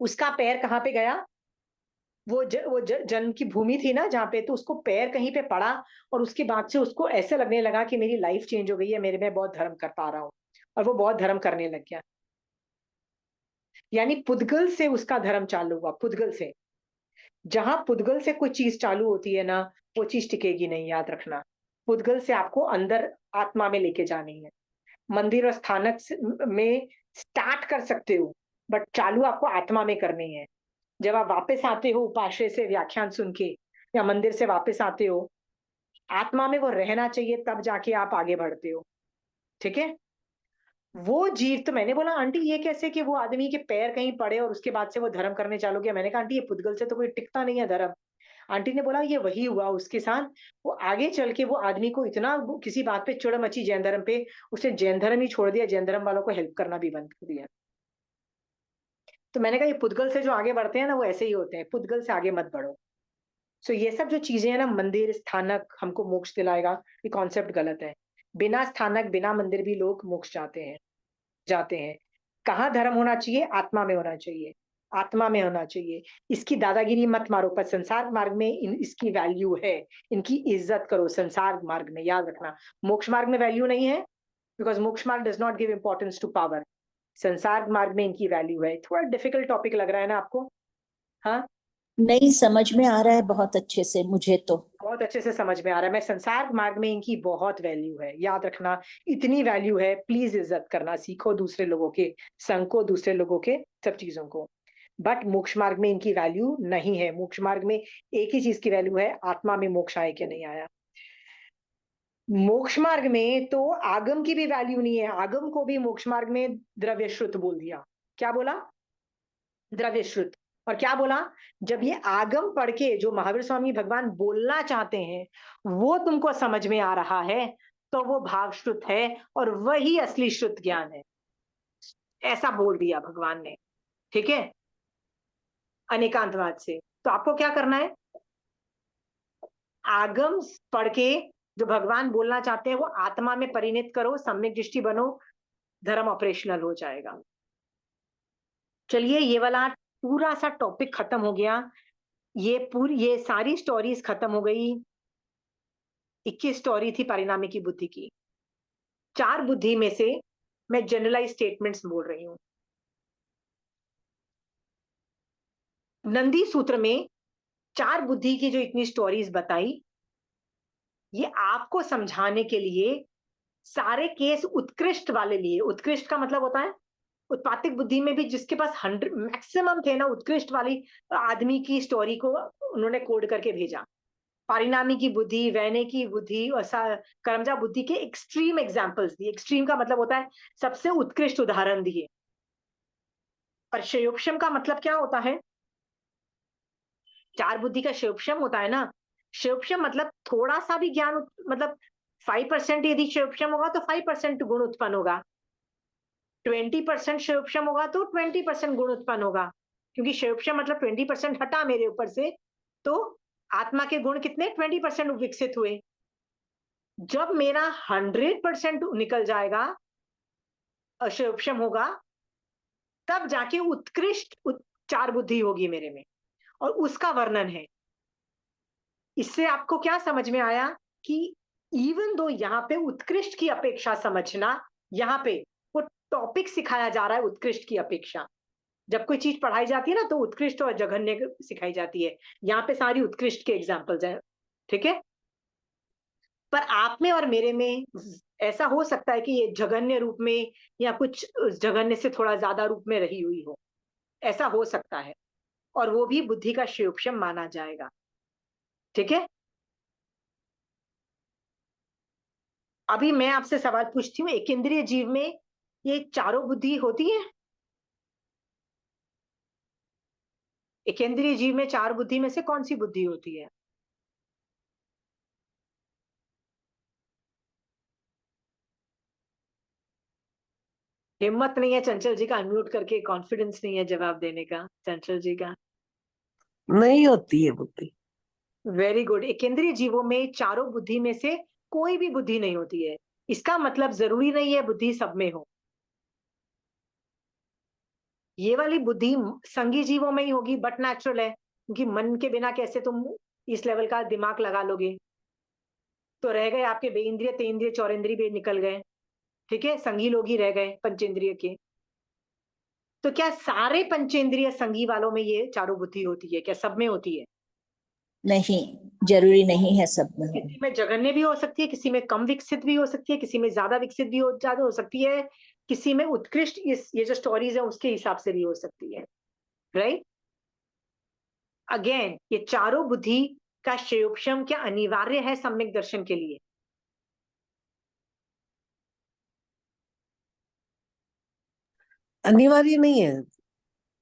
उसका पैर कहाँ पे गया? वो जन्म की भूमि थी ना जहाँ पे, तो उसको पैर कहीं पे पड़ा और उसके बाद से उसको ऐसे लगने लगा कि मेरी लाइफ चेंज हो गई है, मेरे में बहुत धर्म कर पा रहा हूँ, और वो बहुत धर्म करने लग गया। यानी पुद्गल से उसका धर्म चालू हुआ, पुद्गल से। जहां पुद्गल से कोई चीज चालू होती है ना, वो चीज टिकेगी नहीं, याद रखना। पुद्गल से आपको अंदर आत्मा में लेके जानी है। मंदिर और स्थानक में स्टार्ट कर सकते हो, बट चालू आपको आत्मा में करनी है। जब आप वापस आते हो उपाश्रय से व्याख्यान सुन के या मंदिर से वापस आते हो, आत्मा में वो रहना चाहिए, तब जाके आप आगे बढ़ते हो, ठीक है? वो जीव, तो मैंने बोला आंटी ये कैसे कि वो आदमी के पैर कहीं पड़े और उसके बाद से वो धर्म करने चालू किया? मैंने कहा आंटी ये पुद्गल से तो कोई टिकता नहीं है धर्म। आंटी ने बोला ये वही हुआ उसके साथ। वो आगे चल के वो आदमी को इतना किसी बात पे चिढ़ मची जैन धर्म पे, उसने जैन धर्म ही छोड़ दिया, जैन धर्म वालों को हेल्प करना भी बंद कर दिया। तो मैंने कहा ये पुद्गल से जो आगे बढ़ते हैं ना, वो ऐसे ही होते हैं, पुद्गल से आगे मत बढ़ो। सो ये सब जो चीजें हैं ना, मंदिर स्थानक हमको मोक्ष दिलाएगा, ये कॉन्सेप्ट गलत है। बिना स्थानक बिना मंदिर भी लोग मोक्ष जाते हैं। कहाँ धर्म होना चाहिए? आत्मा में होना चाहिए, आत्मा में होना चाहिए। इसकी दादागिरी मत मारो, पर संसार मार्ग में इसकी वैल्यू है, इनकी इज्जत करो संसार मार्ग में, याद रखना। मोक्ष मार्ग में वैल्यू नहीं है, बिकॉज मोक्ष मार्ग does not give importance to power. संसार मार्ग में इनकी वैल्यू है। थोड़ा डिफिकल्ट टॉपिक लग रहा है ना आपको? हाँ, नहीं, समझ में आ रहा है बहुत अच्छे से मुझे तो। बहुत अच्छे से समझ में आ रहा है। मैं संसार मार्ग में इनकी बहुत वैल्यू है, याद रखना, इतनी वैल्यू है। प्लीज इज्जत करना सीखो, दूसरे लोगों के संग को, दूसरे लोगों के सब चीजों को। बट मोक्ष मार्ग में इनकी वैल्यू नहीं है। मोक्ष मार्ग में एक ही चीज की वैल्यू है, आत्मा में मोक्ष आए कि नहीं आया। मोक्ष मार्ग में तो आगम की भी वैल्यू नहीं है। आगम को भी मोक्ष मार्ग में द्रव्य श्रुत बोल दिया, क्या बोला? द्रव्य श्रुत। और क्या बोला? जब ये आगम पढ़ के जो महावीर स्वामी भगवान बोलना चाहते हैं वो तुमको समझ में आ रहा है तो वो भाव श्रुत है और वही असली श्रुत ज्ञान है। ऐसा बोल दिया भगवान ने, ठीक है, अनेकांतवाद से। तो आपको क्या करना है? आगम पढ़ के जो भगवान बोलना चाहते हैं वो आत्मा में परिणत करो, सम्यक दृष्टि बनो, धर्म ऑपरेशनल हो जाएगा। चलिए, ये वाला पूरा सा टॉपिक खत्म हो गया। ये सारी स्टोरीज खत्म हो गई। 21 स्टोरी थी परिणामी की बुद्धि की। 4 बुद्धि में से मैं जनरलाइज स्टेटमेंट्स बोल रही हूं। नंदी सूत्र में 4 बुद्धि की जो इतनी स्टोरीज बताई, ये आपको समझाने के लिए सारे केस उत्कृष्ट वाले लिए। उत्कृष्ट का मतलब होता है उत्पातिक बुद्धि में भी जिसके पास 100 मैक्सिमम थे ना, उत्कृष्ट वाली आदमी की स्टोरी को उन्होंने कोड करके भेजा। परिणामी की बुद्धि, वैने की बुद्धि और कर्मजा बुद्धि के एक्सट्रीम एग्जांपल्स दिए। एक्सट्रीम का मतलब होता है सबसे उत्कृष्ट उदाहरण दिए। और शयोपशम का मतलब क्या होता है? 4 बुद्धि का शयोपशम होता है ना, शयोपशम मतलब थोड़ा सा भी ज्ञान, मतलब 5% यदि शयोपशम होगा तो 5% गुण उत्पन्न होगा, 20% शयोपशम होगा तो 20% गुण उत्पन्न होगा। क्योंकि शयोपशम मतलब 20% हटा मेरे ऊपर से, तो आत्मा के गुण कितने? 20% विकसित हुए। जब मेरा 100% निकल जाएगा, अशयोपशम होगा, तब जाके उत्कृष्ट 4 बुद्धि होगी मेरे में, और उसका वर्णन है। इससे आपको क्या समझ में आया कि इवन दो यहाँ पे उत्कृष्ट की अपेक्षा समझना, यहाँ पे वो टॉपिक सिखाया जा रहा है उत्कृष्ट की अपेक्षा। जब कोई चीज पढ़ाई जाती है ना तो उत्कृष्ट और जघन्य सिखाई जाती है। यहाँ पे सारी उत्कृष्ट के एग्जाम्पल्स हैं, ठीक है। पर आप में और मेरे में ऐसा हो सकता है कि ये जघन्य रूप में या कुछ जघन्य से थोड़ा ज्यादा रूप में रही हुई हो, ऐसा हो सकता है, और वो भी बुद्धि का शयोपशम माना जाएगा, ठीक है। अभी मैं आपसे सवाल पूछती हूँ, एक इंद्रिय जीव में ये चारों बुद्धि होती है? एक इंद्रिय जीव में 4 बुद्धि में से कौन सी बुद्धि होती है? हिम्मत नहीं है चंचल जी का अनम्यूट करके, कॉन्फिडेंस नहीं है जवाब देने का चंचल जी का। नहीं होती है बुद्धि। Very good. एक इंद्रिय जीवों में चारों बुद्धि में से कोई भी बुद्धि नहीं होती है। इसका मतलब जरूरी नहीं है बुद्धि सब में हो। ये वाली बुद्धि संगी जीवों में ही होगी, बट नेचुरल है, क्योंकि मन के बिना कैसे तुम इस लेवल का दिमाग लगा लोगे। तो रह गए आपके बेइंद्रिय, तेंद्रिय, चौरेंद्रिय भी निकल गए, ठीक है, संगी लोग ही रह गए पंचेंद्रिय के। तो क्या सारे पंचेंद्रिय संगी वालों में ये चारों बुद्धि होती है? क्या सब में होती है? नहीं, जरूरी नहीं है सब में हो। किसी में जघन्य भी हो सकती है, किसी में कम विकसित भी हो सकती है, किसी में ज्यादा विकसित भी ज्यादा हो सकती है, किसी में उत्कृष्ट, ये जो स्टोरीज है उसके हिसाब से भी हो सकती है, राइट। अगेन, ये चारों बुद्धि का शयोपशम क्या अनिवार्य है सम्यक दर्शन के लिए? अनिवार्य नहीं है।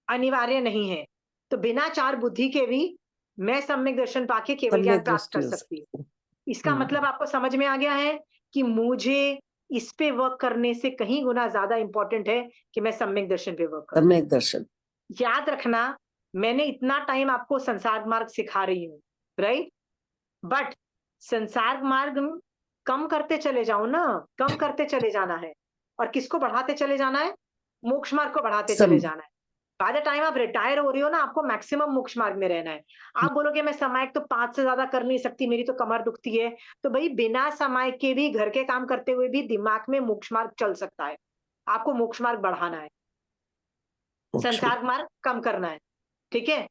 अनिवार्य नहीं है। तो बिना 4 बुद्धि के भी मैं सम्यक दर्शन पाके केवल ज्ञान सम्यक प्राप्त कर दृष्टि हो सकती हूँ। सकती इसका है। मतलब आपको समझ में आ गया है कि मुझे इस पे वर्क करने से कहीं गुना ज्यादा इंपॉर्टेंट है कि मैं सम्यक दर्शन पे वर्क करूं। सम्यक दर्शन। याद रखना, मैंने इतना टाइम आपको संसार मार्ग सिखा रही हूँ, राइट, बट संसार मार्ग कम करते चले जाओ ना, कम करते चले जाना है। और किसको बढ़ाते चले जाना है? मोक्ष मार्ग को बढ़ाते चले जाना है। बाय द टाइम आप रिटायर हो रही हो ना, आपको मैक्सिमम मोक्ष मार्ग में रहना है। आप बोलोगे मैं समायक तो 5 से ज्यादा कर नहीं सकती, मेरी तो कमर दुखती है, तो भाई बिना समायक के भी, घर के काम करते हुए भी दिमाग में मोक्ष मार्ग चल सकता है। आपको मोक्ष मार्ग बढ़ाना है, संसार मार्ग कम करना है, ठीक है।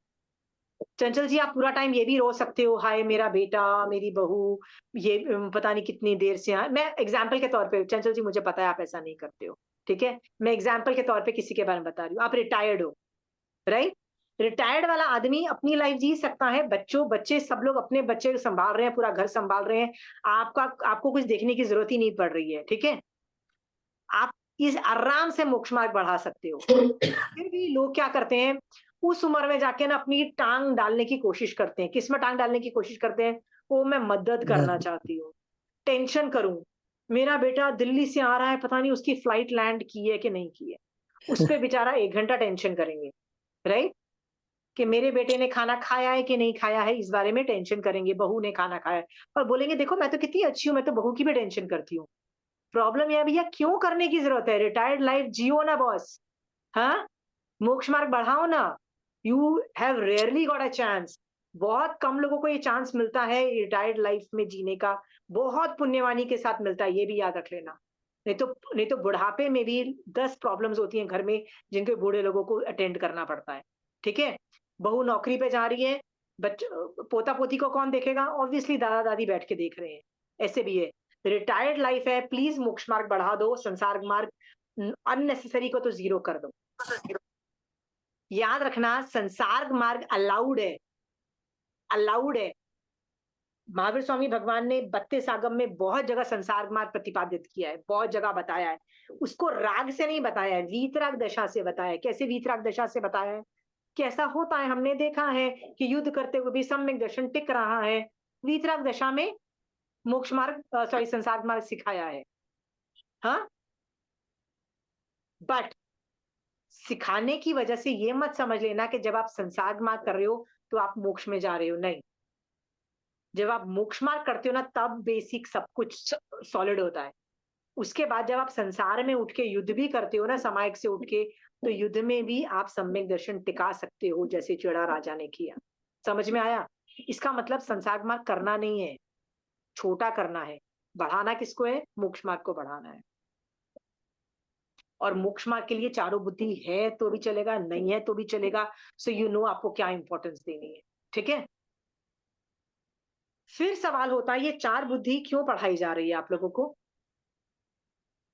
चंचल जी, आप पूरा टाइम ये भी रो सकते हो, हाय मेरा बेटा, मेरी बहू, ये पता नहीं कितनी देर से यहाँ। मैं एग्जाम्पल के तौर पे, चंचल जी मुझे पता है आप ऐसा नहीं करते हो, ठीक है, मैं एग्जाम्पल के तौर पे किसी के बारे में बता रही हूँ। आप रिटायर्ड हो, राइट। रिटायर्ड वाला आदमी अपनी लाइफ जी सकता है, बच्चे सब लोग अपने बच्चे संभाल रहे हैं, पूरा घर संभाल रहे हैं, आपको कुछ देखने की जरूरत ही नहीं पड़ रही है, ठीक है। आप इस आराम से मोक्ष मार्ग बढ़ा सकते हो। फिर भी लोग क्या करते हैं, उस उम्र में जाके ना अपनी टांग डालने की कोशिश करते हैं। किस में टांग डालने की कोशिश करते हैं? वो मैं मदद करना घर चाहती हूँ, टेंशन करूं, मेरा बेटा दिल्ली से आ रहा है, पता नहीं उसकी फ्लाइट लैंड की है कि नहीं की है। उस पे बेचारा 1 घंटा टेंशन करेंगे, राइट? कि मेरे बेटे ने खाना खाया है कि नहीं खाया है, इस बारे में टेंशन करेंगे। बहू ने खाना खाया है और बोलेंगे देखो मैं तो कितनी अच्छी हूँ, मैं तो बहू की भी टेंशन करती हूँ। प्रॉब्लम यह है भैया, क्यों करने की जरूरत है? रिटायर्ड लाइफ जियो ना बॉस। हाँ, मोक्ष मार्ग बढ़ाओ ना। You have rarely got a chance. बहुत कम लोगों को ये चांस मिलता है रिटायर्ड लाइफ में जीने का। बहुत पुण्यवानी के साथ मिलता है, ये भी याद रख लेना। नहीं तो बुढ़ापे में भी 10 प्रॉब्लम्स होती हैं घर में, जिनके बूढ़े लोगों को अटेंड करना पड़ता है। ठीक है? बहू नौकरी पे जा रही है, पोता पोती को कौन देखेगा? ऑब्वियसली दादा दादी बैठ के देख रहे हैं। ऐसे भी है। रिटायर्ड लाइफ है, प्लीज मोक्ष मार्ग बढ़ा दो, संसार मार्ग अननेसेसरी को तो जीरो कर दो। याद रखना, संसार मार्ग अलाउड है, अलाउड है। महावीर स्वामी भगवान ने 32 आगम में बहुत जगह संसार मार्ग प्रतिपादित किया है, बहुत जगह बताया है। उसको राग से नहीं बताया है, वीतराग दशा से बताया है। कैसे वीतराग दशा से बताया है? कैसा होता है, हमने देखा है कि युद्ध करते हुए भी सम्यक दर्शन टिक रहा है। वीतराग दशा में मोक्ष मार्ग, सॉरी, संसार मार्ग सिखाया है। हाँ, बट सिखाने की वजह से ये मत समझ लेना कि जब आप संसार मार्ग कर रहे हो तो आप मोक्ष में जा रहे हो। नहीं, जब आप मोक्ष मार्ग करते हो ना, तब बेसिक सब कुछ सॉलिड होता है। उसके बाद जब आप संसार में उठ के युद्ध भी करते हो ना, सामायिक से उठ के, तो युद्ध में भी आप सम्यक दर्शन टिका सकते हो, जैसे चेड़ा राजा ने किया। समझ में आया? इसका मतलब संसार मार्ग करना नहीं है, छोटा करना है। बढ़ाना किसको है? मोक्ष मार्ग को बढ़ाना है। और मोक्ष मार्ग के लिए चारों बुद्धि है तो भी चलेगा, नहीं है तो भी चलेगा। सो यू नो आपको क्या इंपॉर्टेंस देनी है। ठीक है? फिर सवाल होता है, ये चार बुद्धि क्यों पढ़ाई जा रही है आप लोगों को?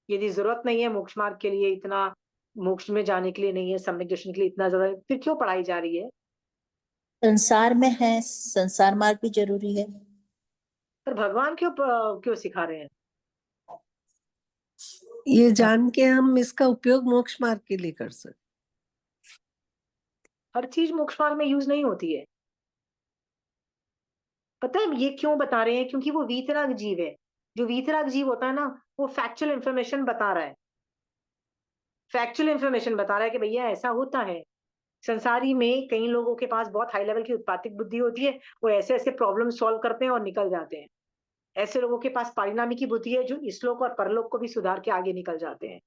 यदि जरूरत नहीं है मोक्ष मार्ग के लिए इतना, मोक्ष में जाने के लिए नहीं है, सम्यक दर्शन के लिए इतना ज्यादा, फिर क्यों पढ़ाई जा रही है? संसार में है, संसार मार्ग भी जरूरी है। पर भगवान क्यों सिखा रहे हैं? ये जान के हम इसका उपयोग मोक्ष मार्ग के लिए कर सकते। हर चीज मोक्ष मार्ग में यूज नहीं होती है। पता है ये क्यों बता रहे हैं? क्योंकि वो वीतराग जीव है। जो वीतराग जीव होता है ना, वो फैक्चुअल इंफॉर्मेशन बता रहा है। फैक्चुअल इंफॉर्मेशन बता रहा है कि भैया ऐसा होता है। संसारी में कई लोगों के पास बहुत हाई लेवल की उत्पातिक बुद्धि होती है, वो ऐसे ऐसे प्रॉब्लम सॉल्व करते हैं और निकल जाते हैं। ऐसे लोगों के पास पारिणामी की बुद्धि है, जो इसलोक और परलोक को भी सुधार के आगे निकल जाते हैं।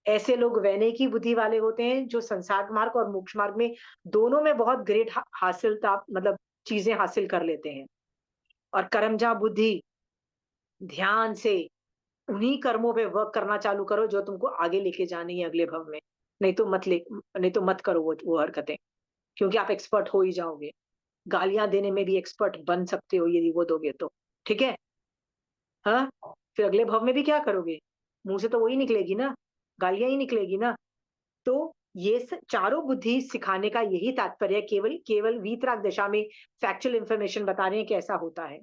ऐसे लोग वैने की बुद्धि वाले होते हैं, जो संसार मार्ग और मोक्ष मार्ग में दोनों में बहुत ग्रेट हासिलता, मतलब चीजें हासिल कर लेते हैं। और कर्मजा बुद्धि, ध्यान से उन्हीं कर्मों पे वर्क करना चालू करो जो तुमको आगे लेके जानी है अगले भव में। नहीं तो मत करो वो हरकतें, क्योंकि आप एक्सपर्ट हो ही जाओगे। गालियां देने में भी एक्सपर्ट बन सकते हो यदि वो दोगे तो। ठीक है? हाँ, फिर अगले भव में भी क्या करोगे? मुंह से तो वही निकलेगी ना, गालियां ही निकलेगी ना। तो ये चारों बुद्धि सिखाने का यही तात्पर्य है। केवल केवल वीतराग दशा में फैक्चुअल इंफॉर्मेशन बता रहे हैं कि ऐसा होता है।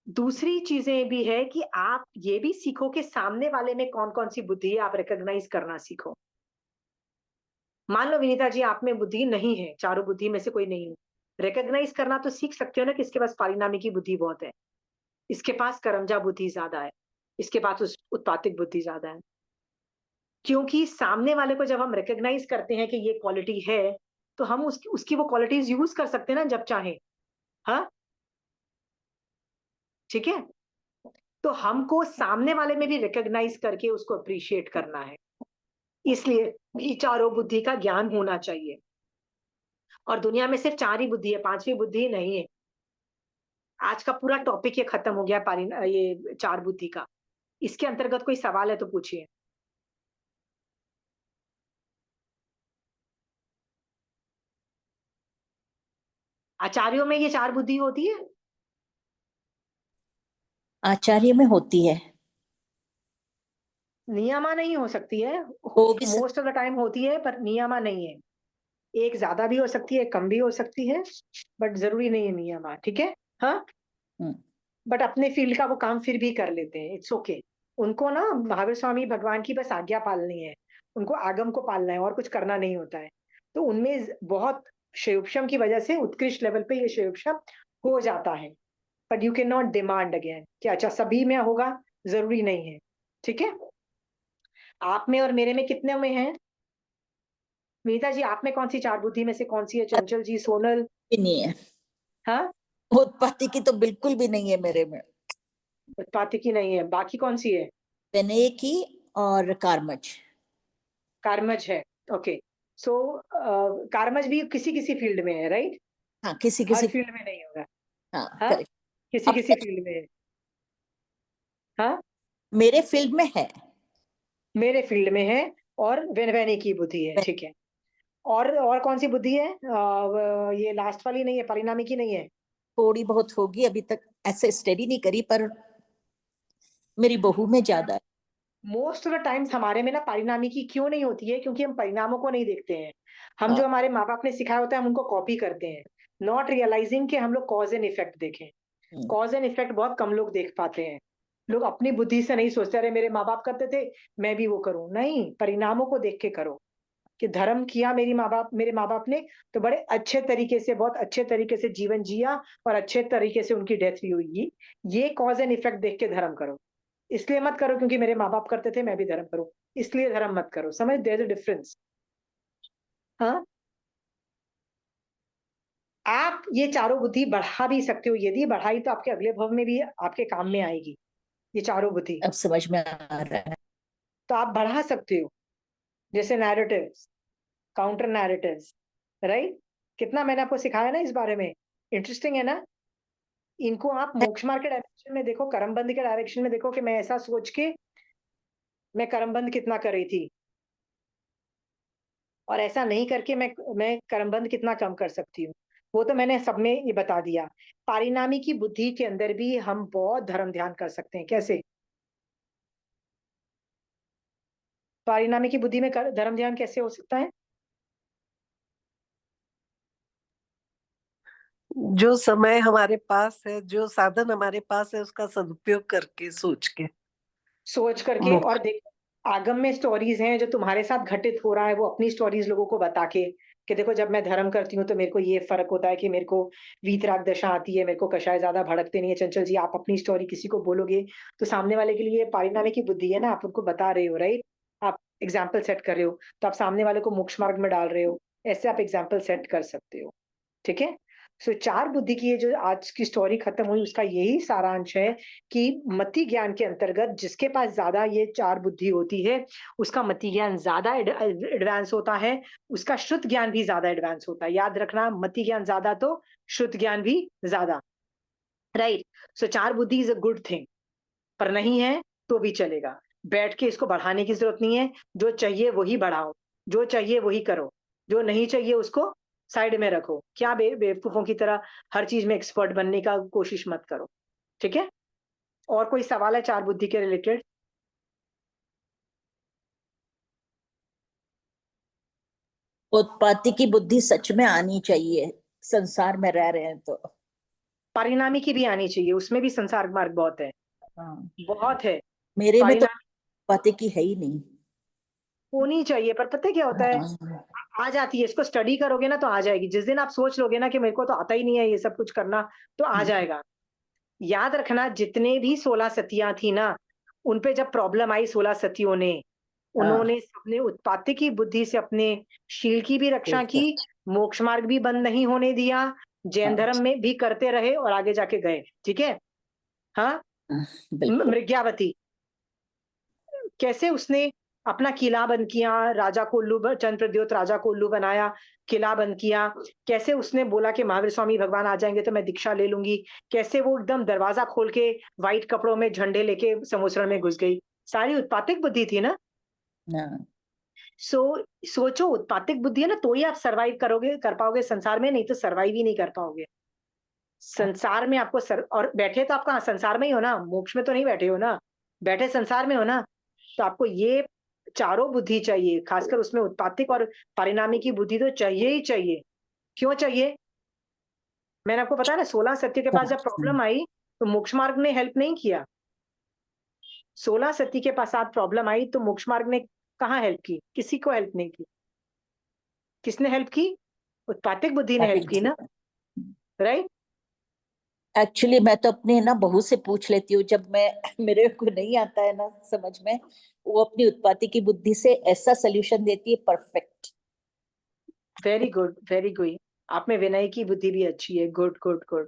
दूसरी चीजें भी है कि आप ये भी सीखो कि सामने वाले में कौन कौन सी बुद्धि है, आप रिकॉग्नाइज करना सीखो। मान लो विनीता जी, आप में बुद्धि नहीं है, चारों बुद्धि में से कोई नहीं है, रिकॉग्नाइज करना तो सीख सकते हो ना कि इसके पास पारिणामी की बुद्धि बहुत है, इसके पास कर्मजा बुद्धि ज्यादा है, इसके पास उत्पातिक बुद्धि ज्यादा है। क्योंकि सामने वाले को जब हम रिकॉग्नाइज करते हैं कि ये क्वालिटी है, तो हम उसकी वो क्वालिटीज यूज कर सकते हैं ना जब चाहे। हाँ, ठीक है? तो हमको सामने वाले में भी रिकॉग्नाइज करके उसको अप्रिशिएट करना है। इसलिए भी चारों बुद्धि का ज्ञान होना चाहिए। और दुनिया में सिर्फ 4 ही बुद्धि है, 5वीं बुद्धि नहीं है। आज का पूरा टॉपिक ये खत्म हो गया ये 4 बुद्धि का। इसके अंतर्गत कोई सवाल है तो पूछिए। आचार्यों में ये 4 बुद्धि होती है? आचार्य में होती है, नियमा नहीं हो सकती है। हो भी मोस्ट ऑफ द टाइम होती है, पर नियमा नहीं है। एक ज्यादा भी हो सकती है, कम भी हो सकती है, बट जरूरी नहीं है नियमा। ठीक है? हाँ, बट अपने फील्ड का वो काम फिर भी कर लेते हैं, इट्स ओके। उनको ना महावीर स्वामी भगवान की बस आज्ञा पालनी है, उनको आगम को पालना है और कुछ करना नहीं होता है। तो उनमें बहुत शयोपशम की वजह से उत्कृष्ट लेवल पे ये शयोपशम हो जाता है, but you can not demand again कि अच्छा सभी में होगा, जरूरी नहीं है। ठीक है, आप में और मेरे में कितने में है? मीता जी, आप में कौन सी चार बुद्धि में से कौन सी है? चंचल जी, सोनल? भी नहीं है, हाँ, उत्पत्ति की तो बिल्कुल भी नहीं है मेरे में। उत्पाती की नहीं है, बाकी कौन सी है? विनय की और कार्मज। कार्मज है। ओके, सो कार्मज भी किसी किसी फील्ड में है, राइट? हाँ, किसी हर किसी। फील्ड में नहीं होगा। हाँ, हाँ, करेक्ट। किसी अब किसी फील्ड में है। हाँ, मेरे फील्ड में है। मेरे फील्ड में है और वैनिकी की बुद्धि है। ठीक है, और कौन सी बुद्धि है? ये लास्ट वाली नहीं है, परिणामी की नहीं है? थोड़ी बहुत होगी, अभी तक ऐसे स्टडी नहीं करी, पर मेरी बहू में ज्यादा है। मोस्ट ऑफ द टाइम्स हमारे में ना परिणामी की क्यों नहीं होती है? क्योंकि हम परिणामों को नहीं देखते हैं। हम हाँ, जो हमारे माँ बाप ने सिखाया होता है हम उनको कॉपी करते हैं, नॉट रियलाइजिंग कि हम लोग कॉज एंड इफेक्ट देखें। कॉज एंड इफेक्ट बहुत कम लोग देख पाते हैं। लोग अपनी बुद्धि से नहीं सोचते, अरे मेरे माँ बाप करते थे मैं भी वो करूं। नहीं, परिणामों को देख के करो कि धर्म किया मेरे माँ बाप ने, तो बड़े अच्छे तरीके से, बहुत अच्छे तरीके से जीवन जिया और अच्छे तरीके से उनकी डेथ भी हुई। ये कॉज एंड इफेक्ट देख के धर्म करो। इसलिए मत करो क्योंकि मेरे माँ बाप करते थे मैं भी धर्म करूं, इसलिए धर्म मत करो। समझ, देयर इज अ डिफरेंस। हाँ, आप ये चारों बुद्धि बढ़ा भी सकते हो, यदि बढ़ाई तो आपके अगले भव में भी आपके काम में आएगी ये चारों बुद्धि। अब समझ में आ रहा है। तो आप बढ़ा सकते हो, जैसे नैरेटिव्स, काउंटर नैरेटिव्स, राइट? कितना मैंने आपको सिखाया ना इस बारे में, इंटरेस्टिंग है ना? इनको आप मोक्ष मार्ग के डायरेक्शन में देखो, कर्मबंध के डायरेक्शन में देखो कि मैं ऐसा सोच के मैं कर्मबंध कितना कर रही थी, और ऐसा नहीं करके मैं कर्मबंध कितना कम कर सकती हूँ। वो तो मैंने सब में ये बता दिया। पारिणामी की बुद्धि के अंदर भी हम बहुत धर्म ध्यान कर सकते हैं। कैसे? पारिणामी की बुद्धि में धर्म ध्यान कैसे हो सकता है? जो समय हमारे पास है, जो साधन हमारे पास है, उसका सदुपयोग करके, सोच के। सोच करके, और देखो आगम में स्टोरीज हैं जो तुम्हारे साथ घटित हो रहा है, वो अपनी स्टोरीज लोगों को बता के कि देखो जब मैं धर्म करती हूँ तो मेरे को ये फर्क होता है कि मेरे को वीतराग दशा आती है, मेरे को कषाय ज्यादा भड़कते नहीं है। चंचल जी, आप अपनी स्टोरी किसी को बोलोगे तो सामने वाले के लिए पारिणामी की बुद्धि है ना, आप उनको बता रहे हो, राइट? आप एग्जाम्पल सेट कर रहे हो, तो आप सामने वाले को मोक्ष मार्ग में डाल रहे हो। ऐसे आप एग्जाम्पल सेट कर सकते हो। ठीक है, सो चार बुद्धि की ये जो आज की स्टोरी खत्म हुई उसका यही सारांश है कि मति ज्ञान के अंतर्गत जिसके पास ज्यादा ये चार बुद्धि होती है उसका मति ज्ञान ज्यादा एडवांस होता है, उसका श्रुत ज्ञान भी ज्यादा एडवांस होता है। याद रखना, मति ज्ञान ज्यादा तो श्रुत ज्ञान भी ज्यादा, राइट? सो चार बुद्धि इज अ गुड थिंग, पर नहीं है तो भी चलेगा। बैठ के इसको बढ़ाने की जरूरत नहीं है। जो चाहिए वही बढ़ाओ, जो चाहिए वही करो, जो नहीं चाहिए उसको साइड में रखो। क्या बेवकूफों की तरह हर चीज में एक्सपर्ट बनने का कोशिश मत करो। ठीक है, और कोई सवाल है चार बुद्धि के रिलेटेड? उत्पत्ति की बुद्धि सच में आनी चाहिए, संसार में रह रहे हैं तो। परिणामी की भी आनी चाहिए, उसमें भी संसार मार्ग बहुत है, हाँ, बहुत है। मेरे में तो परिणामी उत्पत्ति की है ही नहीं। होनी चाहिए, पर पता है क्या होता है, हाँ, आ जाती है। इसको स्टडी करोगे ना तो आ जाएगी। जिस दिन आप सोच लोगे ना कि मेरे को तो आता ही नहीं है ये सब कुछ करना, तो आ जाएगा। याद रखना, जितने भी 16 सतियां थी ना, उनपे जब प्रॉब्लम आई 16 सतियों ने, हाँ, उन्होंने सबने उत्पत्ति की बुद्धि से अपने शील की भी रक्षा की, मोक्ष मार्ग भी बंद नहीं होने दिया, जैन हाँ, धर्म में भी करते रहे और आगे जाके गए। ठीक है, हाँ। बिल्कुल। मृग्यावती, कैसे उसने अपना किला बंद किया, राजा को उल्लू चंद्र प्रद्योत राजा को उल्लू बनाया, किला बंद किया। कैसे उसने बोला कि महावीर स्वामी भगवान आ जाएंगे तो मैं दीक्षा ले लूंगी। कैसे वो एकदम दरवाजा खोल के व्हाइट कपड़ों में झंडे लेके समुद्र में घुस गई। सारी उत्पातिक बुद्धि थी ना। हाँ, सो सोचो, उत्पातिक बुद्धि है ना, तो ही आप सरवाइव करोगे, कर पाओगे संसार में, नहीं तो सरवाइव ही नहीं कर पाओगे संसार में। आपको और बैठे तो आप कहाँ, संसार में ही हो ना, मोक्ष में तो नहीं बैठे हो ना, बैठे संसार में हो ना। तो आपको ये चारों बुद्धि चाहिए, खासकर उसमें उत्पातिक और परिणामी की बुद्धि तो चाहिए ही चाहिए। क्यों चाहिए? मैंने आपको बताया ना, 16 सत्य के पास जब प्रॉब्लम आई तो मोक्ष मार्ग ने हेल्प नहीं किया। 16 सती के पश्चात प्रॉब्लम आई तो मोक्ष मार्ग ने कहाँ हेल्प की? किसी को हेल्प नहीं की। किसने हेल्प की? उत्पातिक बुद्धि ने हेल्प की ना, राइट? एक्चुअली मैं तो अपने ना बहू से पूछ लेती हूँ जब मैं मेरे को नहीं आता है ना समझ में, वो अपनी उत्पत्ति की बुद्धि से ऐसा सोल्यूशन देती है perfect. Very good, very good. आप में विनय की बुद्धि भी अच्छी है। Good, good, good.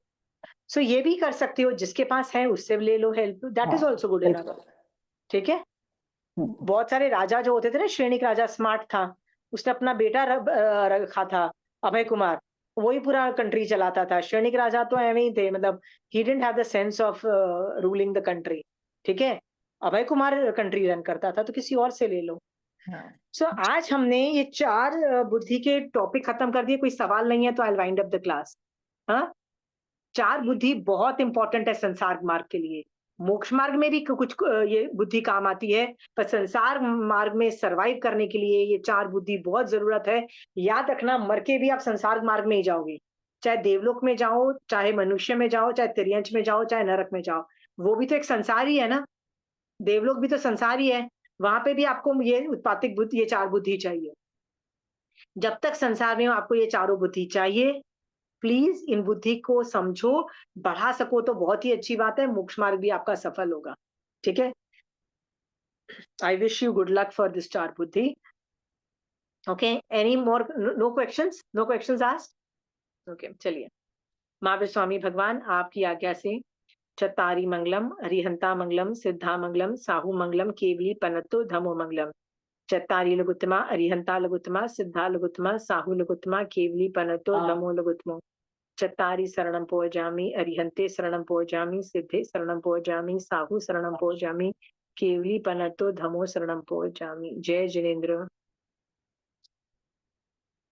सो ये भी कर सकते हो, जिसके पास है उससे ले लो help, that is also good enough. ठीक है? बहुत सारे राजा जो होते थे ना, श्रेणिक राजा स्मार्ट था, उसने अपना बेटा रखा था अभय कुमार, वही पूरा कंट्री चलाता था। श्रेणिक राजा तो ऐਵੇਂ ही थे, मतलब he didn't have the sense of ruling the country. ठीक है? अभय कुमार कंट्री रन करता था, तो किसी और से ले लो। सो आज हमने ये 4 बुद्धि के टॉपिक खत्म कर दिए। कोई सवाल नहीं है तो I will wind up the class. हाँ? 4 बुद्धि बहुत इंपॉर्टेंट है संसार मार्ग के लिए। मोक्ष मार्ग में भी कुछ ये बुद्धि काम आती है, पर संसार मार्ग में सर्वाइव करने के लिए ये 4 बुद्धि बहुत जरूरत है। याद रखना, मर के भी आप संसार मार्ग में ही जाओगे। चाहे देवलोक में जाओ, चाहे मनुष्य में जाओ, चाहे तिर्यंच में जाओ, चाहे नरक में जाओ, वो भी तो एक संसार ही है ना। देवलोक भी तो संसार ही है, वहां पे भी आपको ये उत्पातिक बुद्धि, ये 4 बुद्धि चाहिए। जब तक संसार में हो, आपको ये चारों बुद्धि चाहिए। प्लीज इन बुद्धि को समझो, बढ़ा सको तो बहुत ही अच्छी बात है, मोक्ष मार्ग भी आपका सफल होगा। ठीक है? I wish you good luck for this 4 बुद्धि। Okay, any more? No questions? No questions asked? Okay, चलिए। महावीर स्वामी भगवान आपकी आज्ञा से चत्तारी मंगलम, अरिहंता मंगलम, सिद्धा मंगलम, साहू मंगलम, केवली पनत्तो धमो मंगलम। चत्तारी लघुत्तमा, अरिहंता लघुत्तमा, सिद्धा लघुत्तमा, साहू लघुत्तमा, केवली पनत्तो धमो लघुत्तमो। चत्तारि शरणं पोजामि, अरिहन्ते शरणं पोजामि, सिद्धे शरणं पोजामि, साहू शरणं पोजामि, केवली पनत्तो धमो शरणं पोजामि। जय जिनेन्द्र।